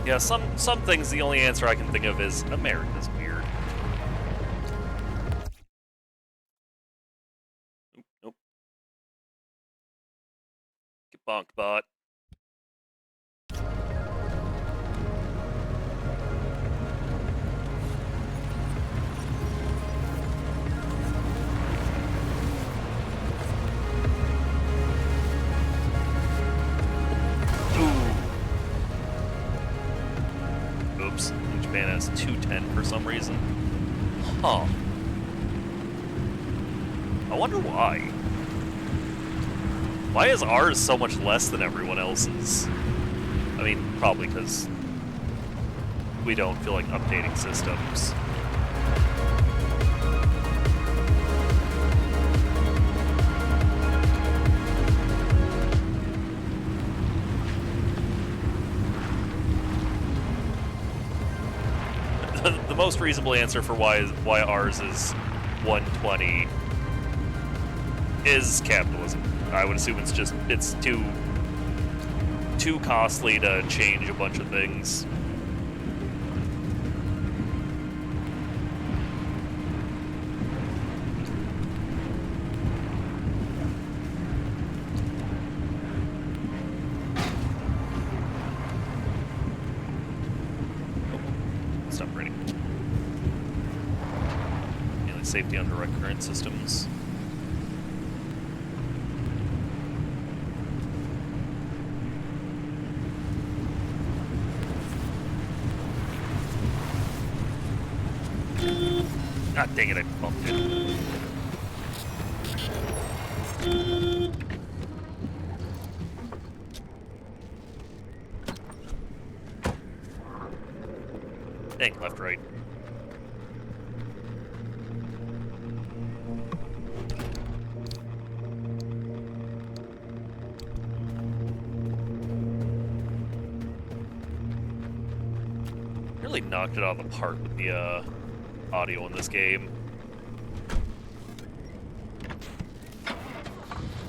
Yeah, some things the only answer I can think of is America's weird. Nope, nope. Get bonked, bot. Japan has 210 for some reason. Huh. I wonder why. Why is ours so much less than everyone else's? I mean, probably because we don't feel like updating systems. The most reasonable answer for why ours is 120 is capitalism. I would assume it's too costly to change a bunch of things. Stop raining. Safety on direct current systems. Ah, dang it, I bumped it. Dang, left, right. Really knocked it out of the park with the audio in this game.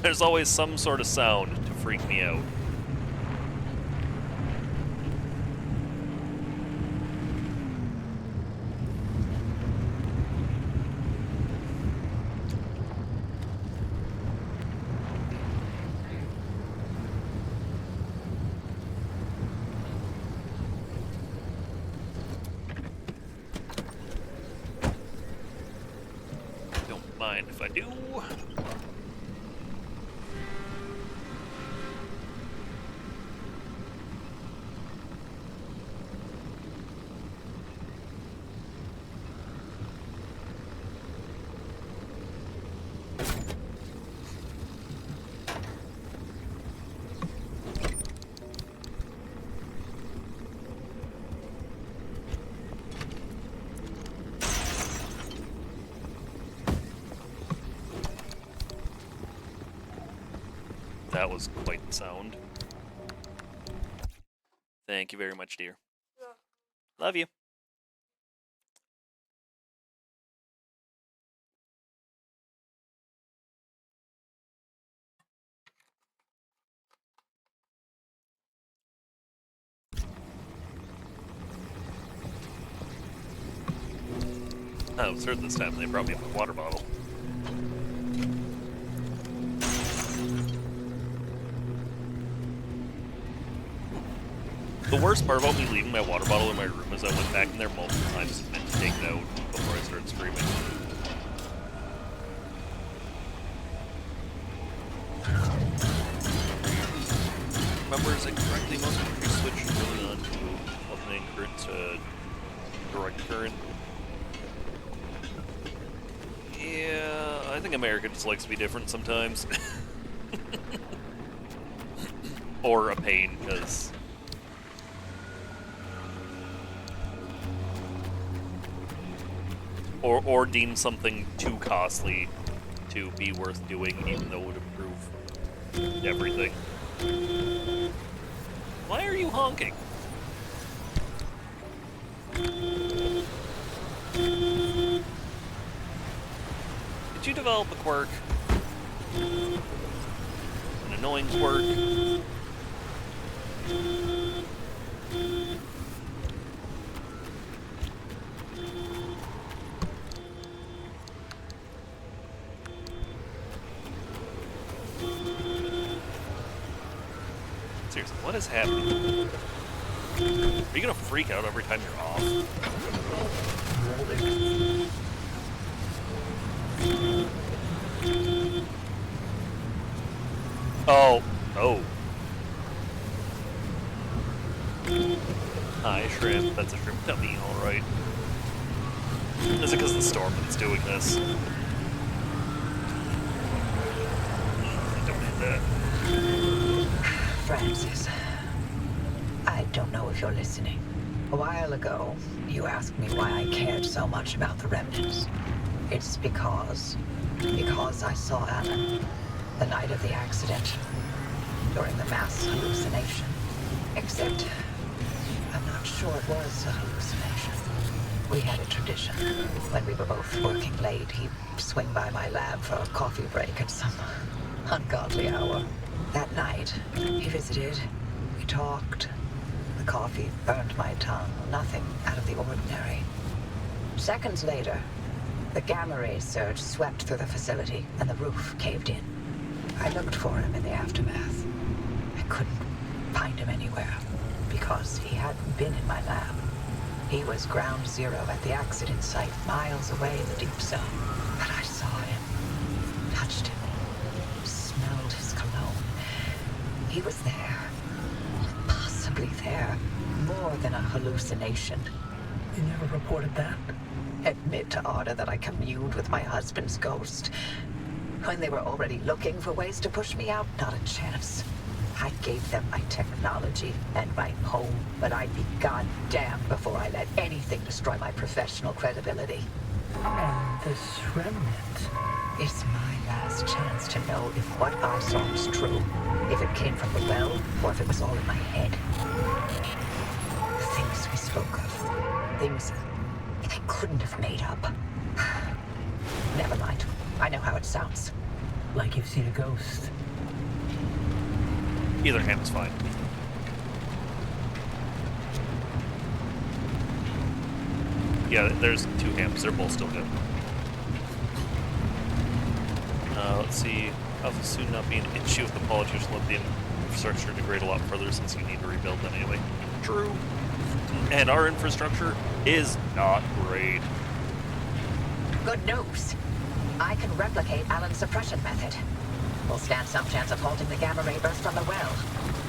There's always some sort of sound to freak me out. mind if I do. That was quite the sound. Thank you very much, dear. Love you. I was certain this time they brought me up a water bottle. The worst part about me leaving my water bottle in my room is I went back in there multiple times and meant to take it out before I started screaming. Remember, is it correctly most countries switch really on to alternating current to direct current? Yeah, I think America just likes to be different sometimes. Or a pain, because... Or deem something too costly to be worth doing, even though it would improve everything. Why are you honking? Did you develop a quirk? An annoying quirk? Seriously, what is happening? Are you gonna freak out every time you're off? Oh. Oh. Hi, shrimp. That's a shrimp dummy, alright. Is it because of the storm that's doing this? Don't hit that. Francis, I don't know if you're listening. A while ago, you asked me why I cared so much about the remnants. It's because I saw Alan the night of the accident, during the mass hallucination. Except, I'm not sure it was a hallucination. We had a tradition. When we were both working late, he'd swing by my lab for a coffee break at some ungodly hour. That night, he visited, we talked. The coffee burned my tongue, nothing out of the ordinary. Seconds later, the gamma ray surge swept through the facility and the roof caved in. I looked for him in the aftermath. I couldn't find him anywhere because he hadn't been in my lab. He was ground zero at the accident site, miles away in the deep zone. But I saw him, touched him, smelled his cologne. He was there, possibly there, more than a hallucination. You never reported that? Admit to Arda that I communed with my husband's ghost. When they were already looking for ways to push me out, not a chance. I gave them my technology and my home, but I'd be goddamn before I let anything destroy my professional credibility. And this remnant? It's my last chance to know if what I saw was true. If it came from the well, or if it was all in my head. The things we spoke of. Things I couldn't have made up. Never mind. I know how it sounds. Like you've seen a ghost. Either hand is fine. Yeah, there's two hams. They're both still good. Let's see. I'll soon not be an issue with the politicians let the infrastructure degrade a lot further since you need to rebuild them anyway. True. And our infrastructure is not great. Good news. I can replicate Alan's suppression method. We'll stand some chance of halting the gamma ray burst from the well.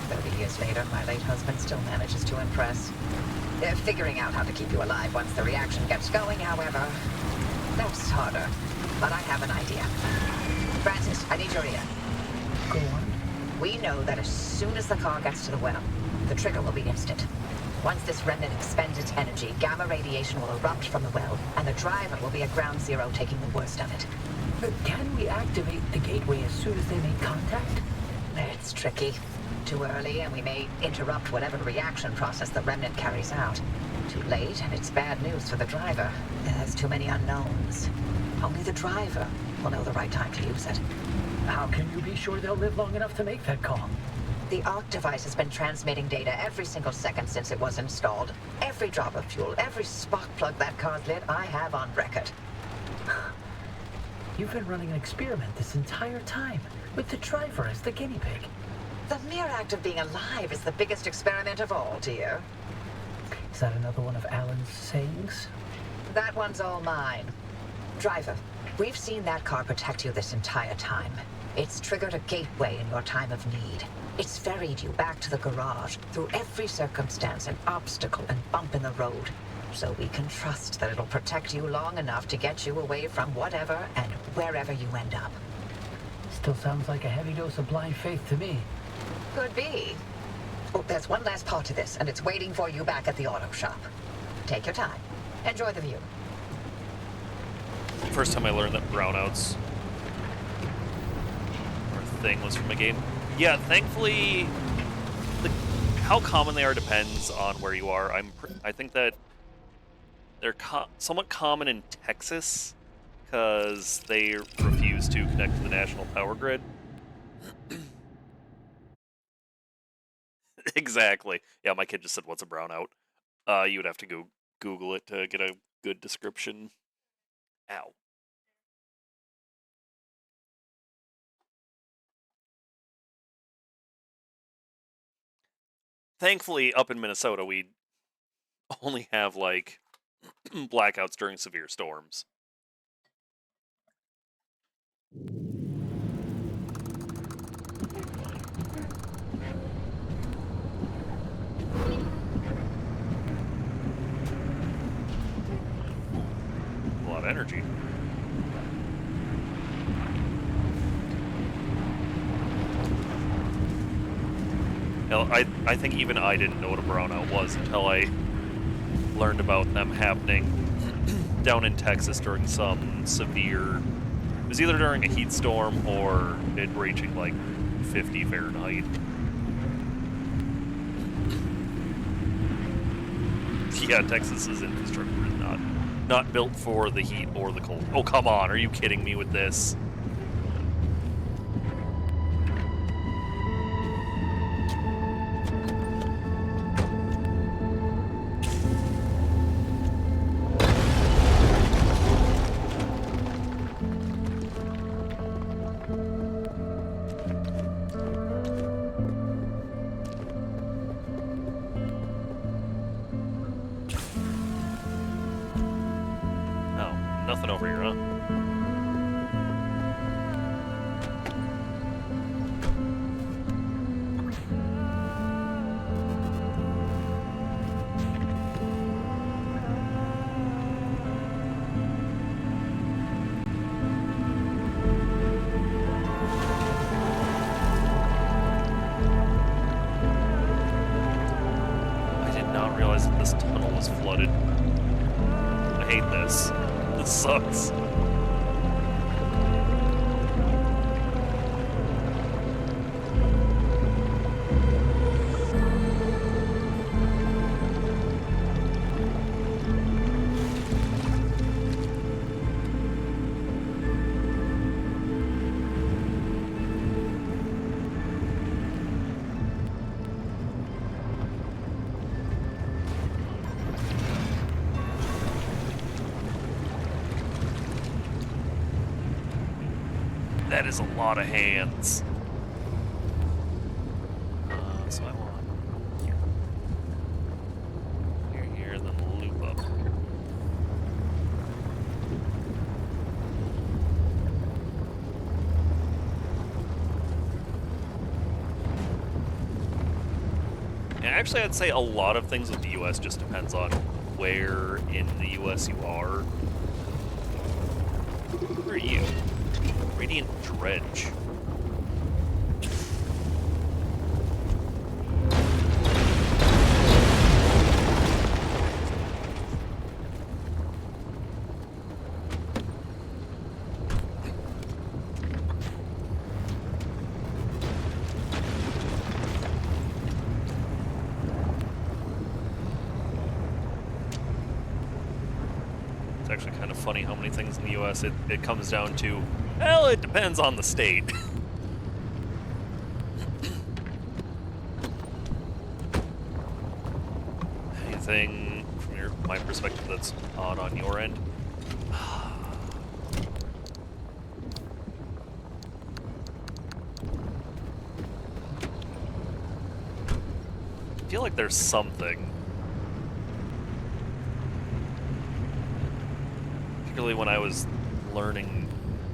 30 years later, my late husband still manages to impress. They're figuring out how to keep you alive once the reaction gets going, however. That's harder. But I have an idea. Francis, I need your ear. Go on. We know that as soon as the car gets to the well, the trigger will be instant. Once this remnant expends its energy, gamma radiation will erupt from the well, and the driver will be at ground zero taking the worst of it. Can we activate the gateway as soon as they make contact? It's tricky. Too early, and we may interrupt whatever reaction process the remnant carries out. Too late, and it's bad news for the driver. There's too many unknowns. Only the driver will know the right time to use it. How can you be sure they'll live long enough to make that call? The ARC device has been transmitting data every single second since it was installed. Every drop of fuel, every spark plug that car's lit, I have on record. You've been running an experiment this entire time, with the driver as the guinea pig. The mere act of being alive is the biggest experiment of all, dear. Is that another one of Alan's sayings? That one's all mine. Driver, we've seen that car protect you this entire time. It's triggered a gateway in your time of need. It's ferried you back to the garage through every circumstance and obstacle and bump in the road. So we can trust that it'll protect you long enough to get you away from whatever and wherever you end up. Still sounds like a heavy dose of blind faith to me. Could be. Oh, there's one last part to this, and it's waiting for you back at the auto shop. Take your time. Enjoy the view. First time I learned that brownouts or thing was from a game. Yeah, thankfully, how common they are depends on where you are. I think that they're somewhat common in Texas because they refuse to connect to the national power grid. Exactly. Yeah, my kid just said, "What's a brownout?" You would have to go Google it to get a good description. Ow. Thankfully, up in Minnesota, we only have, like, blackouts during severe storms. A lot of energy. Hell, I think even I didn't know what a brownout was until I learned about them happening down in Texas during some severe... It was either during a heat storm or it reaching like 50 Fahrenheit. Yeah, Texas's infrastructure is not built for the heat or the cold. Oh, come on, are you kidding me with this? Nothing over here, huh? I did not realize that this tunnel was flooded. I hate this. This sucks. That is a lot of hands. So I want here, and then loop up. Actually, I'd say a lot of things with the U.S. just depends on where in the U.S. you are. Where are you? Radiant Dredge. It's actually kind of funny how many things in the U.S. it comes down to, well, it depends on the state. Anything from my perspective that's odd on your end? I feel like there's something. Particularly when I was learning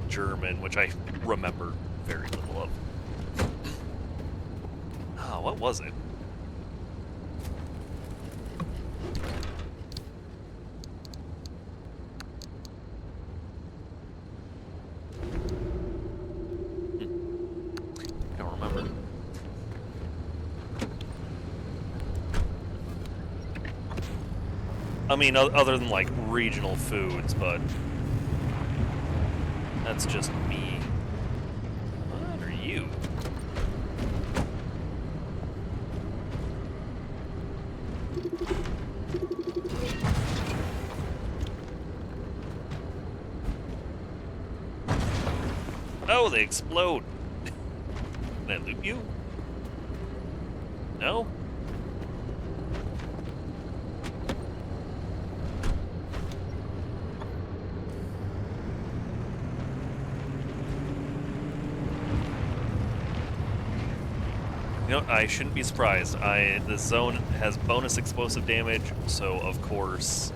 German, which I remember very little of. Ah, what was it? Don't remember. I mean, other than like regional foods, but that's just me. What are you? Oh, they explode. Can I loot you? No? You know, I shouldn't be surprised. This zone has bonus explosive damage, so of course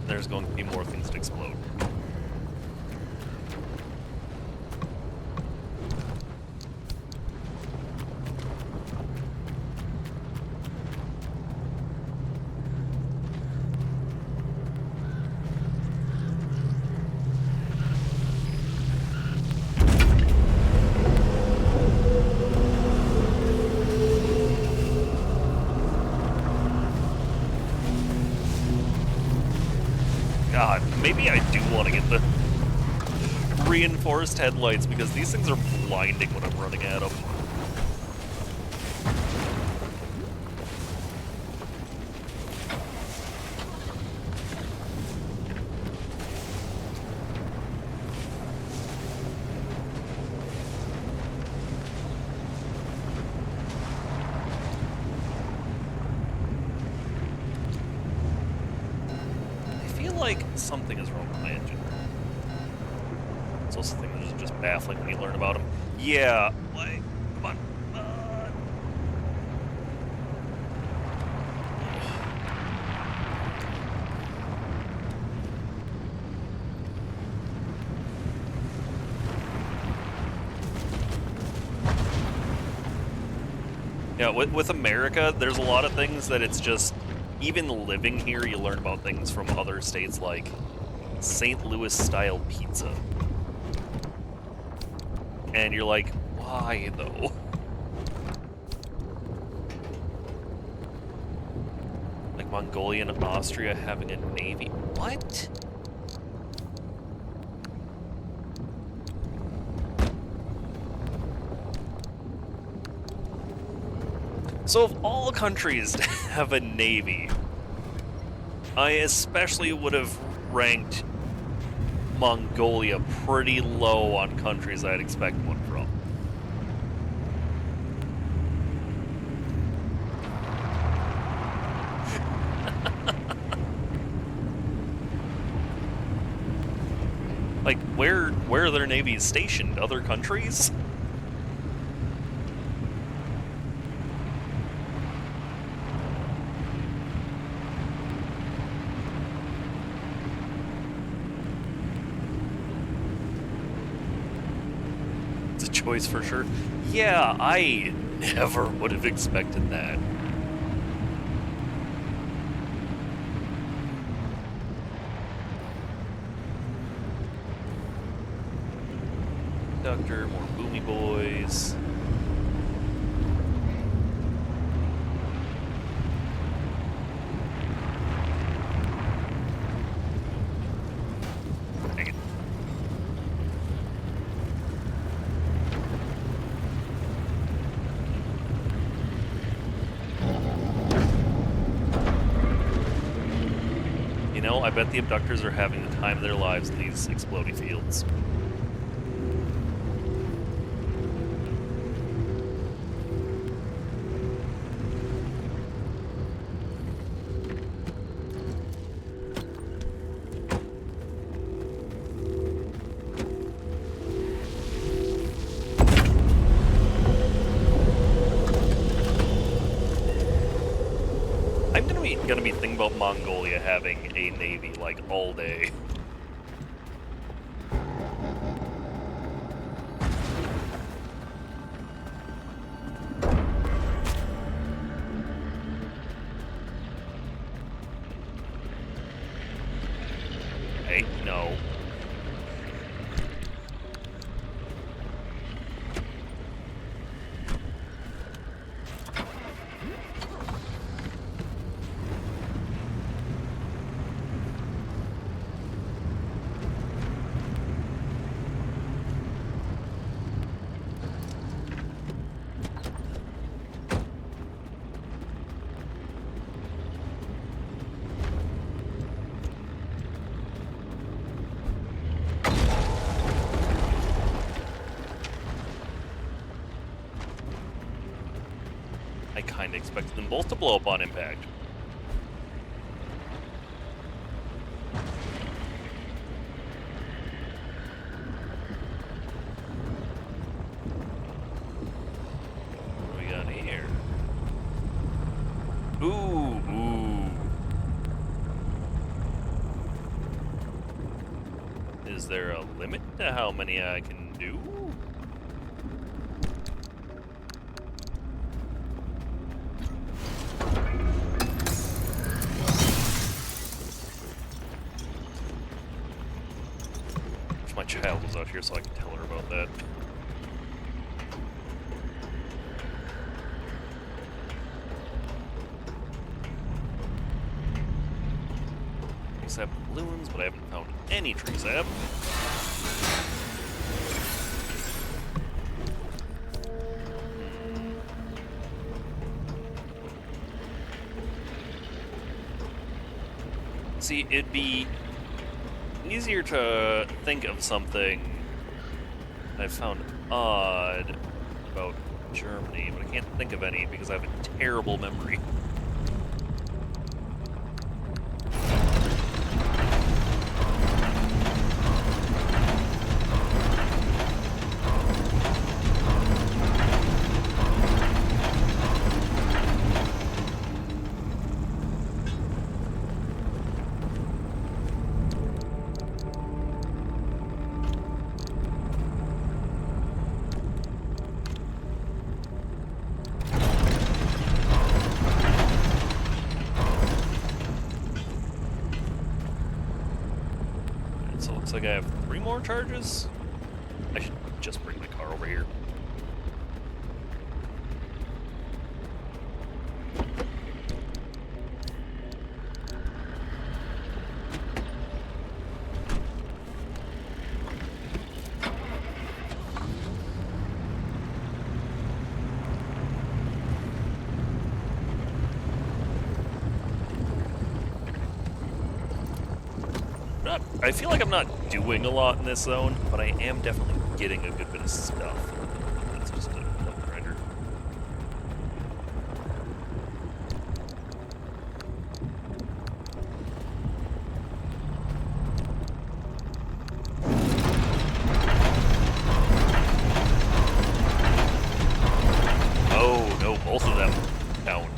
there's going to be more things to explode. God, maybe I do want to get the reinforced headlights because these things are blinding when I'm running at them. Like something is wrong with my engine. It's also something that is just baffling when you learn about them. Yeah, like, come on. Yeah, with America, there's a lot of things that it's just, even living here, you learn about things from other states like St. Louis style pizza. And you're like, why though? Like Mongolia and Austria having a navy. What? So of all countries to have a navy, I especially would have ranked Mongolia pretty low on countries I'd expect one from. Like, where are their navies stationed? Other countries? Choice for sure. Yeah, I never would have expected that. Conductor, more boomy boys. Dang it. You know, I bet the abductors are having the time of their lives in these exploding fields. I'm gonna be thinking about Mongolia having a navy like all day. Hey, no. I kinda expected them both to blow up on impact. What do we got here? Ooh. Is there a limit to how many I can do? My child was out here so I can tell her about that. Except balloons, but I haven't found any tree sap. See, it'd be easier to think of something I found odd about Germany, but I can't think of any because I have a terrible memory. So it looks like I have 3 more charges. I should just bring my car over here. I feel like I'm not doing a lot in this zone, but I am definitely getting a good bit of stuff. That's just a double grinder. Oh, no, both of them count.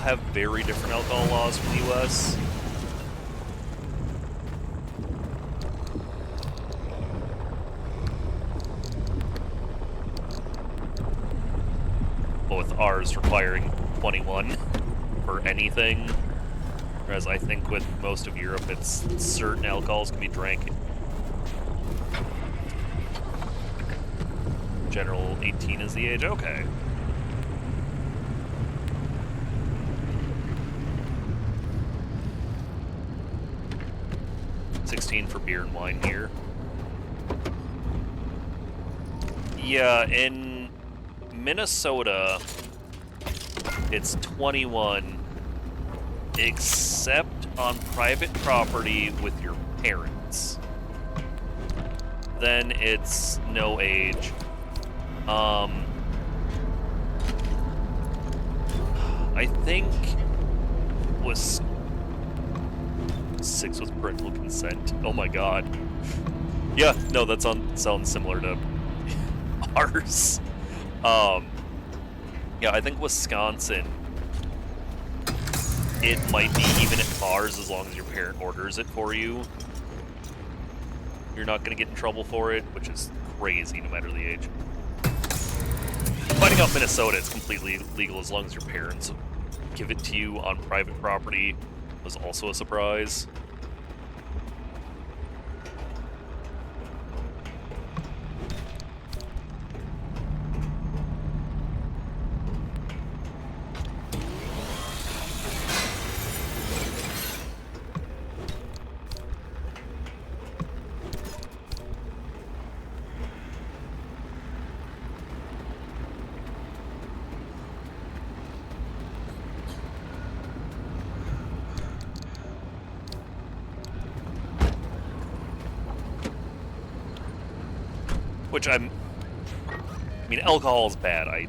Have very different alcohol laws from the US. ours requiring 21 for anything. Whereas I think with most of Europe, it's certain alcohols can be drank. General 18 is the age. Okay. $16 for beer and wine here. Yeah, in Minnesota, it's 21, except on private property with your parents. Then it's no age. I think was 6 with parental consent. Oh my god. Yeah, no, that sounds similar to ours. Yeah, I think Wisconsin, it might be even at bars as long as your parent orders it for you. You're not going to get in trouble for it, which is crazy no matter the age. Finding out Minnesota, it's completely legal as long as your parents give it to you on private property was also a surprise. Which I mean, alcohol is bad, I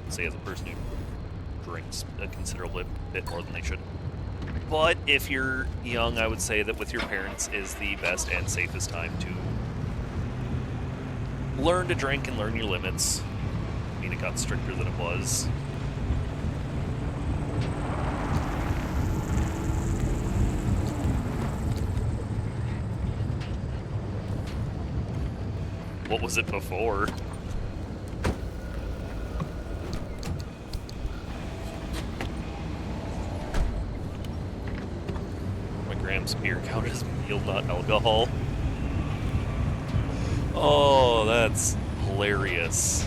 say, as a person who drinks a considerable bit more than they should. But if you're young, I would say that with your parents is the best and safest time to learn to drink and learn your limits. I mean, it got stricter than it was. What was it before? My grams beer count as meal, not alcohol. Oh, that's hilarious.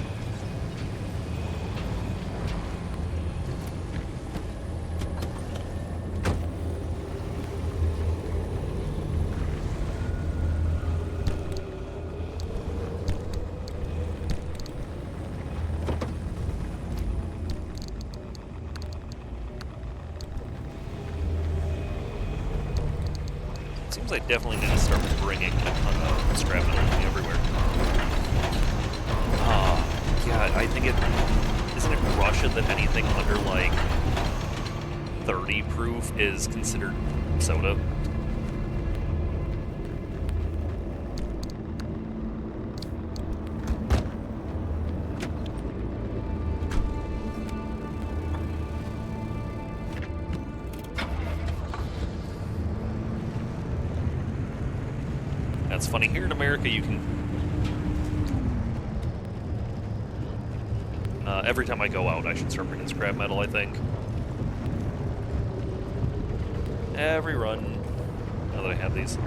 I definitely need to start bringing scrap metal with me everywhere. Yeah, I think isn't it Russia that anything under like 30 proof is considered soda? That's funny. Here in America, you can... every time I go out, I should start bringing scrap metal, I think. Every run, now that I have these.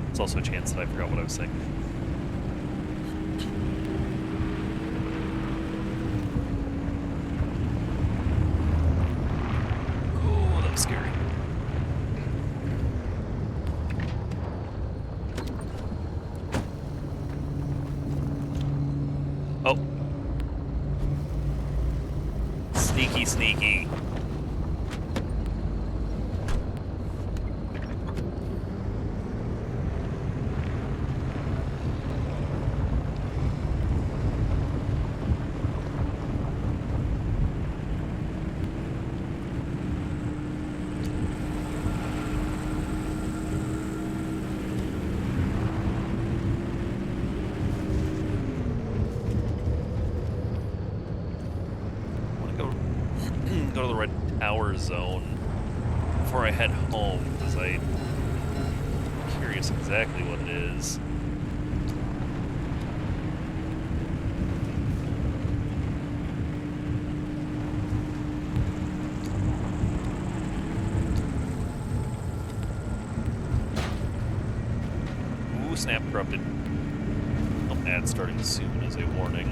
It's also a chance that I forgot what I was saying. Oh, that was scary. Oh. Sneaky, sneaky. Go to the red tower zone before I head home, because I'm curious exactly what it is. snap corrupted. Oh, ad starting soon as a warning.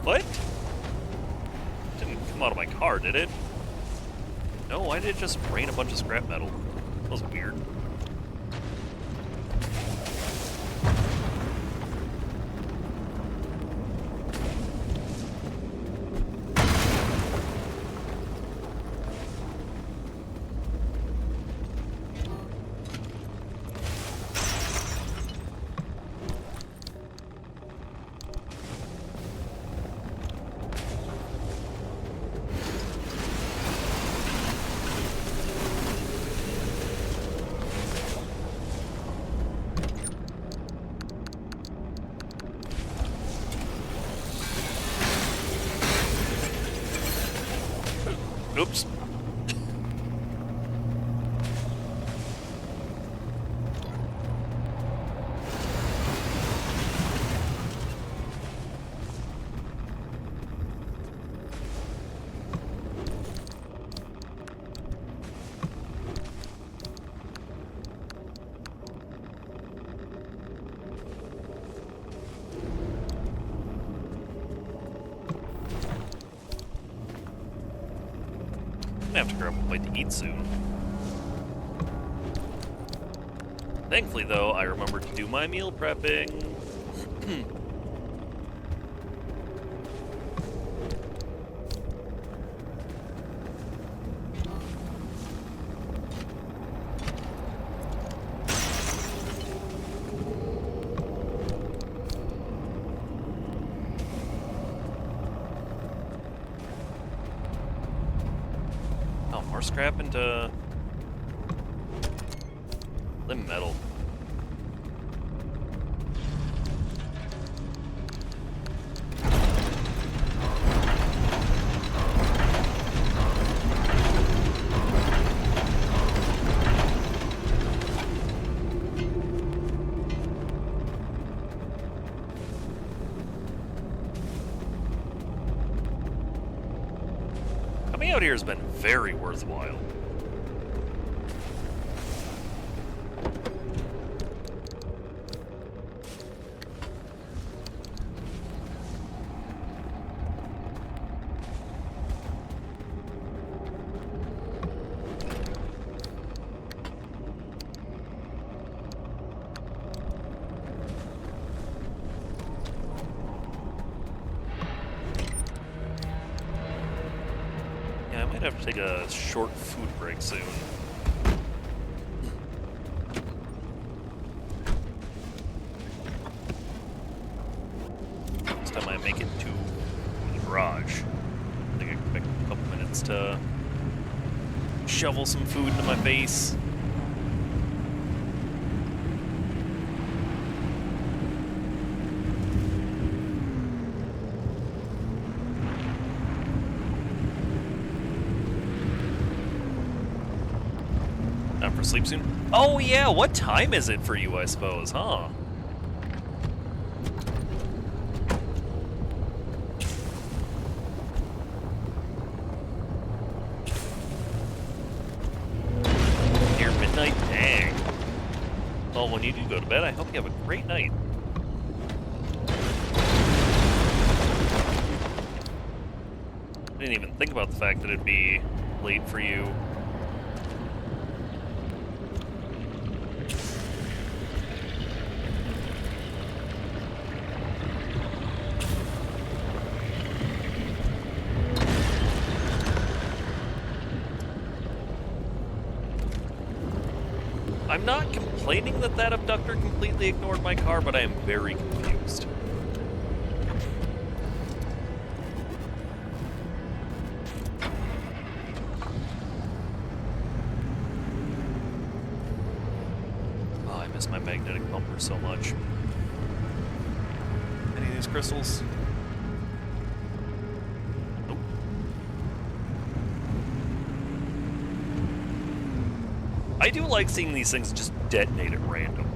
What? Didn't come out of my car, did it? No, why did it just rain a bunch of scrap metal? That was weird. Oops. I'm gonna have to grab a bite to eat soon. Thankfully, though, I remembered to do my meal prepping. Oh, more scrap into limb metal. Coming out here has been very worthwhile. Yeah, I might have to take a short food break soon. This time I make it to the garage. I think I can pick a couple minutes to shovel some food into my face. Time for sleep soon? Oh yeah, what time is it for you, I suppose, huh? Near midnight? Dang. Well, when you do go to bed, I hope you have a great night. I didn't even think about the fact that it'd be late for you. I'm not complaining that that abductor completely ignored my car, but I am very confused. miss my magnetic bumper so much. Any of these crystals? Nope. I do like seeing these things just detonate at random.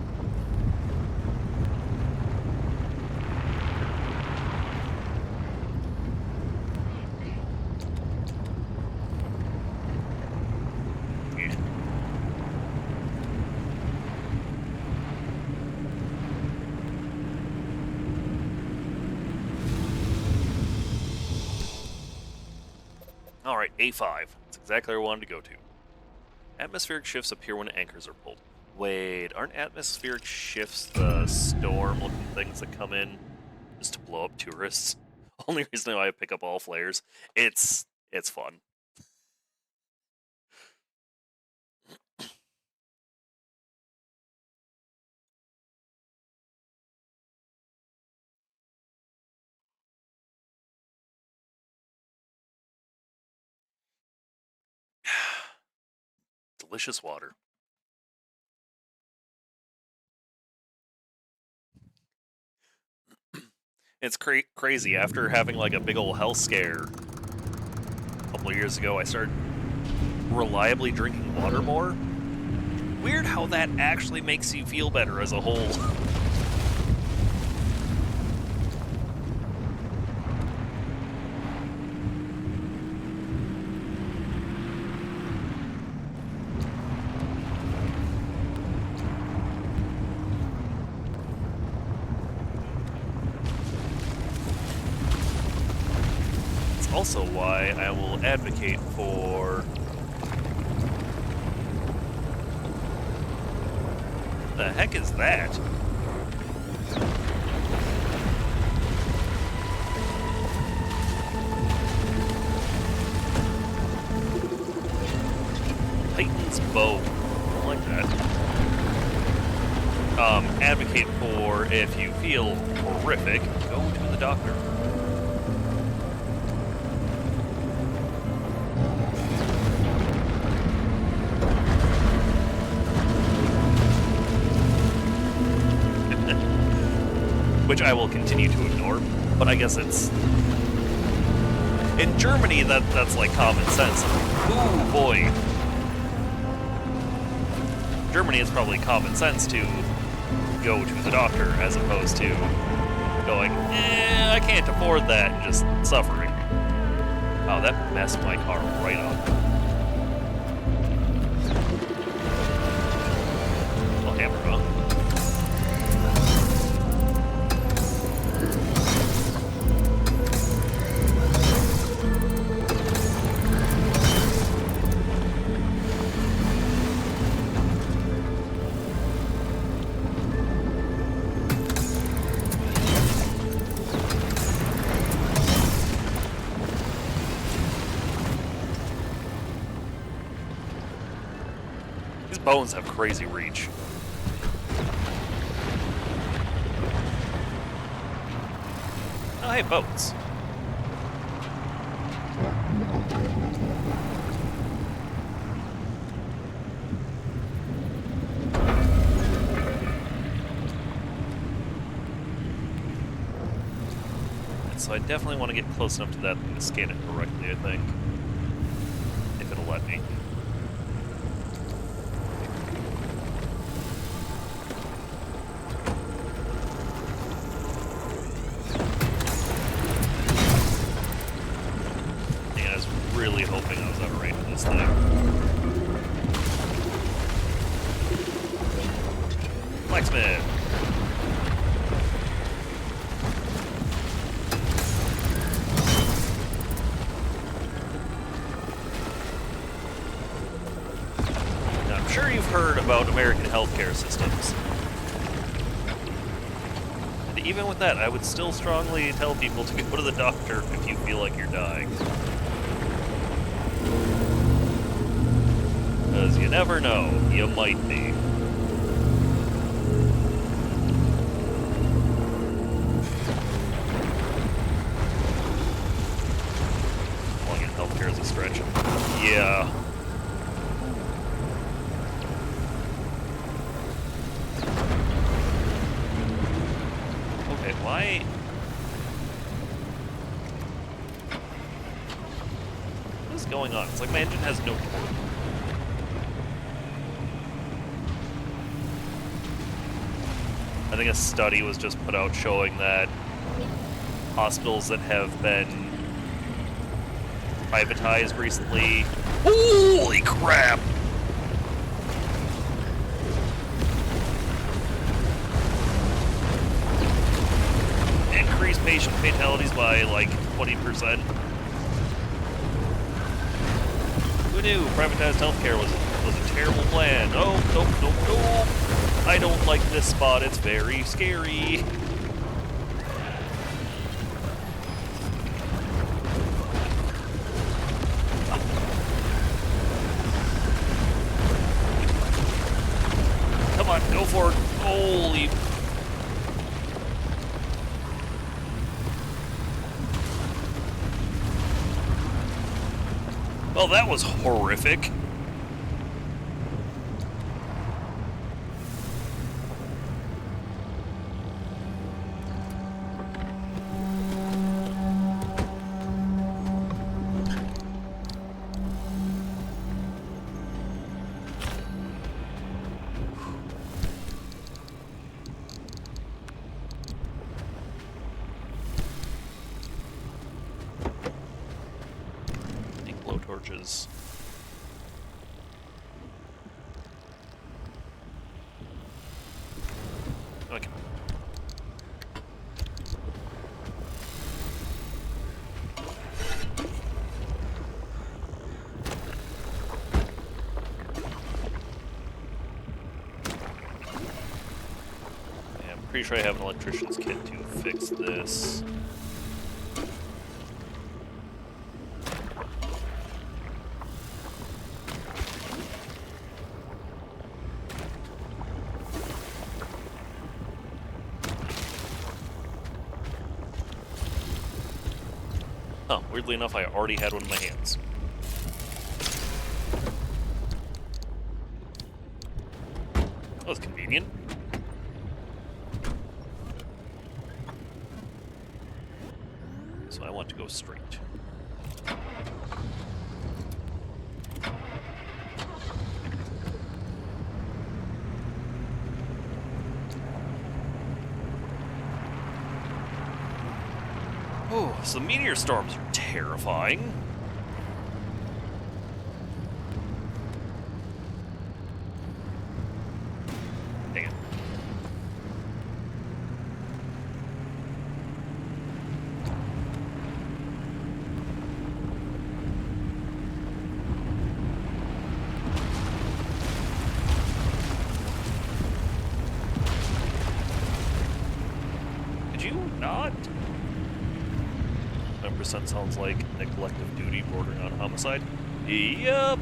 Yeah. Alright, A5. That's exactly where I wanted to go to. Atmospheric shifts appear when anchors are pulled. Wait, aren't atmospheric shifts the storm-looking things that come in just to blow up tourists? Only reason why I pick up all flares. It's fun. Delicious water. It's crazy. After having like a big old health scare a couple of years ago, I started reliably drinking water more. Weird how that actually makes you feel better as a whole. Also why I will advocate for the heck is that? Titan's bow. I like that. Advocate for if you feel horrific, go to the doctor. Which I will continue to ignore, but I guess it's... In Germany, that's like common sense. Ooh, boy. Germany, it's probably common sense to go to the doctor as opposed to going, I can't afford that, and just suffering. Oh, that messed my car right up. I'll hammer it on. Bones have crazy reach. Oh, hey, boats. So I definitely want to get close enough to that thing to scan it correctly, I think. If it'll let me. About American healthcare systems. And even with that, I would still strongly tell people to go to the doctor if you feel like you're dying. Because you never know, you might be. Calling it healthcare is a stretch. Yeah. Why? What is going on? It's like my engine has no torque. I think a study was just put out showing that hospitals that have been privatized recently. Holy crap! Increased patient fatalities by like 20%. Who knew privatized healthcare was a terrible plan? Oh, nope. I don't like this spot. It's very scary. Come on, go for it. Holy. Well, that was horrific. Torches. Okay. Yeah, I'm pretty sure I have an electrician's kit to fix this. Oh, weirdly enough, I already had one in my hands. That was convenient. So I want to go straight. Oh, so the meteor storms are terrifying. Dang it. Did you not? 10% sounds like neglect of duty bordering on homicide. Yep.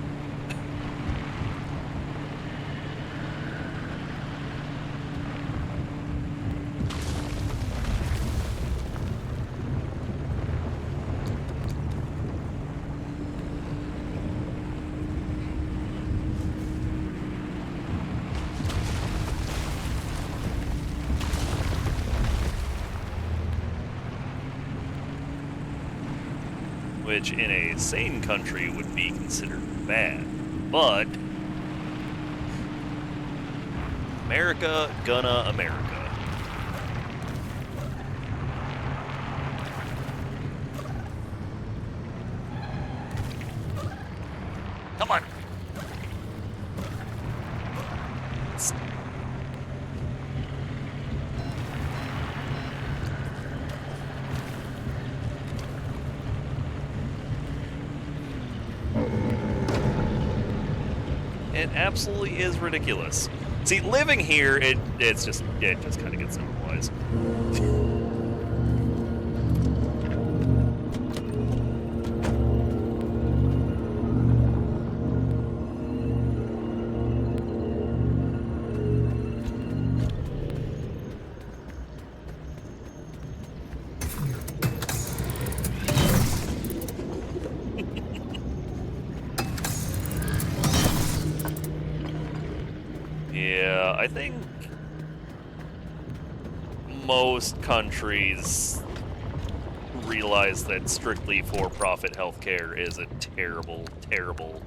Which in a sane country would be considered bad. But America gonna America. Come on. It absolutely is ridiculous. See, living here, it just kind of gets normalized. Yeah, I think most countries realize that strictly for-profit healthcare is a terrible, terrible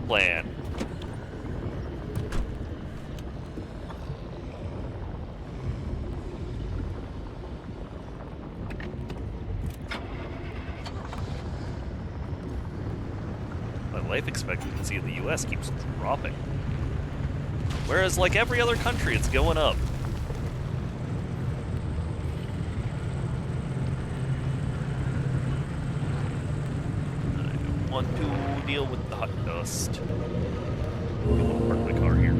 plan. My life expectancy in the US keeps dropping. Whereas, like every other country, it's going up. I don't want to deal with the hot dust. I'm going to park my car here.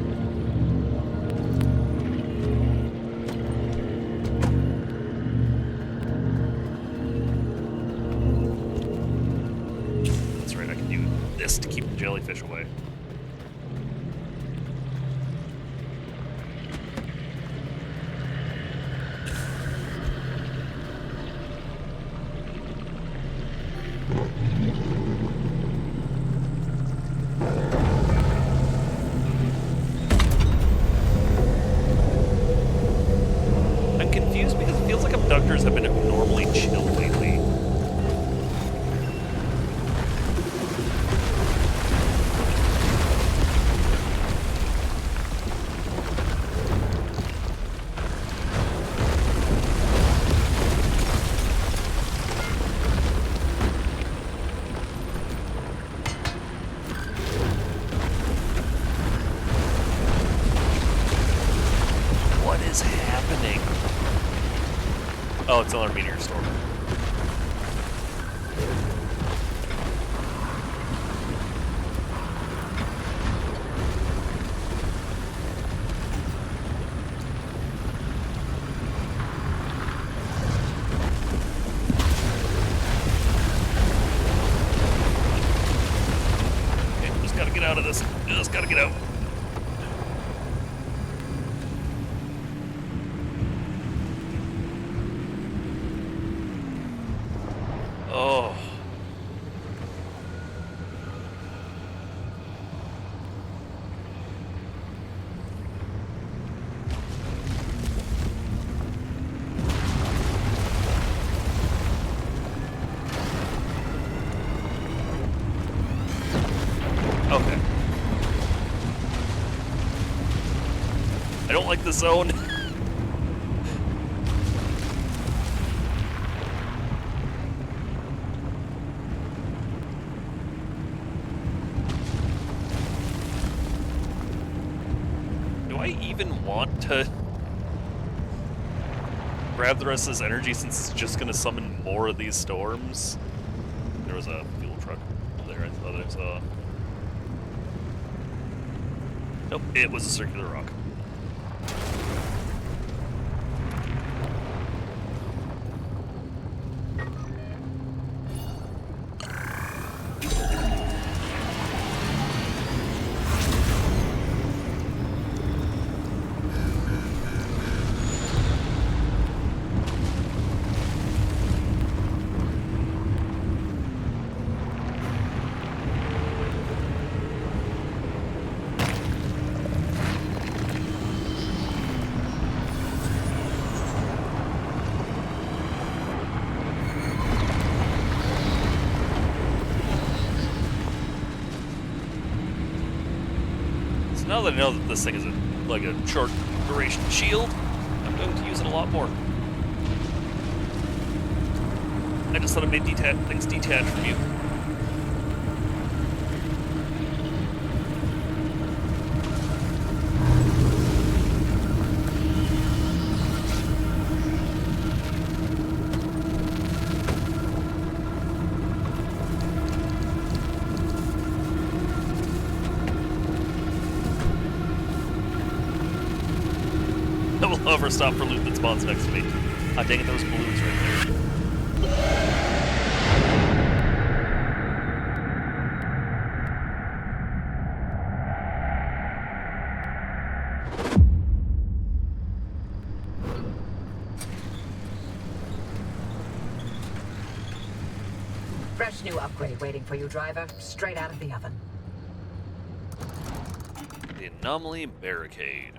That's right, I can do this to keep the jellyfish away. I'm confused because it feels like abductors have been abnormally chill lately. What is happening? Oh, it's another meteor storm. Okay, just gotta get out of this. Just gotta get out. Oh. Okay. I don't like the zone. Do I even want to grab the rest of this energy since it's just going to summon more of these storms? There was a fuel truck there I thought I saw. Nope, it was a circular rock. Now that I know that this thing is like a short duration shield, I'm going to use it a lot more. I just thought it made things detach from you. I will never stop for loot that spawns next to me. Ah, dang it, those balloons right there. Fresh new upgrade waiting for you, driver. Straight out of the oven. The anomaly barricade.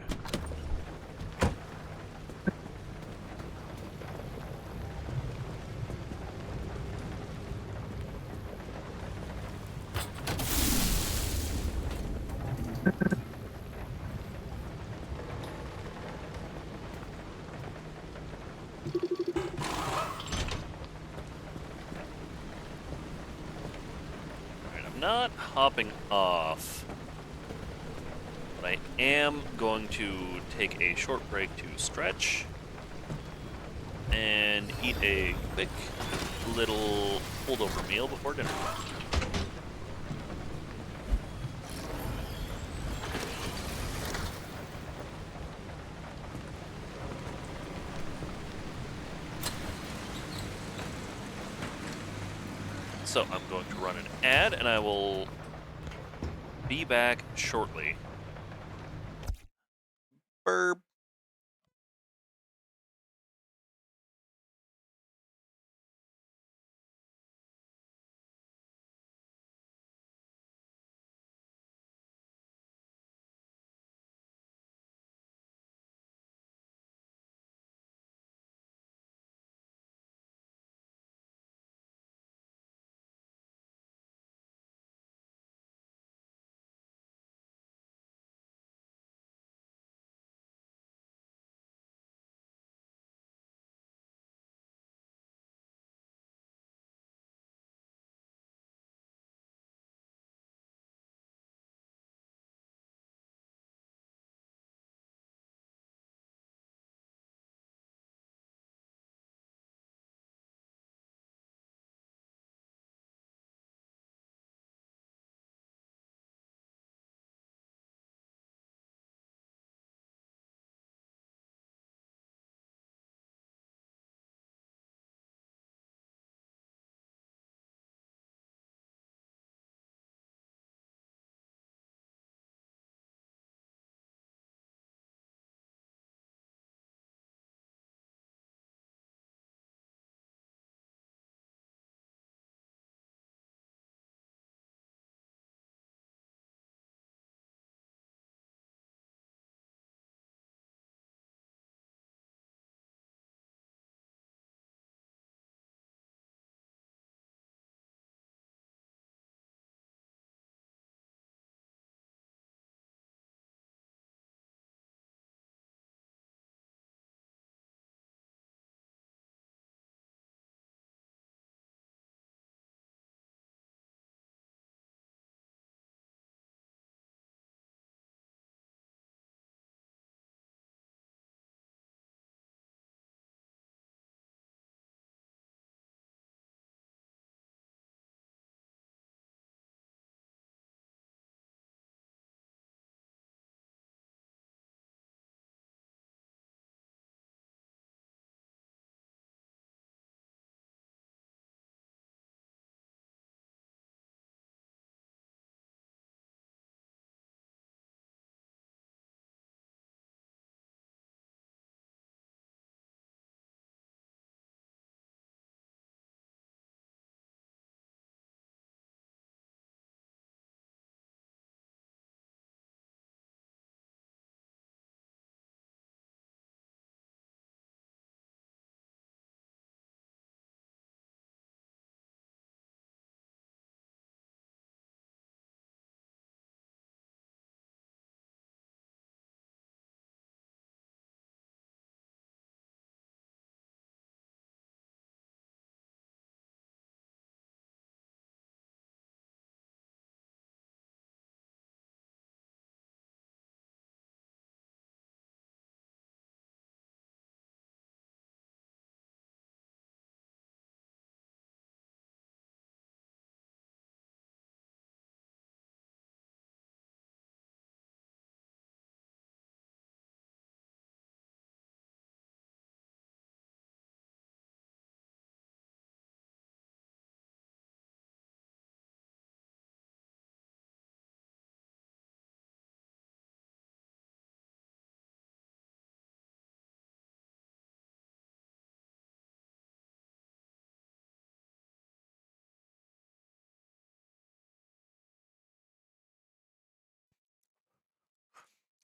not hopping off, but I am going to take a short break to stretch and eat a quick little holdover meal before dinner. So I'm going to run an ad, and I will be back shortly. Burp.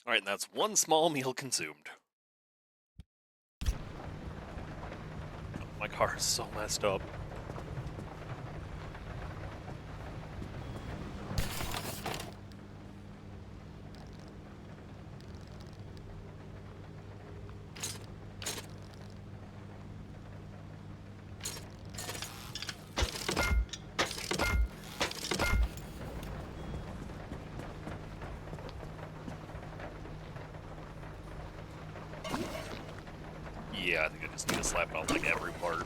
All right, and that's one small meal consumed. My car is so messed up. Yeah, I think I just need to slap it on like every part.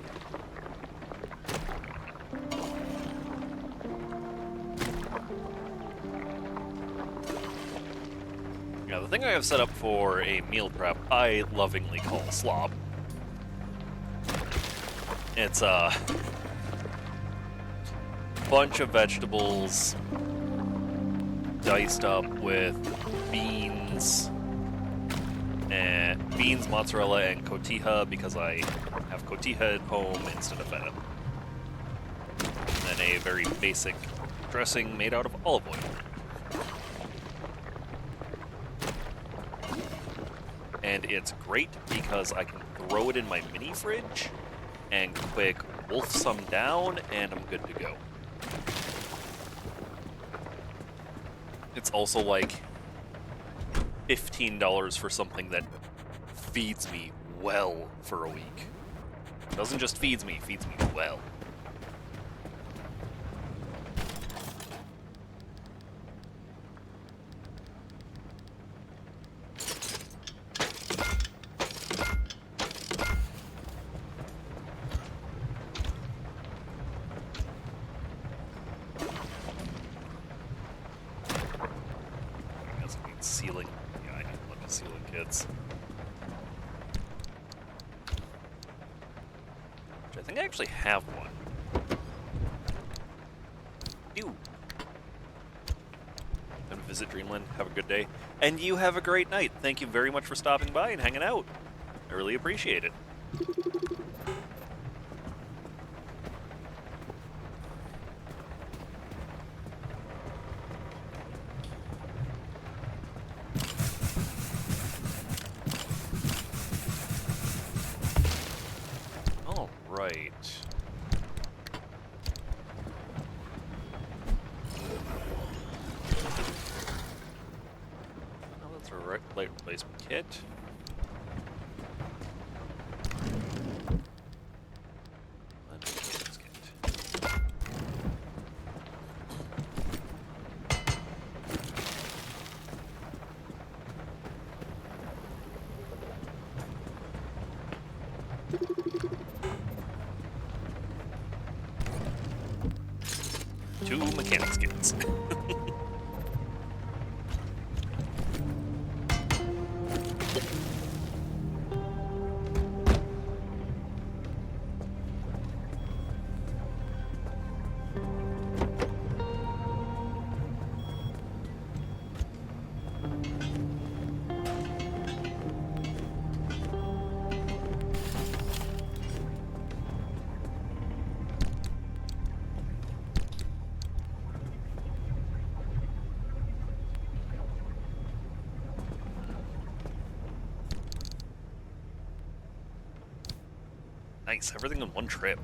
Now, the thing I have set up for a meal prep, I lovingly call slop. It's a bunch of vegetables diced up with beans, mozzarella, and cotija because I have cotija at home instead of feta. And then a very basic dressing made out of olive oil. And it's great because I can throw it in my mini fridge and quick wolf some down, and I'm good to go. It's also like $15 for something that feeds me well for a week. Doesn't just feeds me well. Sealing. Yeah, I need to look at sealing kits. Which I think I actually have one. Ew. Come visit Dreamland. Have a good day. And you have a great night. Thank you very much for stopping by and hanging out. I really appreciate it. Light replacement kit. Two mechanics kits. Nice, everything in one trip.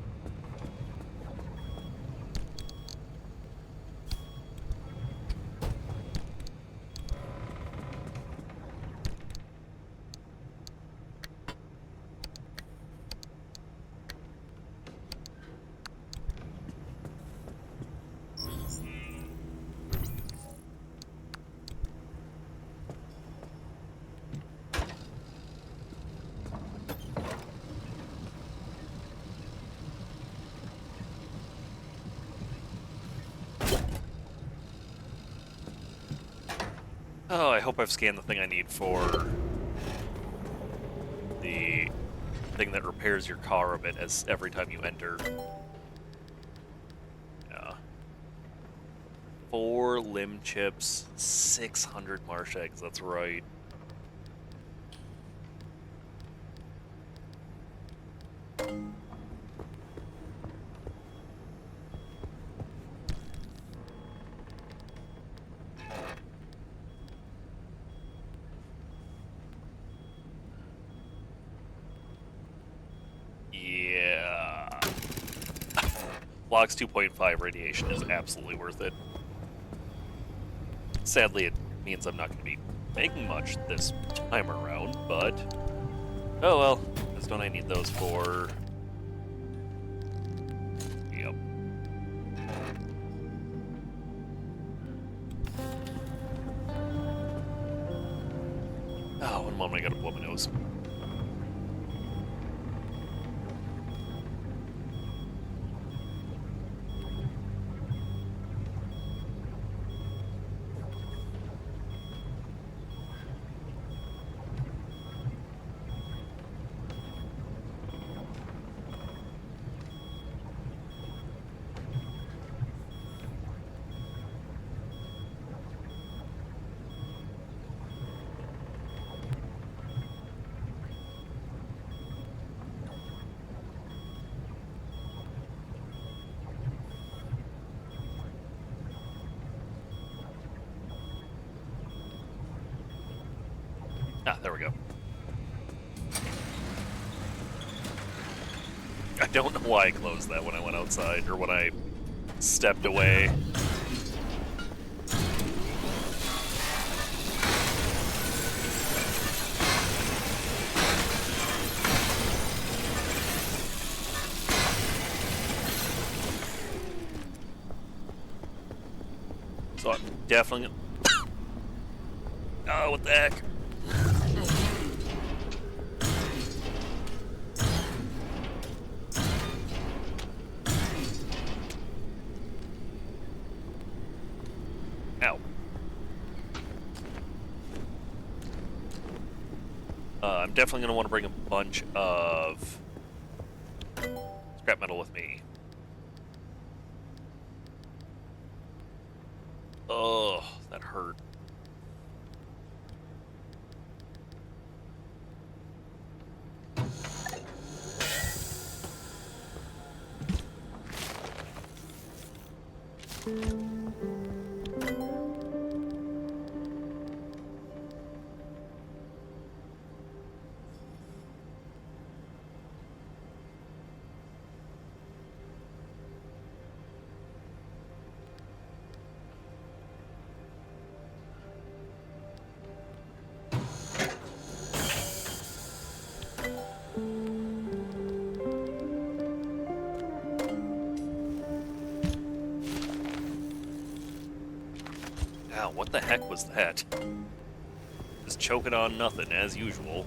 Oh, I hope I've scanned the thing I need for the thing that repairs your car a bit as every time you enter. Yeah. 4 limb chips, 600 marsh eggs, that's right. Logs 2.5 radiation is absolutely worth it. Sadly, it means I'm not going to be making much this time around, but oh well, because don't I need those for... Yep. Oh, one moment, I gotta blow my nose. Ah, there we go. I don't know why I closed that when I went outside, or when I stepped away. So I'm definitely... Oh, what the heck? Ow. I'm definitely going to want to bring a bunch of scrap metal with me. Oh, that hurt. Ow, what the heck was that? Just choking on nothing, as usual.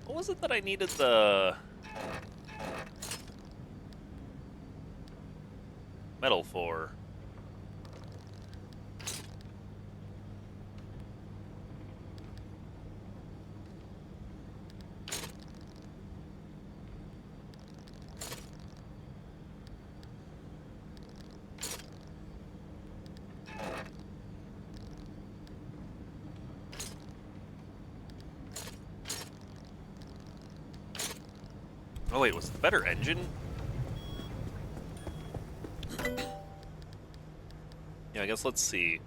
What was it that I needed the metal for? Oh wait, was it the better engine? Yeah, I guess let's see.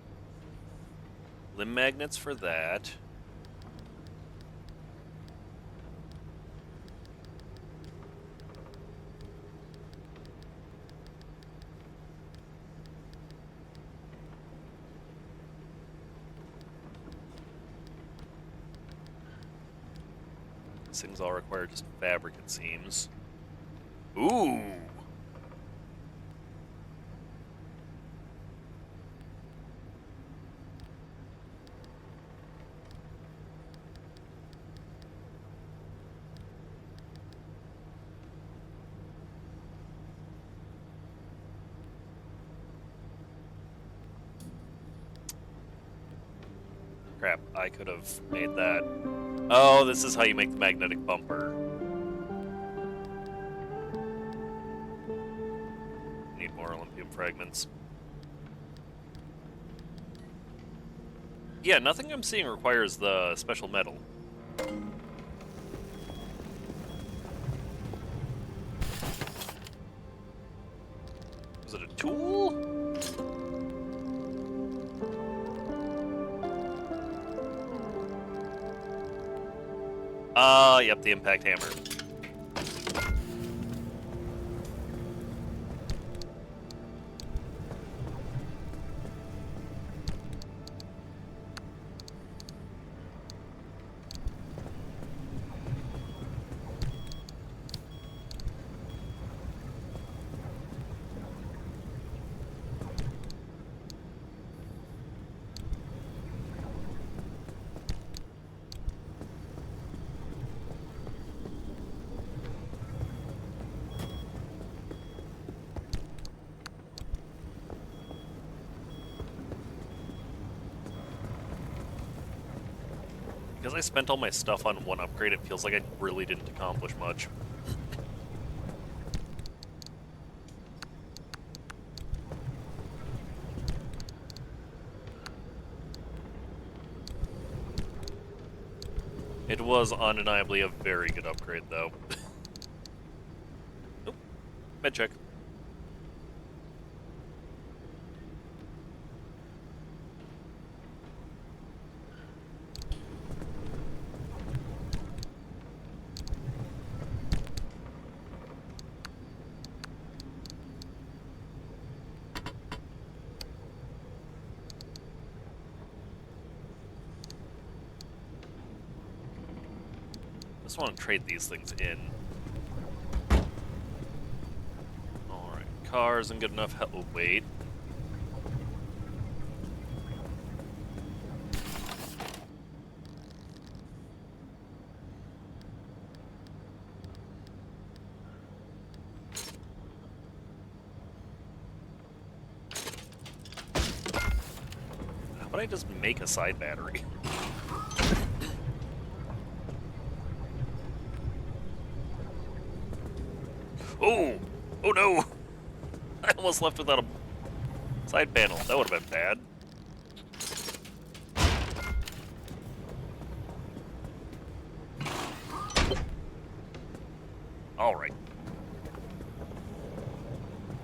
Limb magnets for that. These things all require just fabric, it seems. Ooh! Crap, I could have made that. Oh, this is how you make the magnetic bumper. Need more Olympium fragments. Yeah, nothing I'm seeing requires the special metal. Was it a tool? Yep, the impact hammer. Because I spent all my stuff on one upgrade, it feels like I really didn't accomplish much. It was undeniably a very good upgrade, though. Nope. Med check. Just want to trade these things in. Alright, car isn't good enough. Oh, wait. How about I just make a side battery? Oh! Oh no! I almost left without a side panel. That would have been bad. Alright.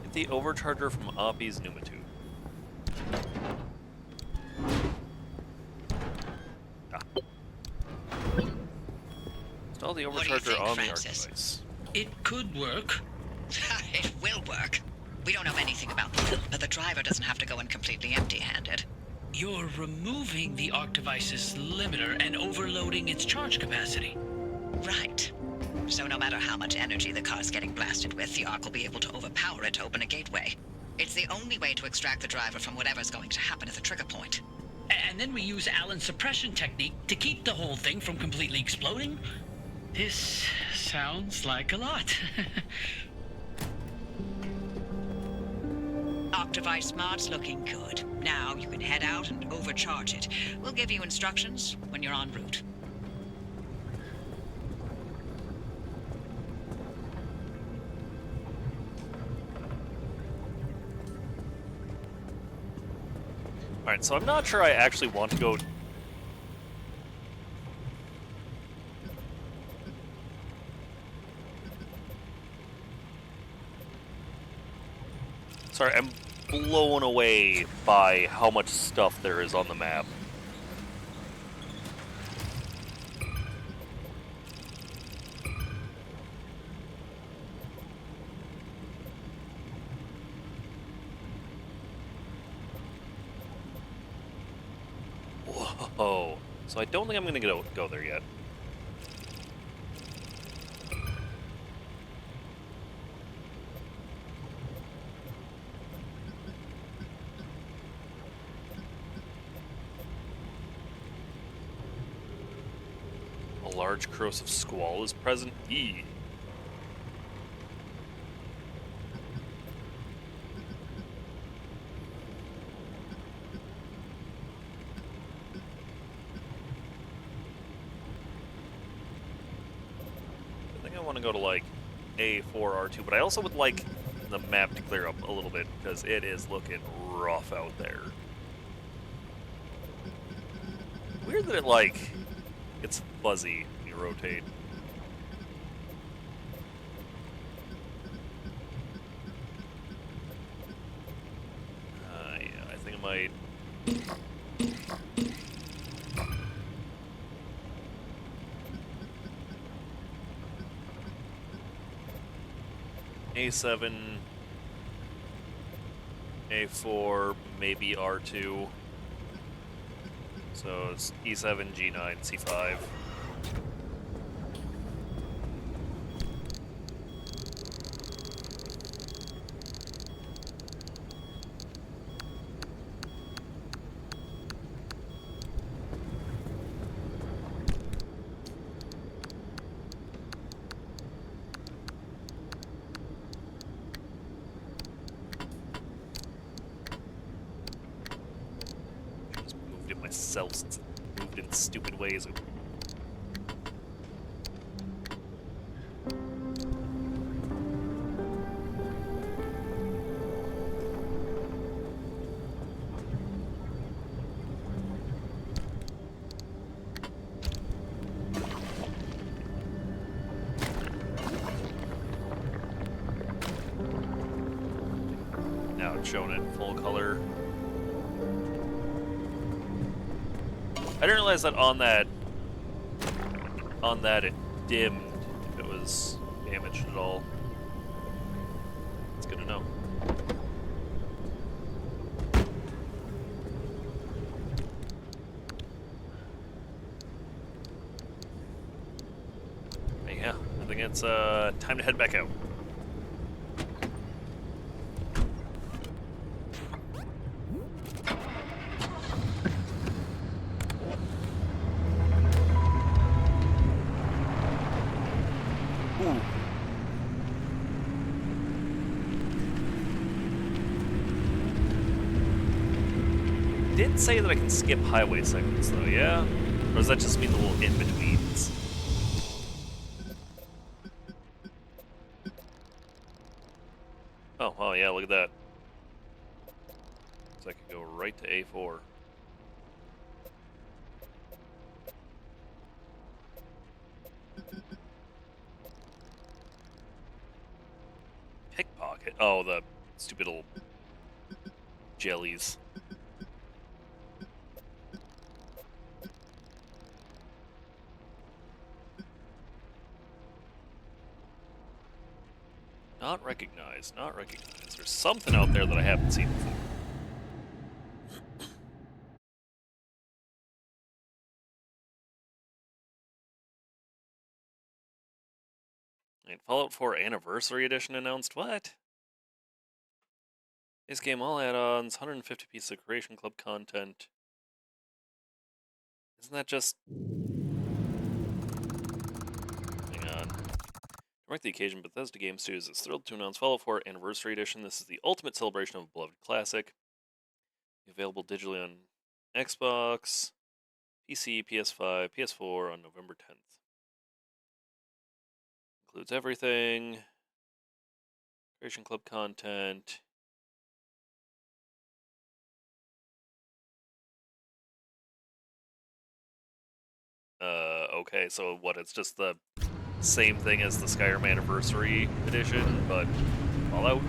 Get the overcharger from Oppie's pneumatube. Ah. Install the What do you overcharger think, on the arc Francis? device. It could work. It will work. We don't know anything about the build, but the driver doesn't have to go in completely empty-handed. You're removing the arc device's limiter and overloading its charge capacity. Right. So no matter how much energy the car's getting blasted with, the Ark will be able to overpower it to open a gateway. It's the only way to extract the driver from whatever's going to happen at the trigger point. And then we use Allen's suppression technique to keep the whole thing from completely exploding. This sounds like a lot. Arc device smart's looking good. Now you can head out and overcharge it. We'll give you instructions when you're en route. Alright, so I'm not sure I actually want to go... Sorry, I'm blown away by how much stuff there is on the map. Whoa. So I don't think I'm going to go there yet. A large corrosive squall is present. E. I think I want to go to like A4R2, but I also would like the map to clear up a little bit because it is looking rough out there. Weird that it like gets fuzzy when you rotate. Yeah, I think I might. A7, A4, maybe R2. So it's E7, G9, C5. Just moved it myself since it moved in stupid ways. Now it's showing it in full color. I didn't realize that on that it dimmed if it was damaged at all. It's good to know. think it's time to head back out. Ooh. Did say that I can skip highway segments though, yeah? Or does that just mean the little in-betweens? Oh, yeah, look at that. So I could go right to A4. Pickpocket? Oh, the stupid little jellies. Not recognized, not recognized. There's something out there that I haven't seen before. And Fallout 4 Anniversary Edition announced? What? This game, all add-ons, 150 pieces of Creation Club content. Isn't that just... Hang on. To mark the occasion, Bethesda Game Studios is thrilled to announce Fallout 4 Anniversary Edition. This is the ultimate celebration of a beloved classic. Available digitally on Xbox, PC, PS5, PS4 on November 10th. Includes everything. Creation Club content. Okay, so what, it's just the same thing as the Skyrim Anniversary Edition, but Fallout?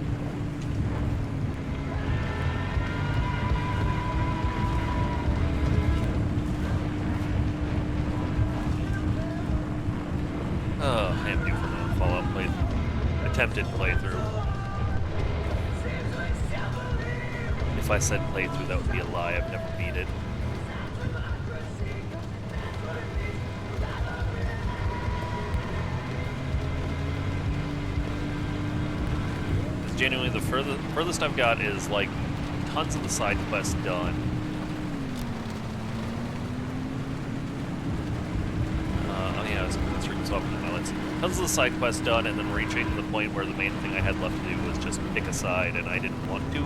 I am due for another Fallout attempted playthrough. If I said playthrough, that would be a lie. I've never beat it. Genuinely, the furthest I've got is like tons of the side quests done. Oh yeah, I was swapping the balance. Tons of the side quests done, and then reaching the point where the main thing I had left to do was just pick a side, and I didn't want to.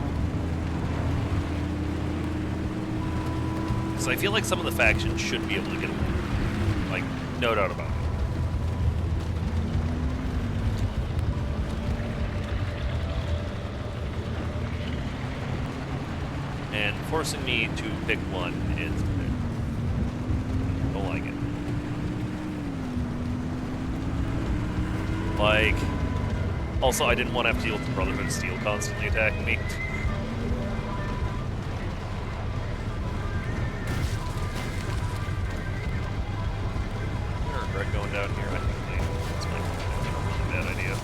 Because I feel like some of the factions should be able to get away. Like, no doubt about it. And forcing me to pick one is... don't like it. Like... Also, I didn't want to have to deal with the Brotherhood of Steel constantly attacking me. I regret going down here. I think it's a really bad idea.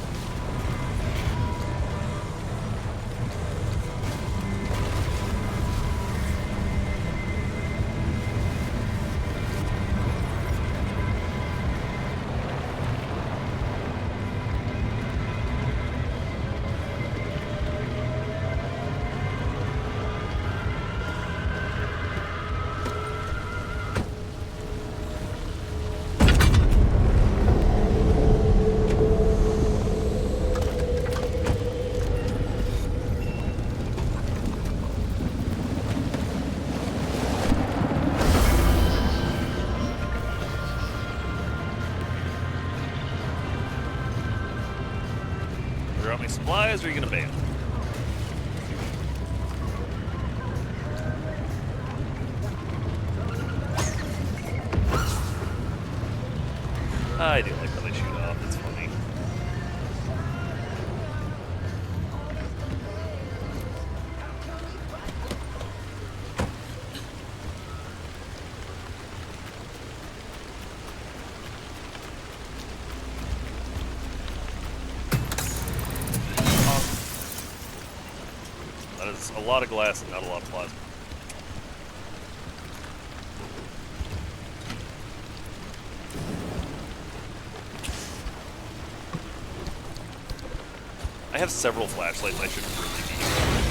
Supplies, or are you gonna bail? I do like how they shoot off, it's funny. That is a lot of glass and not a lot of plasma. I have several flashlights I should really be using.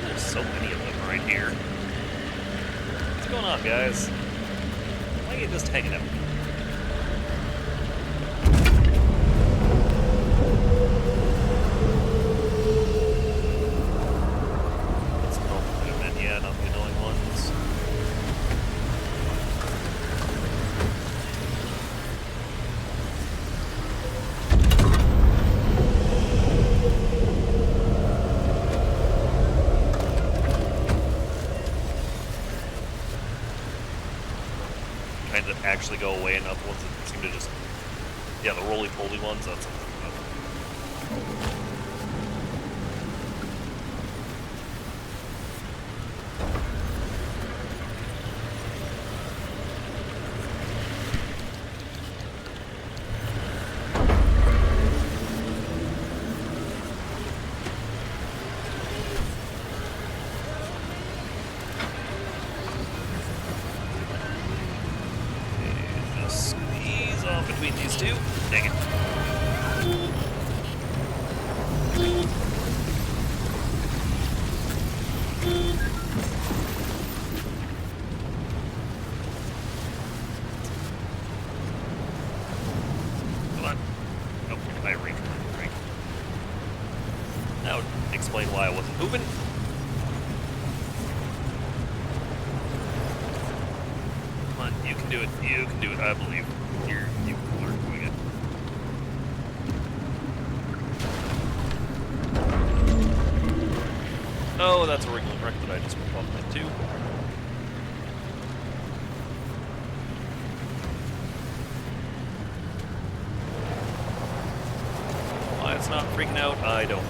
There's so many of them right here. What's going on, guys? Why are you just hanging out? That's the normal movement, yeah, not the annoying ones. Kind of actually go away, and not the ones that seem to just, yeah, the roly-poly ones, that's something. Just squeeze off between these two. Dang it. Come on. Nope, I reached the drink. That would explain why I wasn't moving. Come on, you can do it. You can do it. I believe. You are doing it. Oh, that's a wriggling wreck that I just bumped into. Why it's not freaking out, I don't know.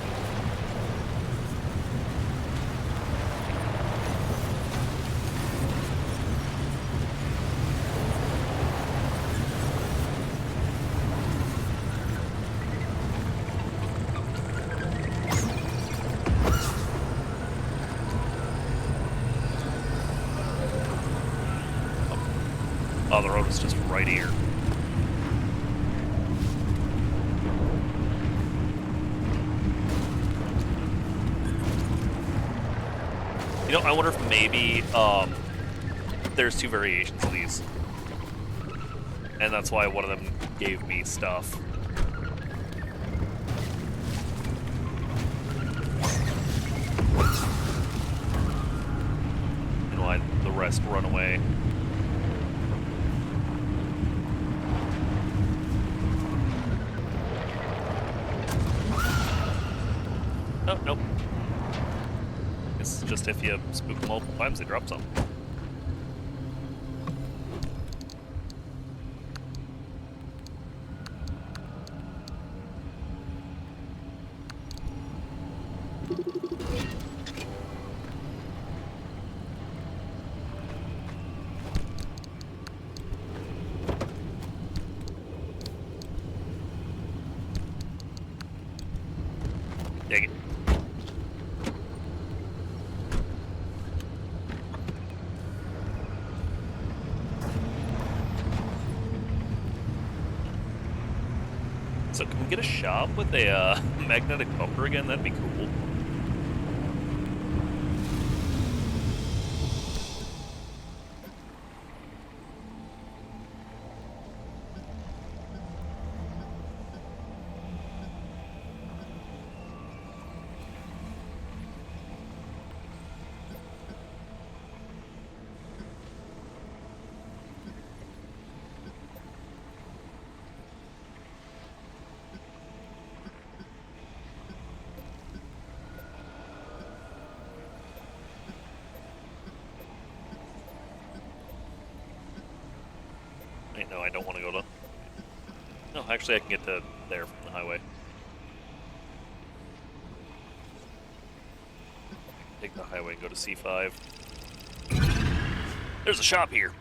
Oh, the road is just right here. You know, I wonder if maybe there's two variations of these, and that's why one of them gave me stuff. And why the rest run away. Oh, nope. It's just if you spook them multiple times, they drop some. Dang it. So can we get a shop with a magnetic bumper again? That'd be cool. Wait, no, I don't want to go to... No, actually I can get to there from the highway. Take the highway and go to C5. There's a shop here.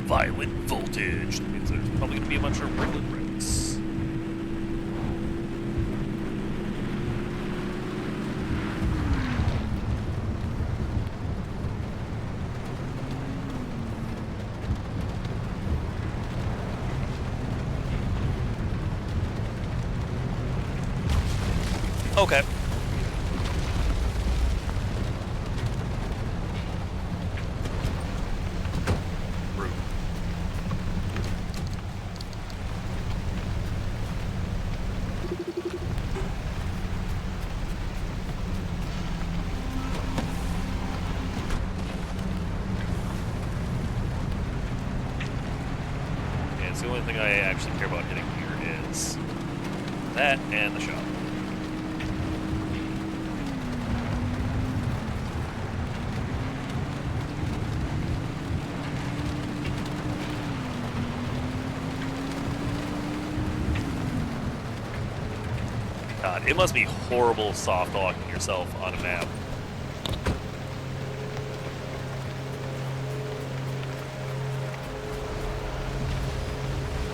Violent voltage. That means there's probably going to be a bunch of Riglin wrecks. Okay. Rude. And it's the only thing I actually care about hitting here is that and the shop. God, it must be horrible soft locking yourself on a map.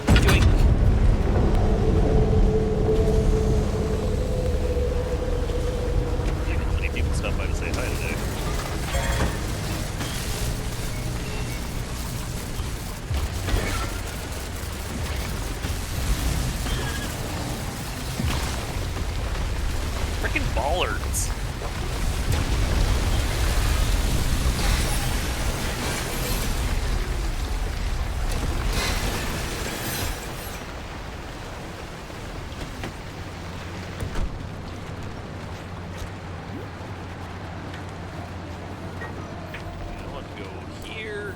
Yoink. I think plenty of people stop by to say hi today. Freaking bollards. I want to go here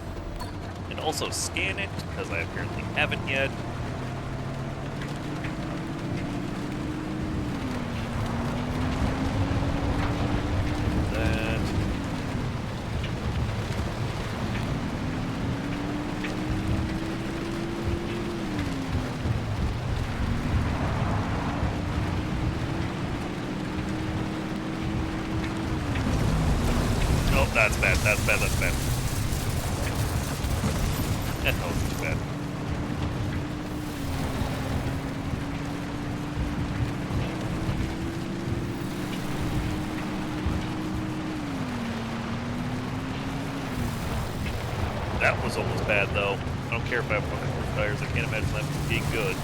and also scan it because I apparently haven't yet. That. Oh, that's bad. That's bad. That's bad. That was too bad. That was almost bad, though. I don't care if I have fucking tires. I can't imagine that being good.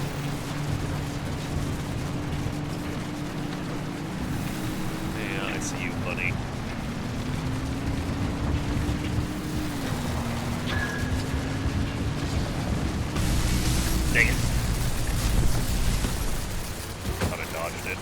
Yeah, I see you, buddy. Dang it. Thought I dodged it.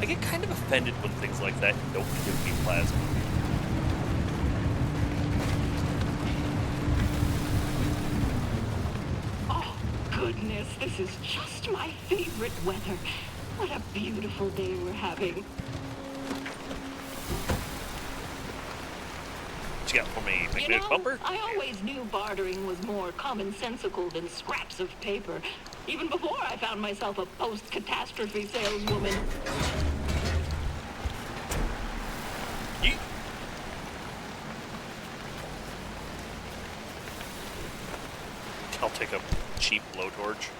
I get kind of offended when things like that don't give me plasma. Oh, goodness, this is just my favorite weather. What a beautiful day we're having. What you got for me? You Magnetic know, bumper? I always knew bartering was more commonsensical than scraps of paper, even before I found myself a post-catastrophe saleswoman. Yeet. I'll take a cheap blowtorch.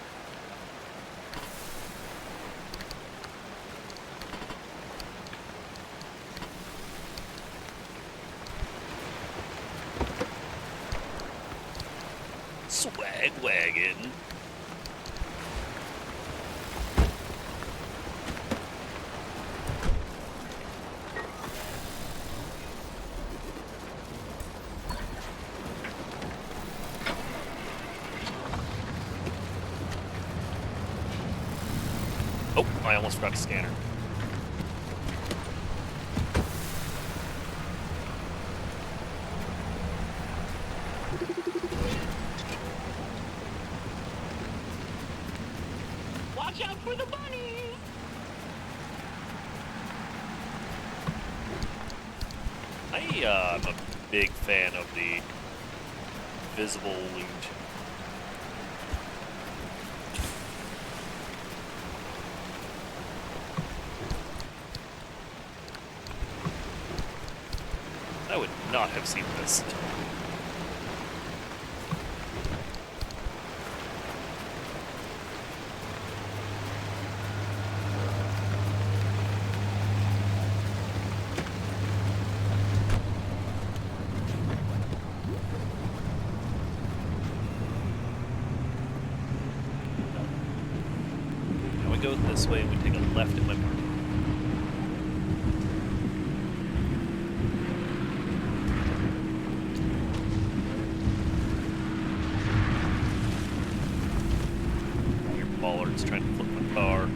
Swag wagon. Oh, I almost forgot to scan her. Watch out for the bunnies! I'm a big fan of the visible loot. I would not have seen this. Now we go this way and we take a left at my mark. Bollards trying to flip my car.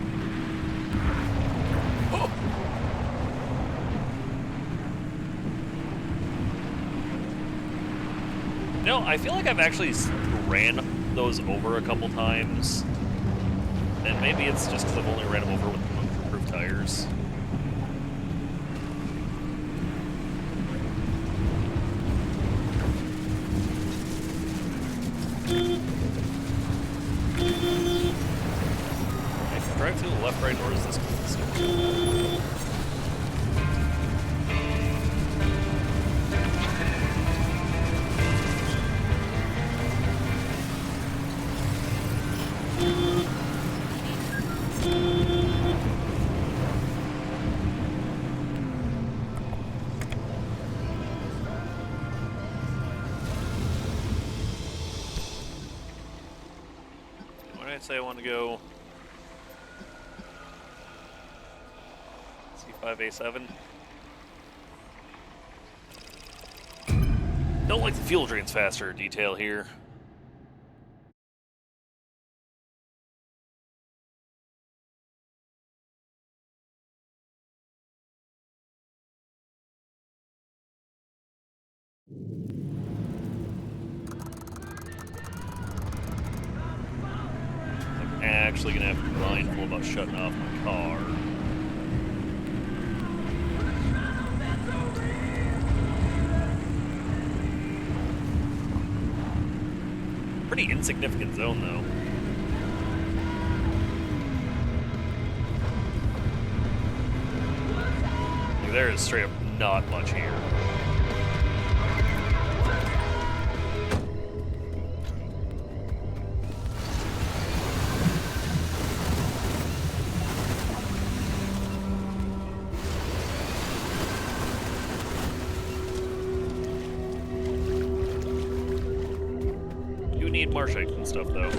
Oh! No, I feel like I've actually ran those over a couple times. And maybe it's just because I've only ran them over with puncture-proof tires. Drive to the left, right, or is this close? Where did I say I want to go? C5A7. Don't like the fuel drains faster detail here. I'm actually gonna have to be mindful about shutting off my car. Pretty insignificant zone, though. Like, there is straight up not much here. Need Marshakes and stuff, though. I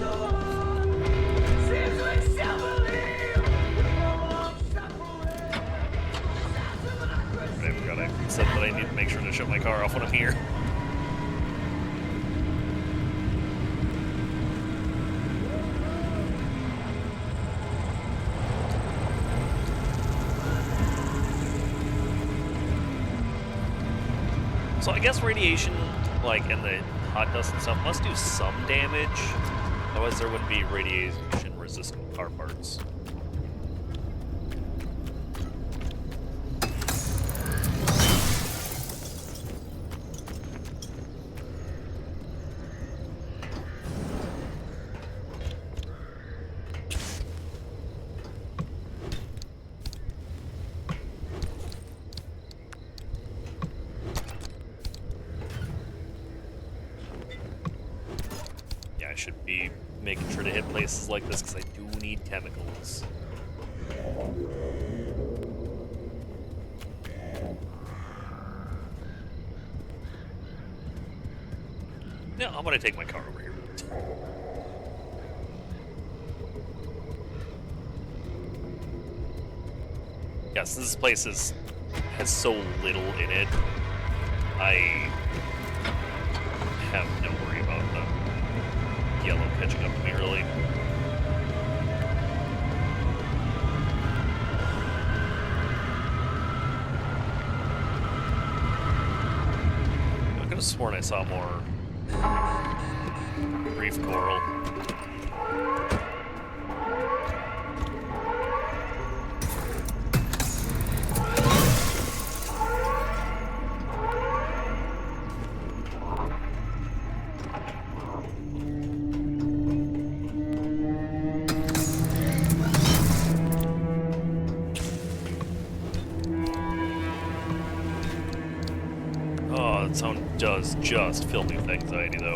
forgot I said that I need to make sure to shut my car off when I'm here. So I guess radiation, like, and the hot dust and stuff must do some damage, otherwise there wouldn't be radiation resistant car parts. I should be making sure to hit places like this because I do need chemicals. No, I'm gonna take my car over here. Yes, this place has so little in it. I have no worry about the yellow catching up to me, really. have sworn I saw more reef coral. Oh, that sound does just fill me with anxiety, though.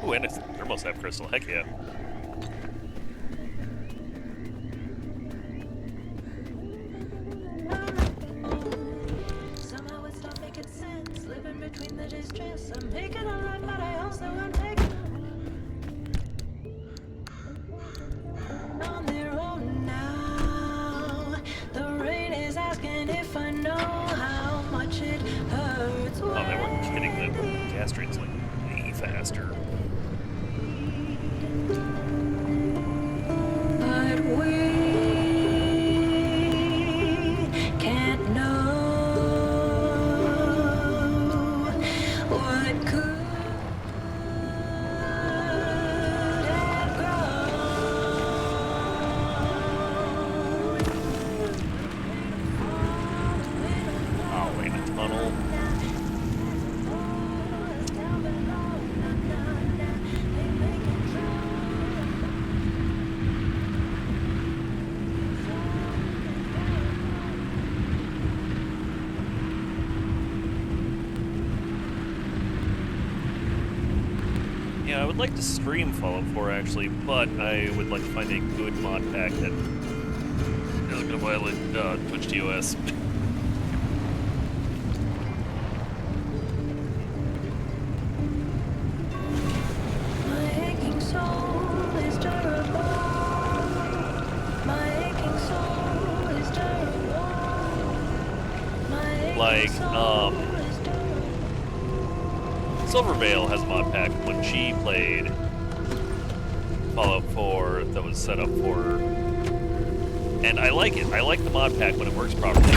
Ooh, and it's thermostat crystal. Heck yeah. Somehow it's not making sense. Living between the distress. I'm making a lot, but I also am taking on their own now. The rain is asking if I know how much it hurts. Oh, they weren't kidding. The gas train's like way faster. But we can't know what could have grown. Oh, wait, a tunnel. Yeah, I would like to stream Fallout 4 actually, but I would like to find a good mod pack that isn't going to violate Twitch TOS. My aching soul is durable. My aching soul is durable. My aching Like, soul is durable. Silvervale has a mod pack when she played Fallout 4 that was set up for her. And I like it. I like the mod pack when it works properly.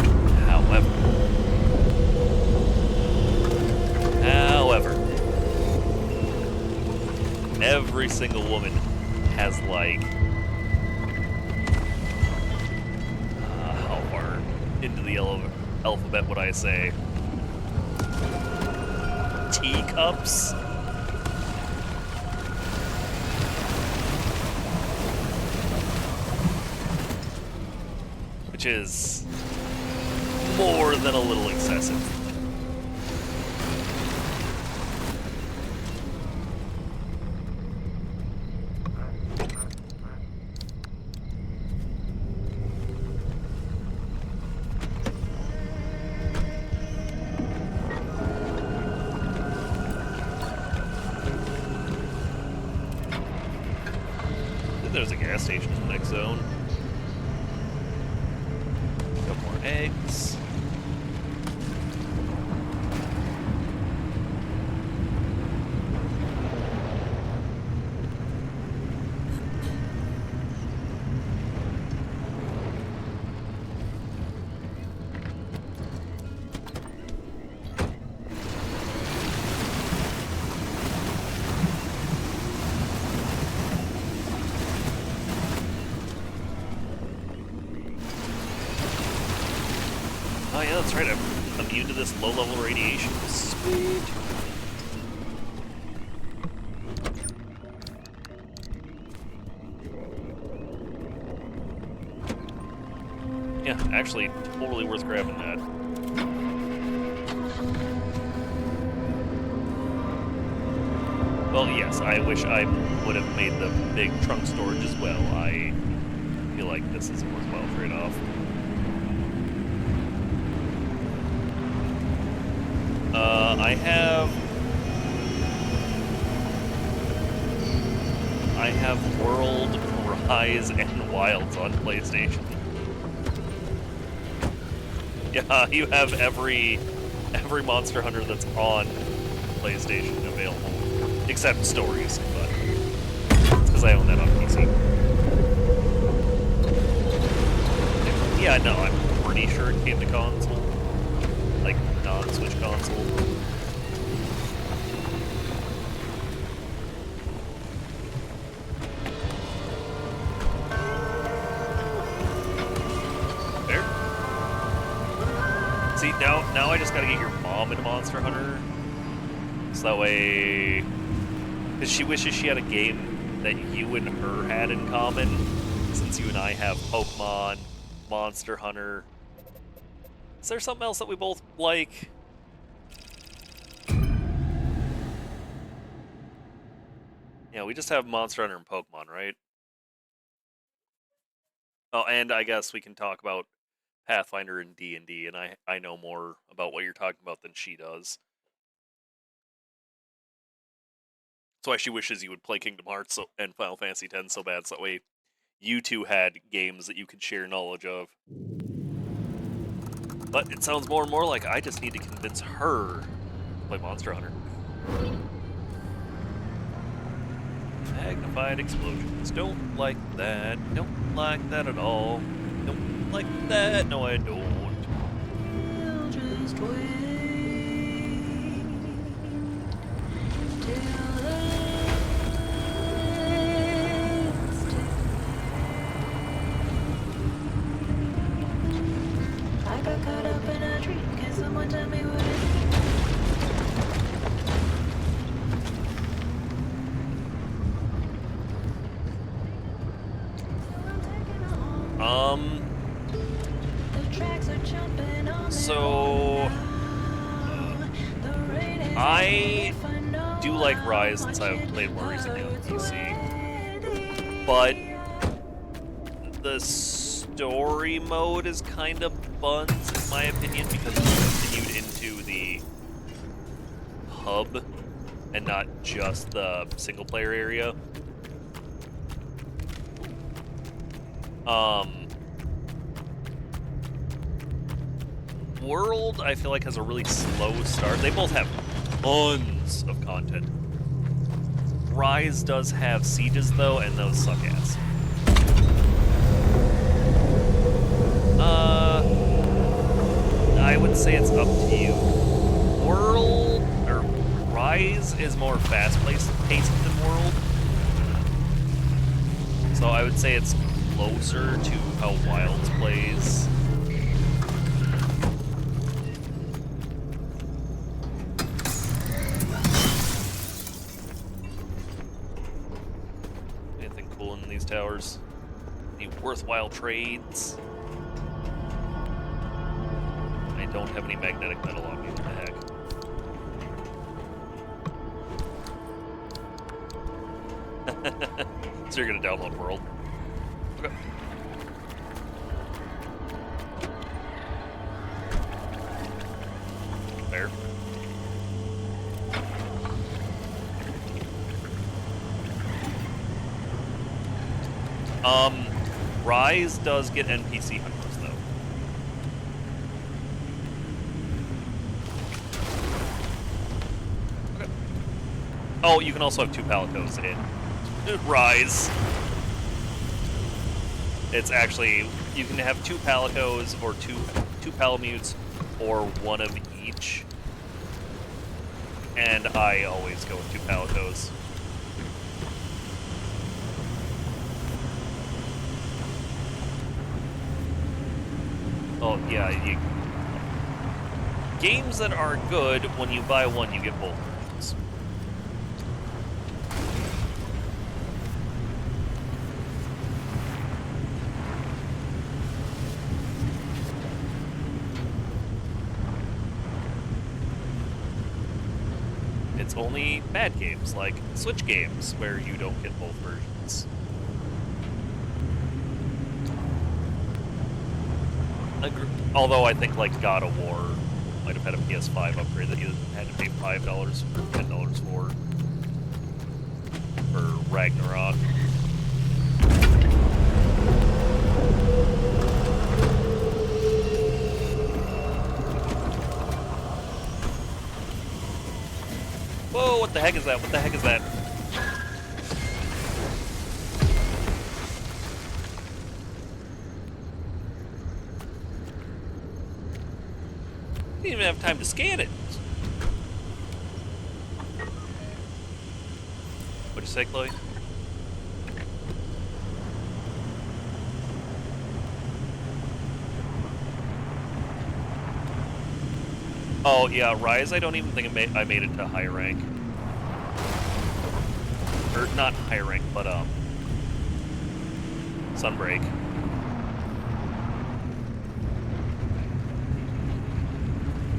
However, every single woman has like how far into the alphabet would I say? Teacups? Which is more than a little excessive. There's a gas station in the next zone. Got more eggs. Oh yeah, that's right, I'm immune to this low-level radiation. Sweet! Yeah, actually, totally worth grabbing that. Well, yes, I wish I would have made the big trunk storage as well. I feel like this is a worthwhile trade-off. I have have World, Rise, and Wilds on PlayStation. Yeah, you have every Monster Hunter that's on PlayStation available, except Stories, but it's because I own that on PC. Yeah, no, I'm pretty sure it came to console, like non-Switch console. There. See, now I just gotta get your mom into Monster Hunter, so that way, because she wishes she had a game that you and her had in common, since you and I have Pokemon, Monster Hunter. Is there something else that we both like? Yeah, we just have Monster Hunter and Pokemon, right? Oh, and I guess we can talk about Pathfinder and D&D, and I know more about what you're talking about than she does. That's why she wishes you would play Kingdom Hearts and Final Fantasy X so bad, so that way you two had games that you could share knowledge of. But it sounds more and more like I just need to convince her to play Monster Hunter. Magnified explosions. Don't like that. Don't like that at all. Don't like that. No, I don't. We'll just wait till I got caught up in a dream. Can someone tell me what it is? The tracks are jumping on So I do like Rise since I've played more recently on PC, but the story mode is kind of buns in my opinion because it's continued into the hub and not just the single player area. World, I feel like, has a really slow start. They both have tons of content. Rise does have sieges, though, and those suck ass. I would say it's up to you. World, or Rise is more fast-paced than World. So I would say it's closer to how Wilds plays. Anything cool in these towers? Any worthwhile trades? I don't have any magnetic metal on me, what the heck? So you're gonna download World? Okay. Fair. Rise does get NPC hunters, though. Okay. Oh, you can also have 2 Palicos in Rise. It's actually, you can have 2 Palicos or two Palamutes or one of each. And I always go with 2 Palicos. Oh, yeah, games that are good, when you buy one, you get both versions. It's only bad games, like Switch games, where you don't get both versions. Although I think like God of War might have had a PS5 upgrade that you had to pay $5 or $10 for Ragnarok. What the heck is that? What the heck is that? Didn't even have time to scan it. What'd you say, Chloe? Oh yeah, Rise. I don't even think I made it to high rank, or not high rank, but Sunbreak.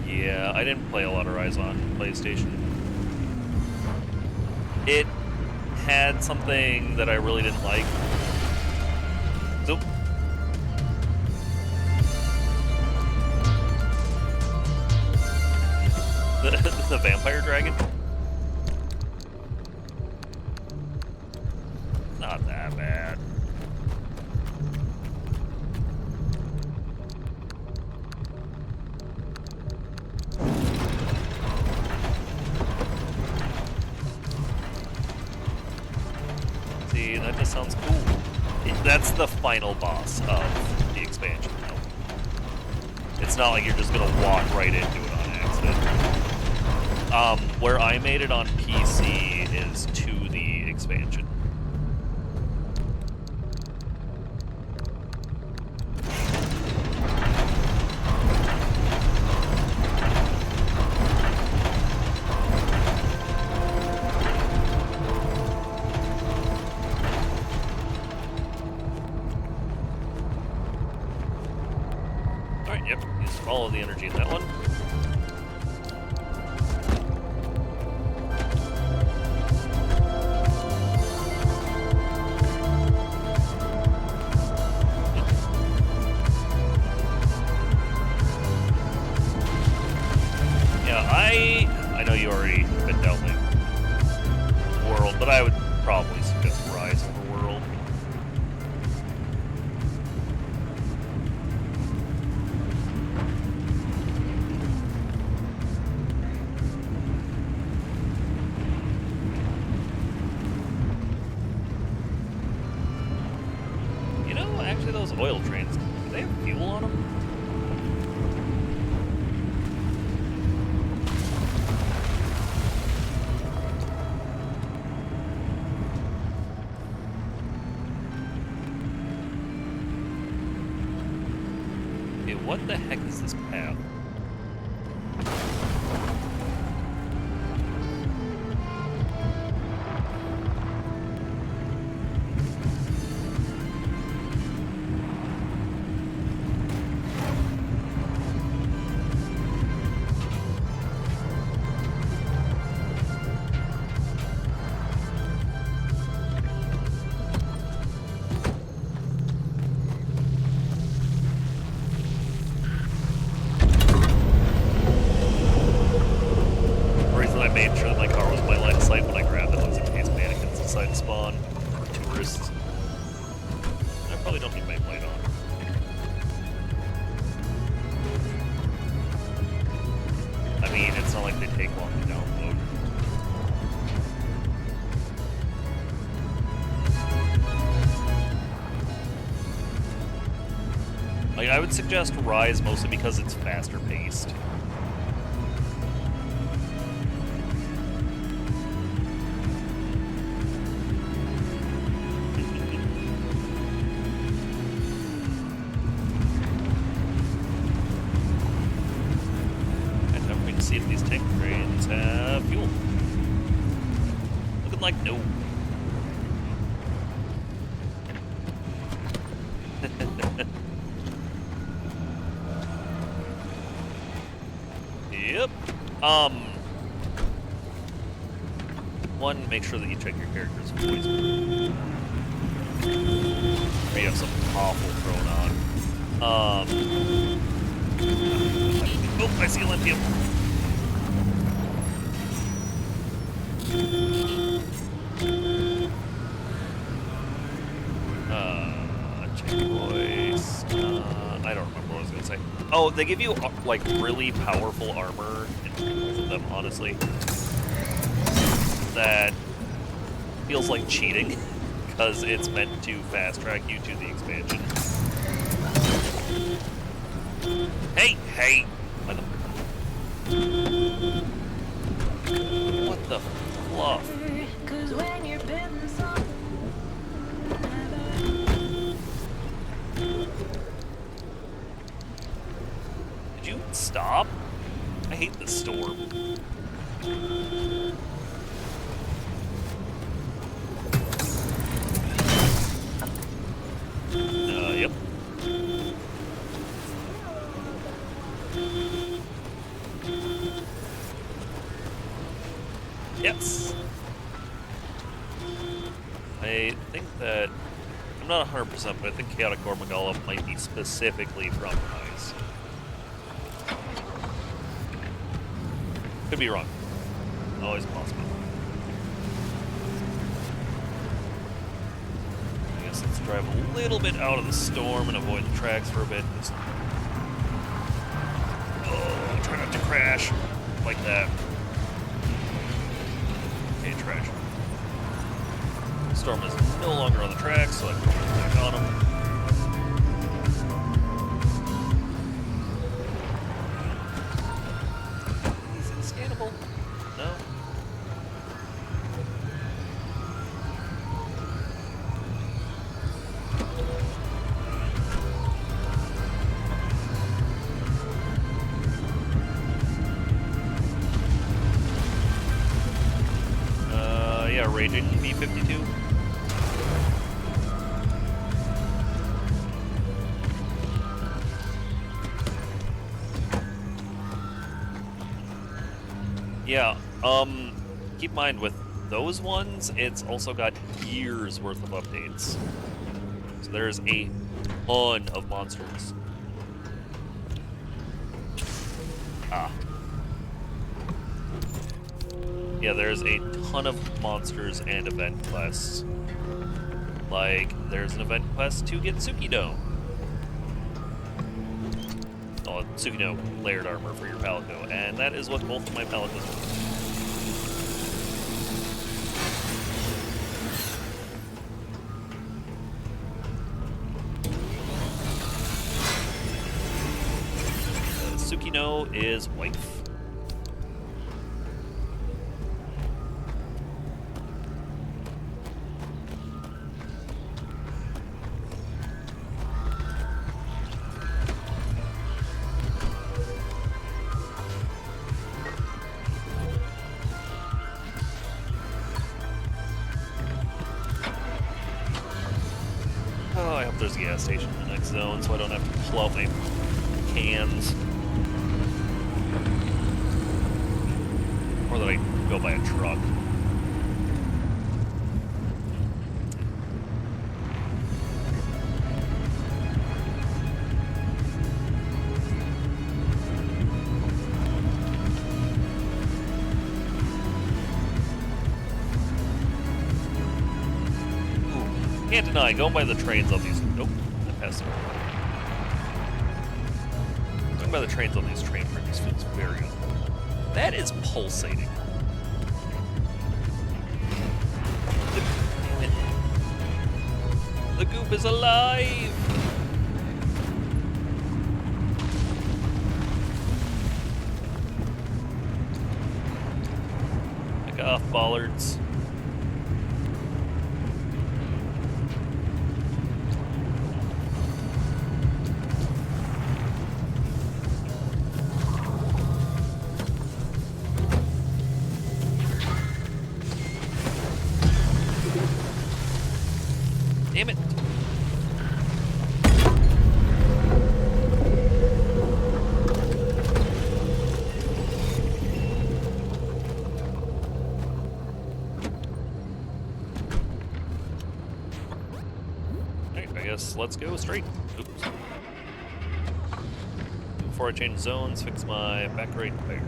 Yeah, I didn't play a lot of Rise on PlayStation. It had something that I really didn't like. So, the vampire dragon? Not that bad. See, that just sounds cool. That's the final boss of the expansion, though. It's not like you're just gonna walk right into it on accident. Where I made it on PC is to the expansion. Alright, yep, use all of the energy in that one. I know you already been downloading World, but I would probably suggest Rise over World. You know, actually those oil trains, do they have fuel on them? What the heck is this path? Made sure that my car was my line of sight when I grabbed it, was in case mannequins decide to spawn, or tourists. I probably don't need my plate on. I mean, it's not like they take long to download. Like, I would suggest Rise mostly because it's faster paced. See if these tank trains have fuel. Looking like no. Yep. One, make sure that you check your character's voice. Or you have something awful thrown on. Oh, I see Olympium. Check voice. I don't remember what I was gonna say. Oh, they give you like really powerful armor in both of them, honestly. that feels like cheating because it's meant to fast track you to the expansion. Hey! What the fluff? 'Cause when you're bitten so Did you stop? I hate this storm. Yep. Yes. I think that I'm not 100%, but I think Chaotic Gormagala might be specifically from Ice. Could be wrong. Always possible. I guess let's drive a little bit out of the storm and avoid the tracks for a bit. Just... Oh, try not to crash like that. Okay, trash. Storm is no longer on the tracks, so I can get back on them. Scannable? No? Yeah, Raging B-52. Yeah, keep in mind with those ones, it's also got years worth of updates. So there's a ton of monsters. Yeah, there's a ton of monsters and event quests. Like, there's an event quest to get Tsukino. Oh, Tsukino layered armor for your Palico, and that is what both of my Palicos were. Tsukino is wife. Oh, I hope there's a gas station in the next zone so I don't have to pull out my cans. Or that I go by a truck. Can't deny, going by the trains on these... Nope, I passed through. Going by the trains on these train bridges feels very good. That is pulsating. The goop is alive! Back off, bollards. Damn it. Alright, I guess let's go straight. Oops. Before I change zones, fix my back right tire.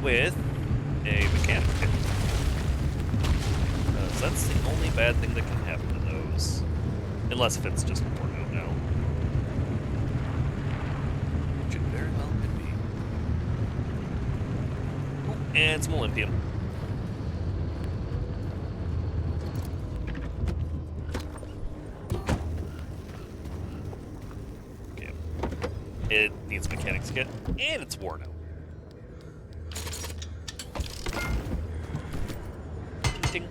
With a mechanic kit. That's the only bad thing that can happen to those. Unless if it's just Porno now. Which it very well could be. Ooh, and some Olympium. It needs a mechanics kit, and it's worn out. Ding.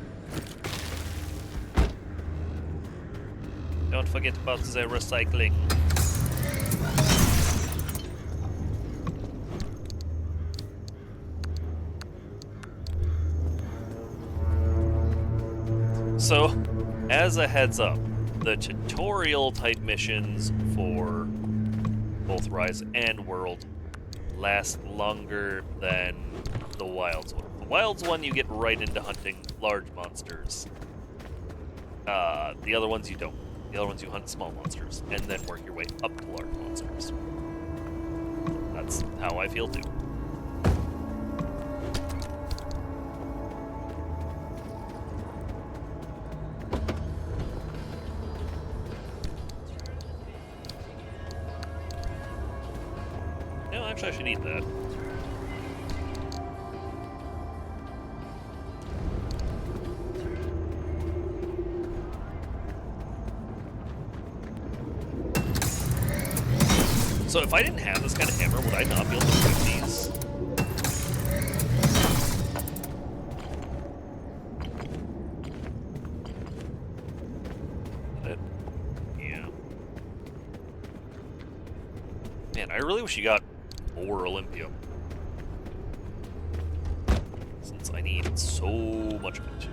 Don't forget about the recycling. So, as a heads up, the tutorial type missions for both Rise and World last longer than the Wilds one. The Wilds one, you get right into hunting large monsters. The other ones you don't. The other ones you hunt small monsters, and then work your way up to large monsters. That's how I feel too. No, actually I should eat that. So if I didn't have this kind of hammer, would I not be able to break these? Yeah. Man, I really wish you got more Olympium. Since I need so much of it.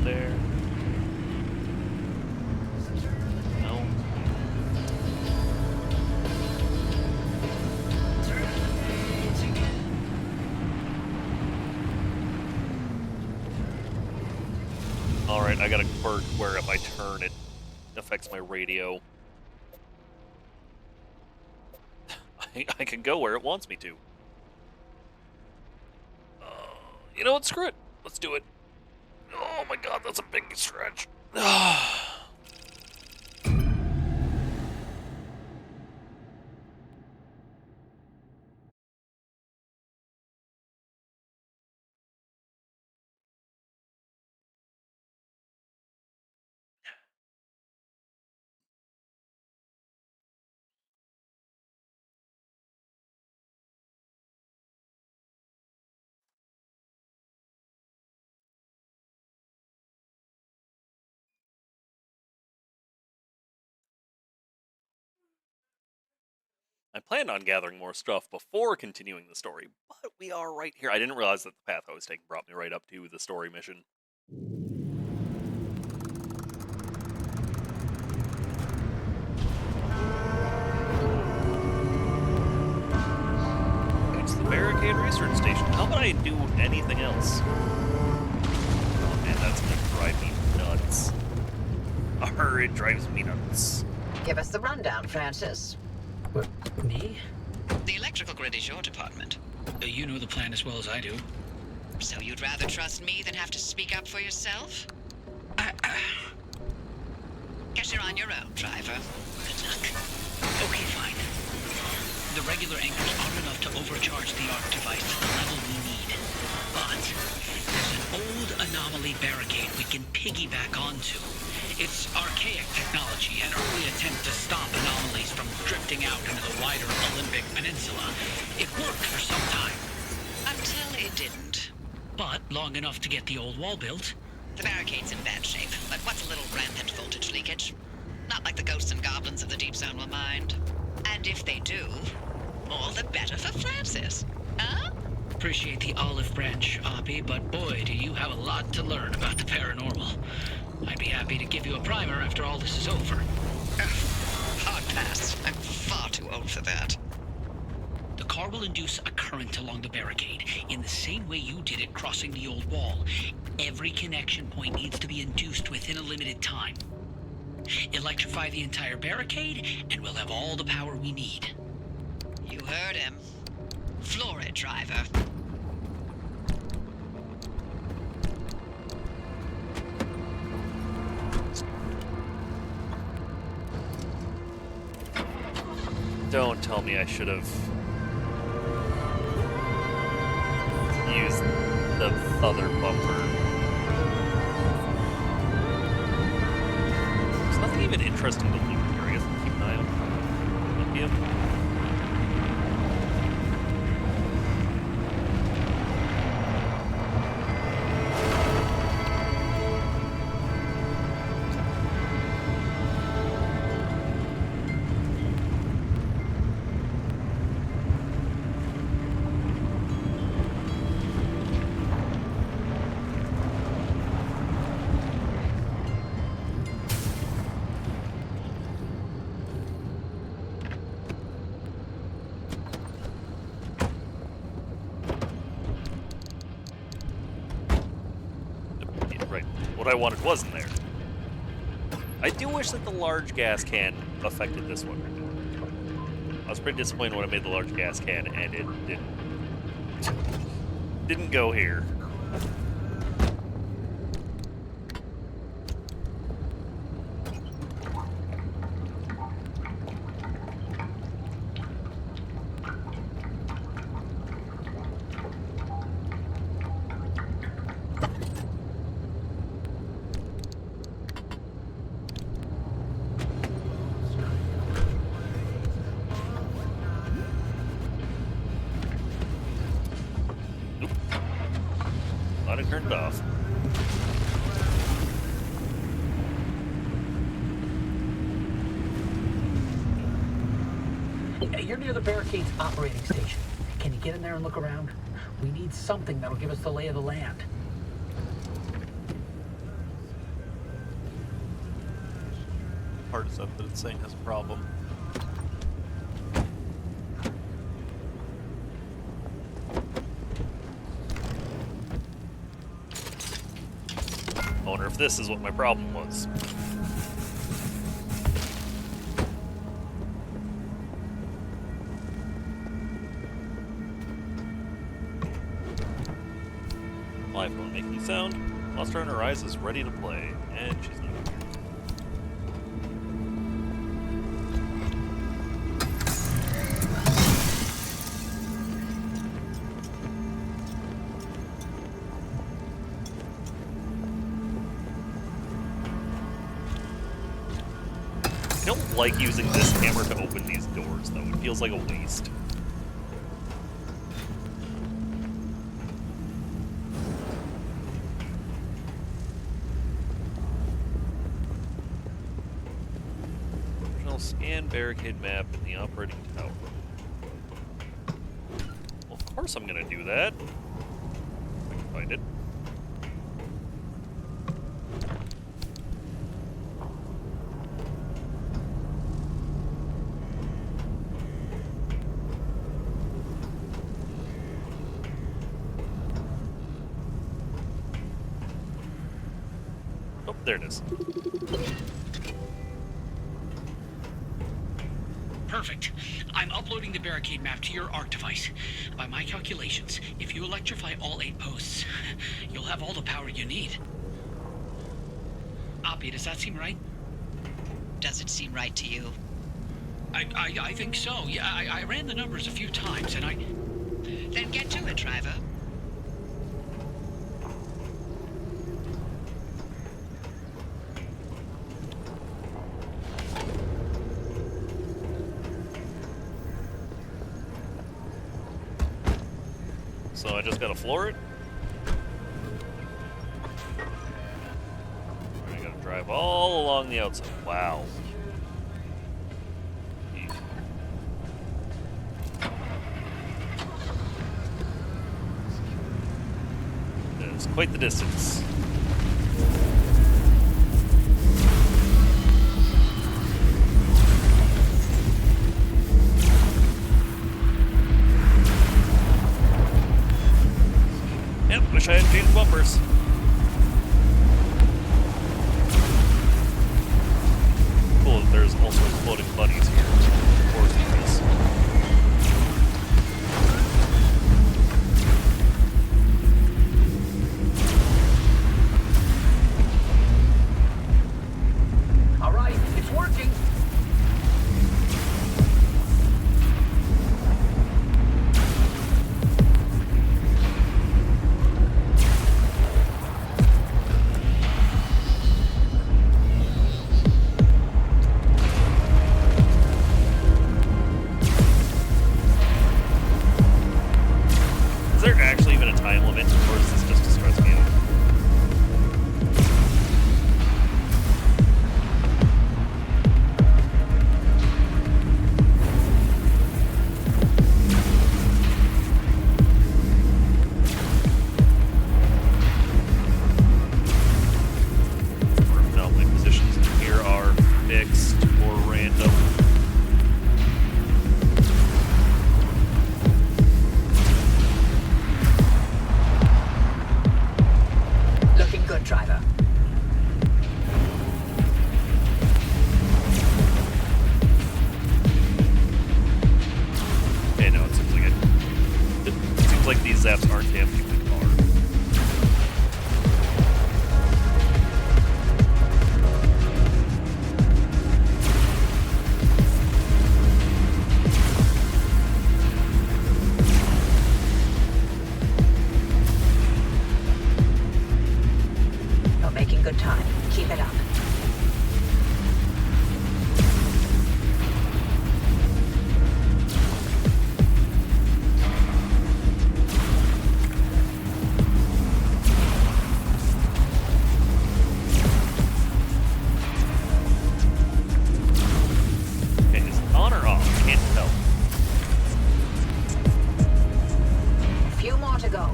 There. No. Alright, I got a quirk where if I turn it affects my radio. I can go where it wants me to. You know what? Screw it. Let's do it. Oh my god, that's a big stretch. I planned on gathering more stuff before continuing the story, but we are right here. I didn't realize that the path I was taking brought me right up to the story mission. It's the Barricade Research Station. How about I do anything else? Oh man, that's gonna drive me nuts. It drives me nuts. Give us the rundown, Francis. What, me? The electrical grid is your department. You know the plan as well as I do. So you'd rather trust me than have to speak up for yourself? Guess you're on your own, driver. Good luck. Okay, fine. The regular anchors aren't enough to overcharge the arc device to the level we need. But there's an old anomaly barricade we can piggyback onto. It's archaic technology, an early attempt to stop anomalies from drifting out into the wider Olympic Peninsula. It worked for some time. Until it didn't. But long enough to get the old wall built. The barricade's in bad shape, but what's a little rampant voltage leakage? Not like the ghosts and goblins of the Deep Zone will mind. And if they do, all the better for Francis. Huh? Appreciate the olive branch, Oppie, but boy, do you have a lot to learn about the paranormal. I'd be happy to give you a primer after all this is over. Hard pass. I'm far too old for that. The car will induce a current along the barricade, in the same way you did it crossing the old wall. Every connection point needs to be induced within a limited time. Electrify the entire barricade, and we'll have all the power we need. You heard him. Floor it, driver. Don't tell me I should have used the other bumper. There's nothing even interesting to loot here. I guess I'll keep an eye on lithium. Right. What I wanted wasn't there. I do wish that the large gas can affected this one. I was pretty disappointed when I made the large gas can and it didn't go here. Thought it turned off. You're near the barricade's operating station. Can you get in there and look around? We need something that'll give us the lay of the land. Part is up that it's saying has a problem. I wonder if this is what my problem was. Live won't make any sound. Monster Hunter Rise is ready to play, and she's not here. I don't like using this hammer to open these doors, though. It feels like a waste. Original scan barricade map in the operating tower. Well, of course I'm gonna do that. If I can find it. Oh, there it is. Perfect. I'm uploading the barricade map to your ARC device. By my calculations, if you electrify all 8 posts, you'll have all the power you need. Oppie, does that seem right? Does it seem right to you? I think so. Yeah, I ran the numbers a few times, and Then get to it, driver. So I just gotta floor it. I gotta drive all along the outside. Wow. That is quite the distance. Yep, wish I had changed bumpers. Cool, there's also exploding bunnies here. Of course there is. All right, it's working. zaps aren't damaging the car. You're making good time. Keep it up. Okay, is it on or off? Can't tell. A few more to go.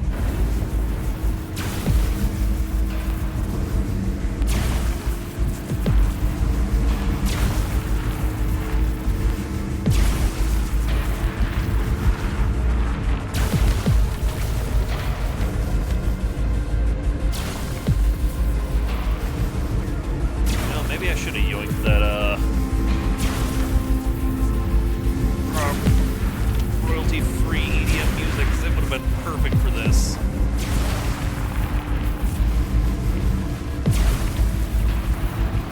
Maybe I should have yoinked that, royalty-free EDM music, because it would have been perfect for this.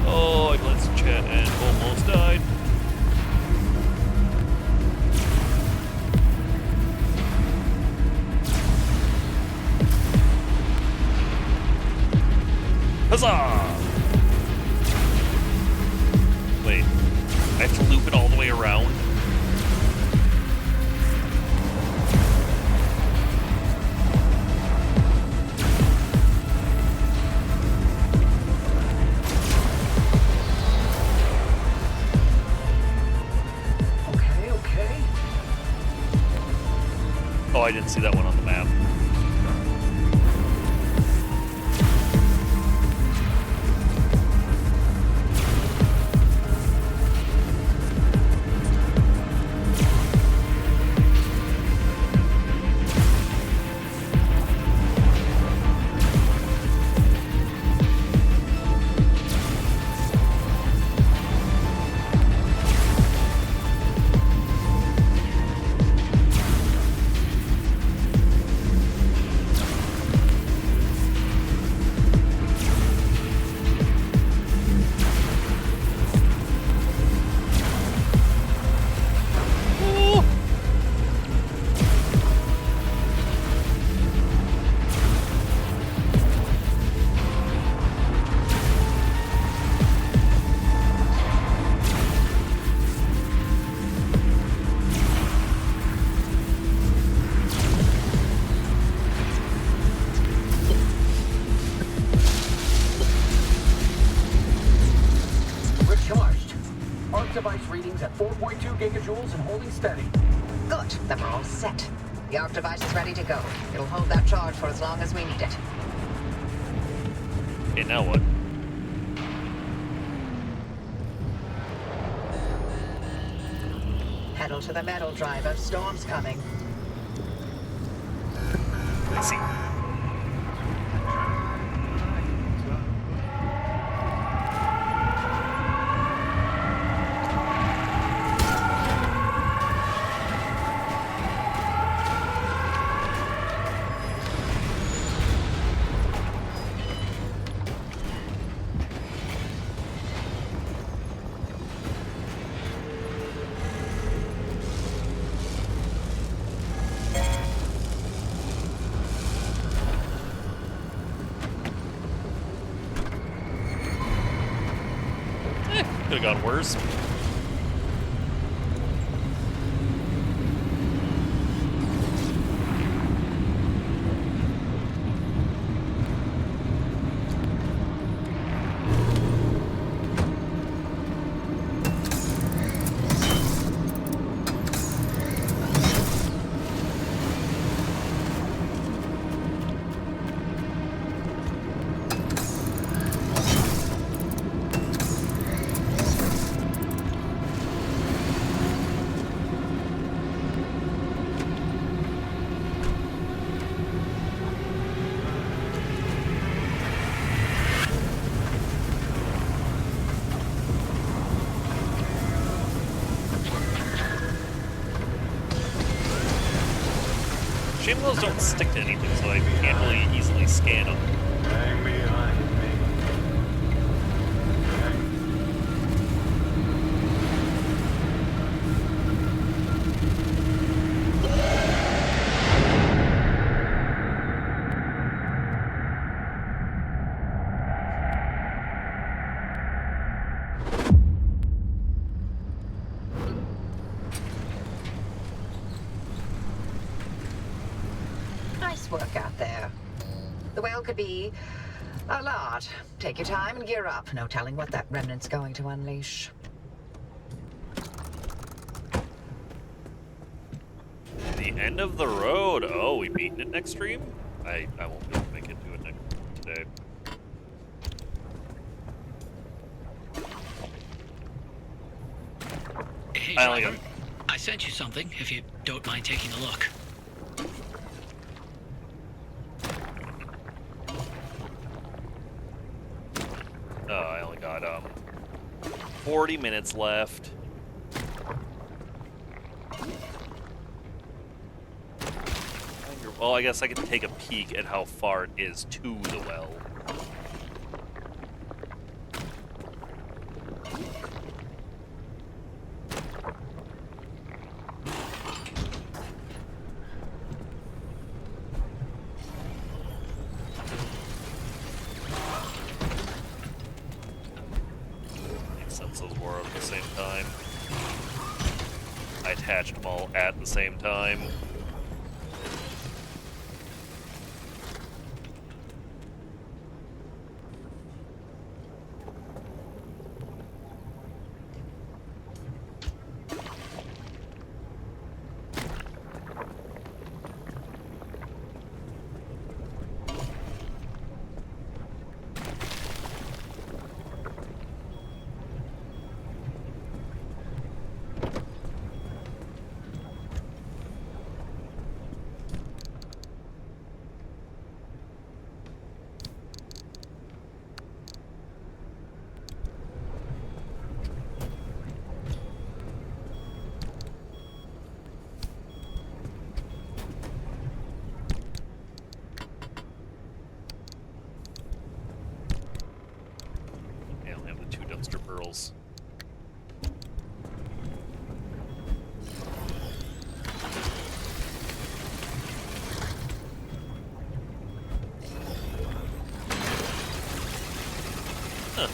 Oh, I glanced at chat and almost died. Huzzah! Wait, I have to loop it all the way around? Okay. Oh, I didn't see that one on the map. Device readings at 4.2 gigajoules and holding steady. Good. Then we're all set. The arc device is ready to go. It'll hold that charge for as long as we need it. Okay, now what? Pedal to the metal, driver. Storm's coming. I see. Could have gone worse. Shame those don't stick to anything, so I can't really easily scan them. Hang behind me. Nice work out there. The whale could be a lot. Take your time and gear up. No telling what that remnant's going to unleash. The end of the road. Oh, we beaten it next stream? I won't be able to make it to it today. Hey, I only Driver, I sent you something, if you don't mind taking a look. Oh, I only got 40 minutes left. Well, I guess I can take a peek at how far it is to the well. Makes sense those were at the same time. I attached them all at the same time. Yeah, I only have the 2 dumpster pearls. Huh.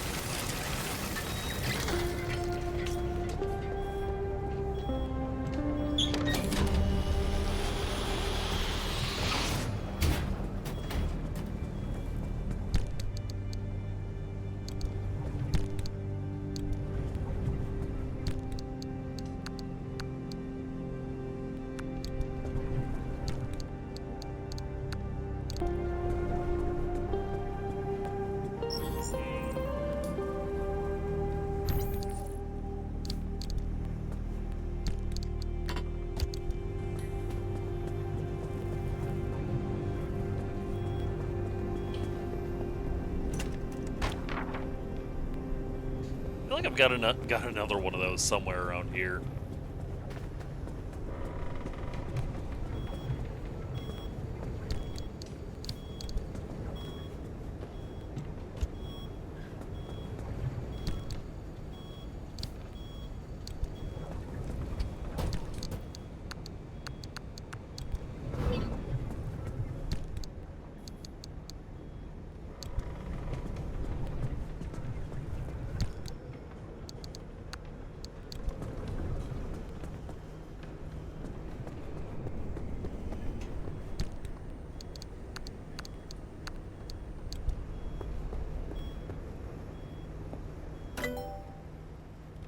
I feel like I've got another one of those somewhere around here.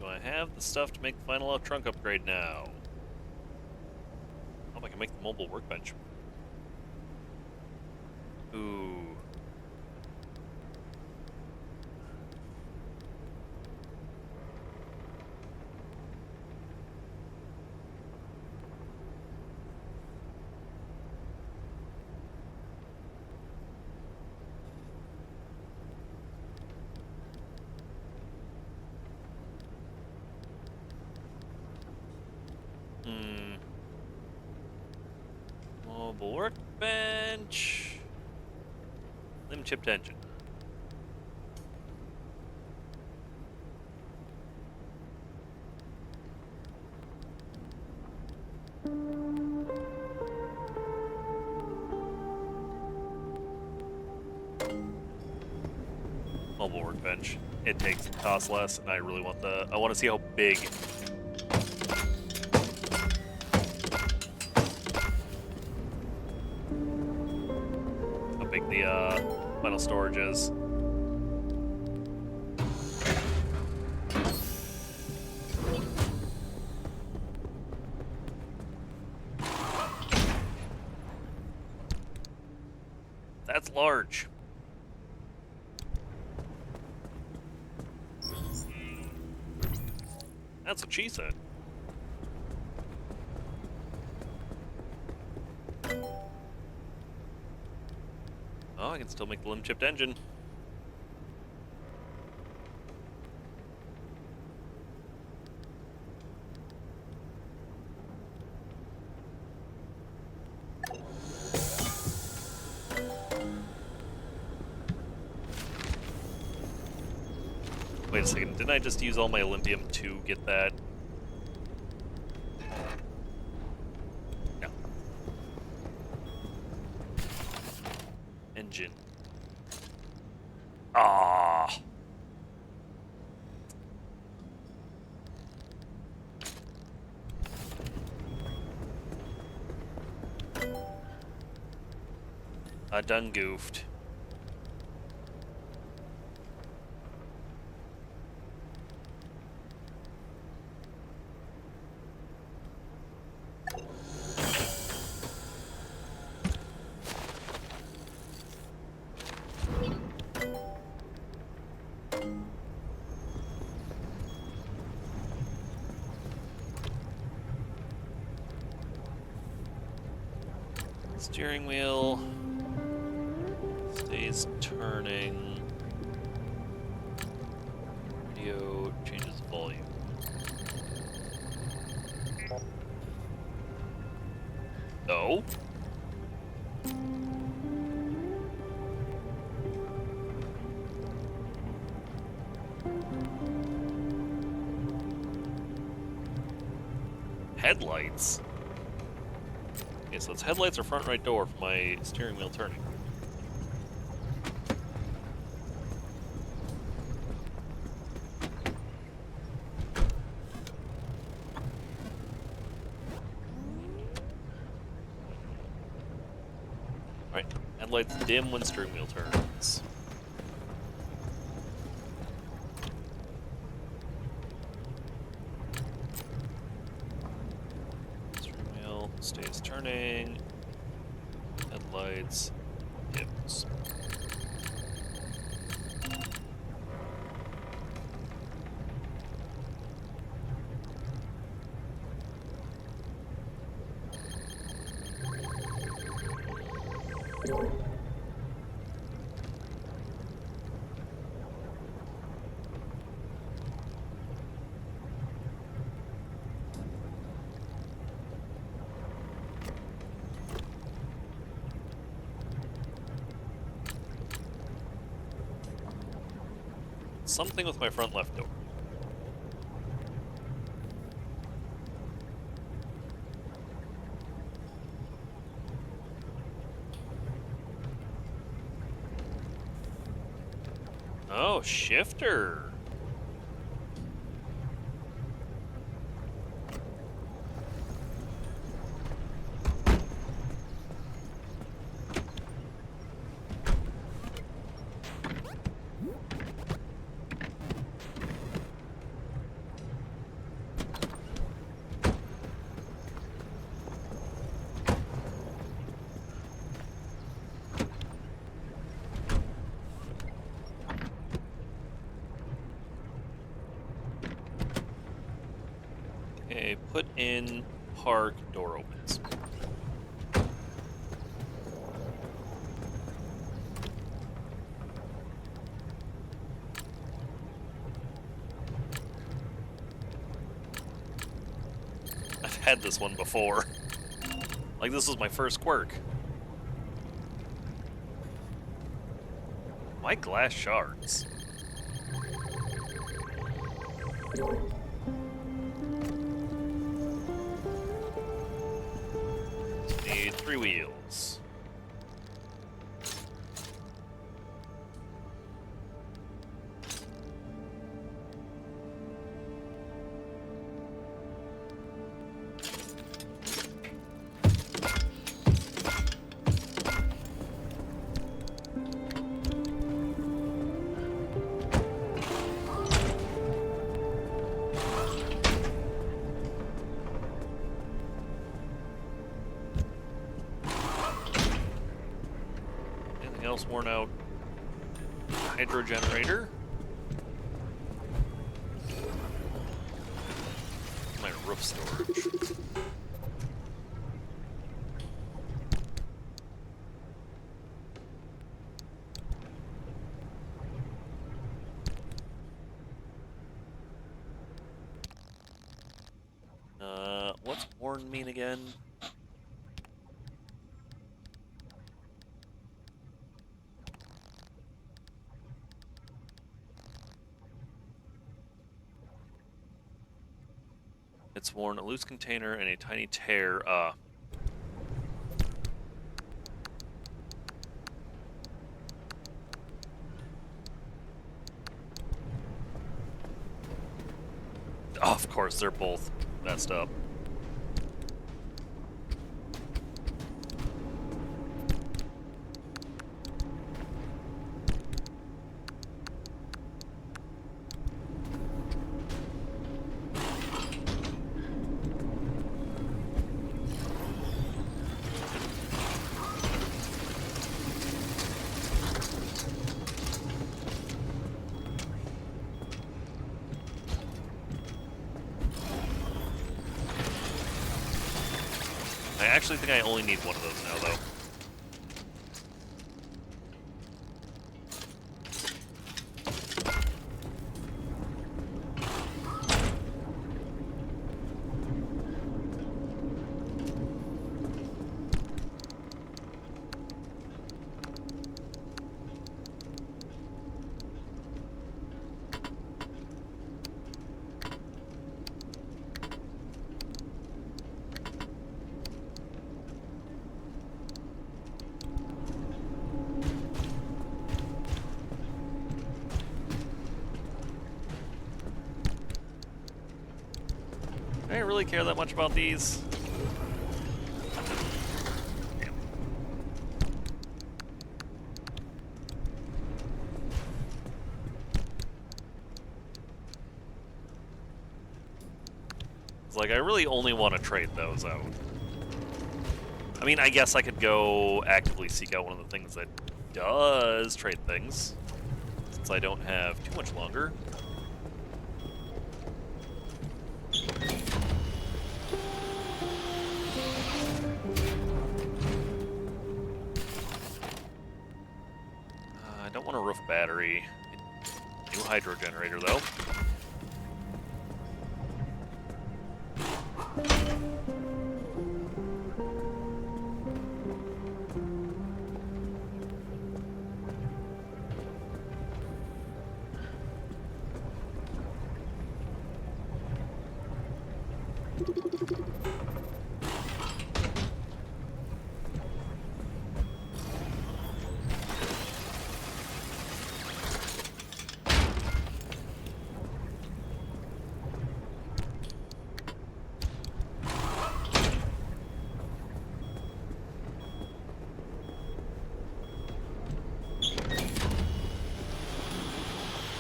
Do I have the stuff to make the final trunk upgrade now? Oh, I can make the mobile workbench. Ooh. Mobile workbench. Limb chipped engine. Mobile workbench. It costs less, and I really want I want to see how big. How big the metal storage is. That's large. That's what she said. Oh, I can still make the limb chipped engine. Wait a second, didn't I just use all my Olympium to get that? No. Engine. Ah. I done goofed. Steering wheel stays turning. Radio changes volume. No. Headlights. Okay, so it's headlights or front right door for my steering wheel turning. Alright, headlights dim when steering wheel turns. Stays turning. Headlights. Dims. Something with my front left door. Oh, shifter. Okay, put in park, door opens. I've had this one before. Like, this was my first quirk. Why glass shards? Need 3 wheels. Anything else worn out? Hydro generator. My roof storage. What's worn mean again? It's worn a loose container and a tiny tear. Oh, of course, they're both messed up. I actually think I only need one of those now, though. I didn't really care that much about these. Damn. It's like, I really only want to trade those out. I mean, I guess I could go actively seek out one of the things that does trade things, since I don't have too much longer. I don't want a roof battery. New hydro generator, though.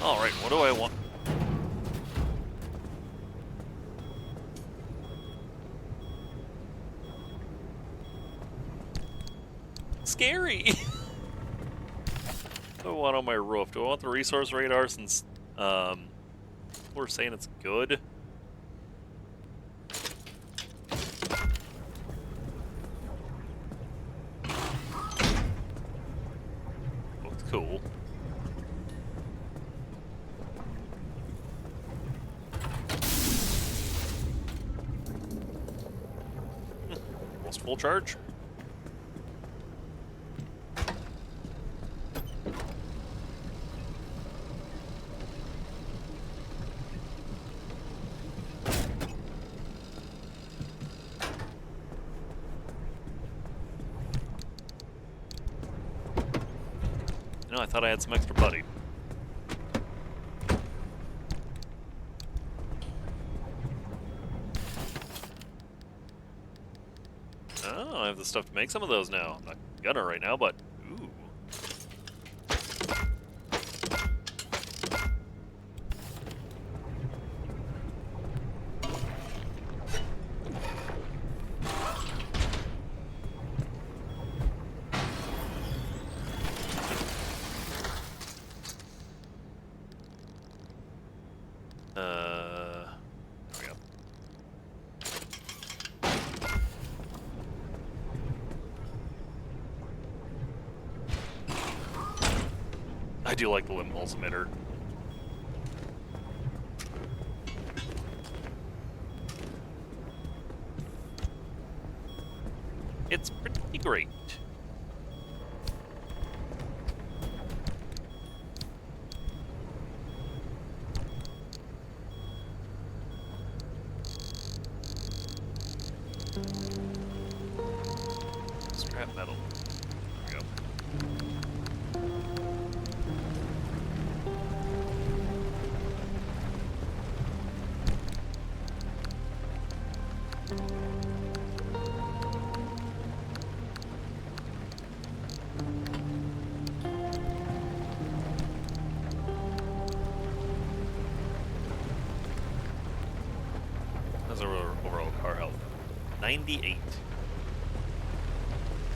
Alright, what do I want? Scary! What do I want on my roof? Do I want the resource radar since we're saying it's good? Looks cool. Almost full charge. I thought I had some extra buddy. Oh, I have the stuff to make some of those now. I'm not gonna right now, but ooh. There we go. I do like the impulse emitter. It's pretty great. Scrap metal. There we go. How's our overall car health? 98.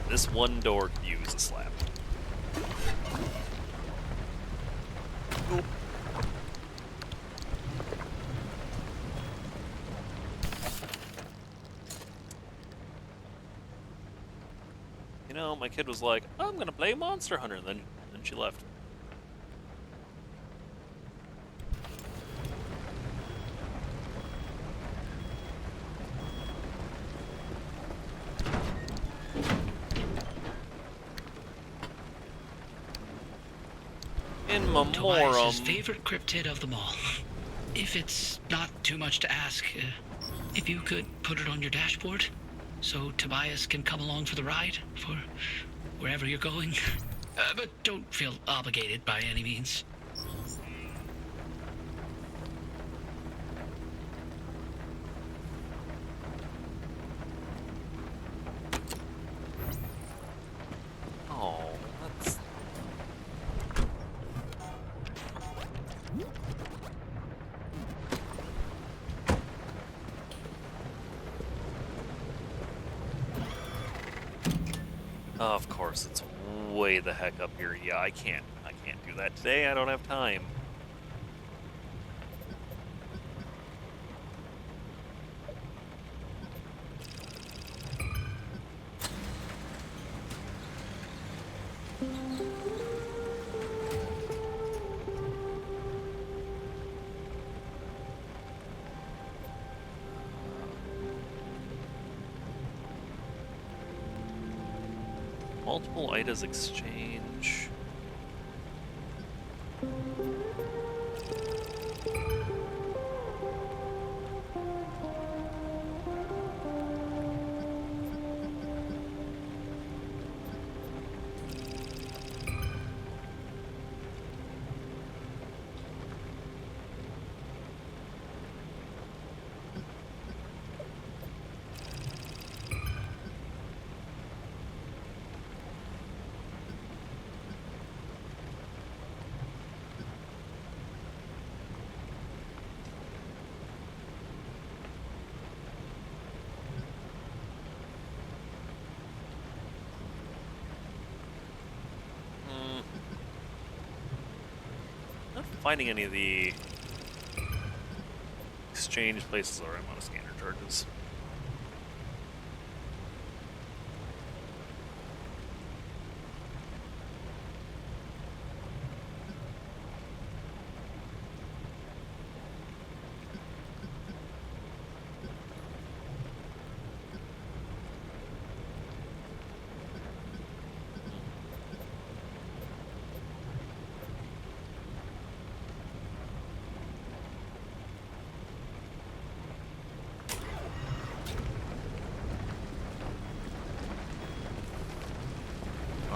This one door could use a slap. Oop. You know, my kid was like, I'm gonna play Monster Hunter, and then she left. In Tobias's memorum. favorite cryptid of them all. If it's not too much to ask, if you could put it on your dashboard, so Tobias can come along for the ride, for wherever you're going. But don't feel obligated by any means. Oh, that's... Of course, it's way the heck up here. Yeah, I can't do that today. I don't have time. Multiple items exchange. Not finding any of the exchange places where I'm on scanner charges.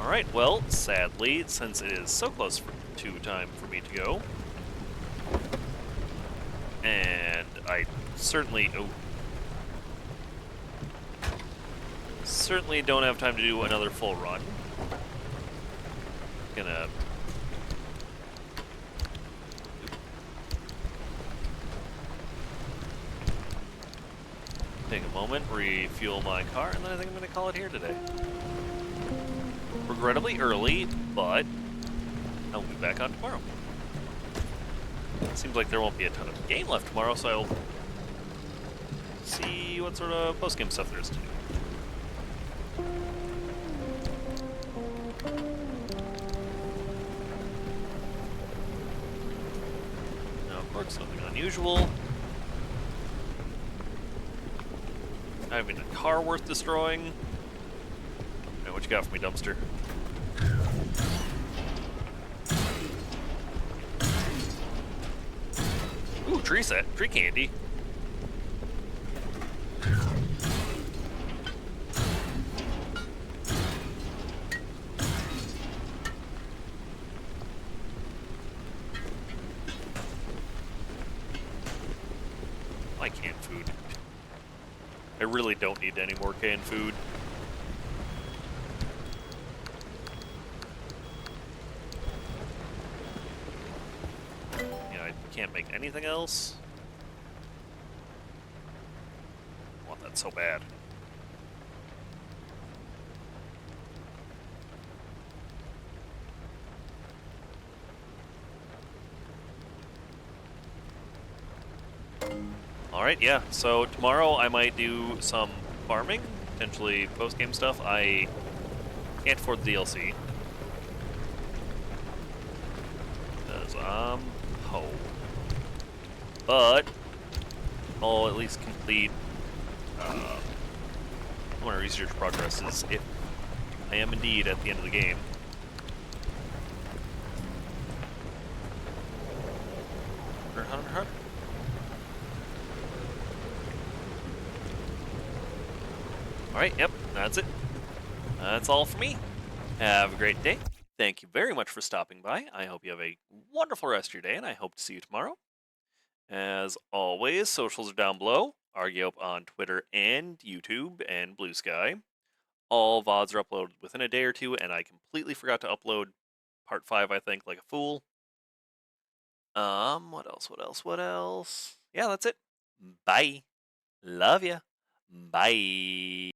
Alright, well, sadly, since it is so close to time for me to go, and I certainly don't have time to do another full run. Gonna take a moment, refuel my car, and then I think I'm gonna call it here today. Regrettably early, but I'll be back on tomorrow. Seems like there won't be a ton of game left tomorrow, so I'll see what sort of post-game stuff there is to do. Now, of course, nothing unusual. Not even a car worth destroying. Now, what you got for me, dumpster? Ooh, tree candy. My canned food. I really don't need any more canned food. Can't make anything else. I want that so bad. Alright, yeah. So tomorrow I might do some farming, potentially post-game stuff. I can't afford the DLC. Because I'm home. But I'll at least complete one of research progresses if I am indeed at the end of the game. Alright, yep, that's it. That's all for me. Have a great day. Thank you very much for stopping by. I hope you have a wonderful rest of your day, and I hope to see you tomorrow. As always, socials are down below. Argyop on Twitter and YouTube and Blue Sky. All VODs are uploaded within a day or two, and I completely forgot to upload part 5, I think, like a fool. What else? Yeah, that's it. Bye. Love ya. Bye.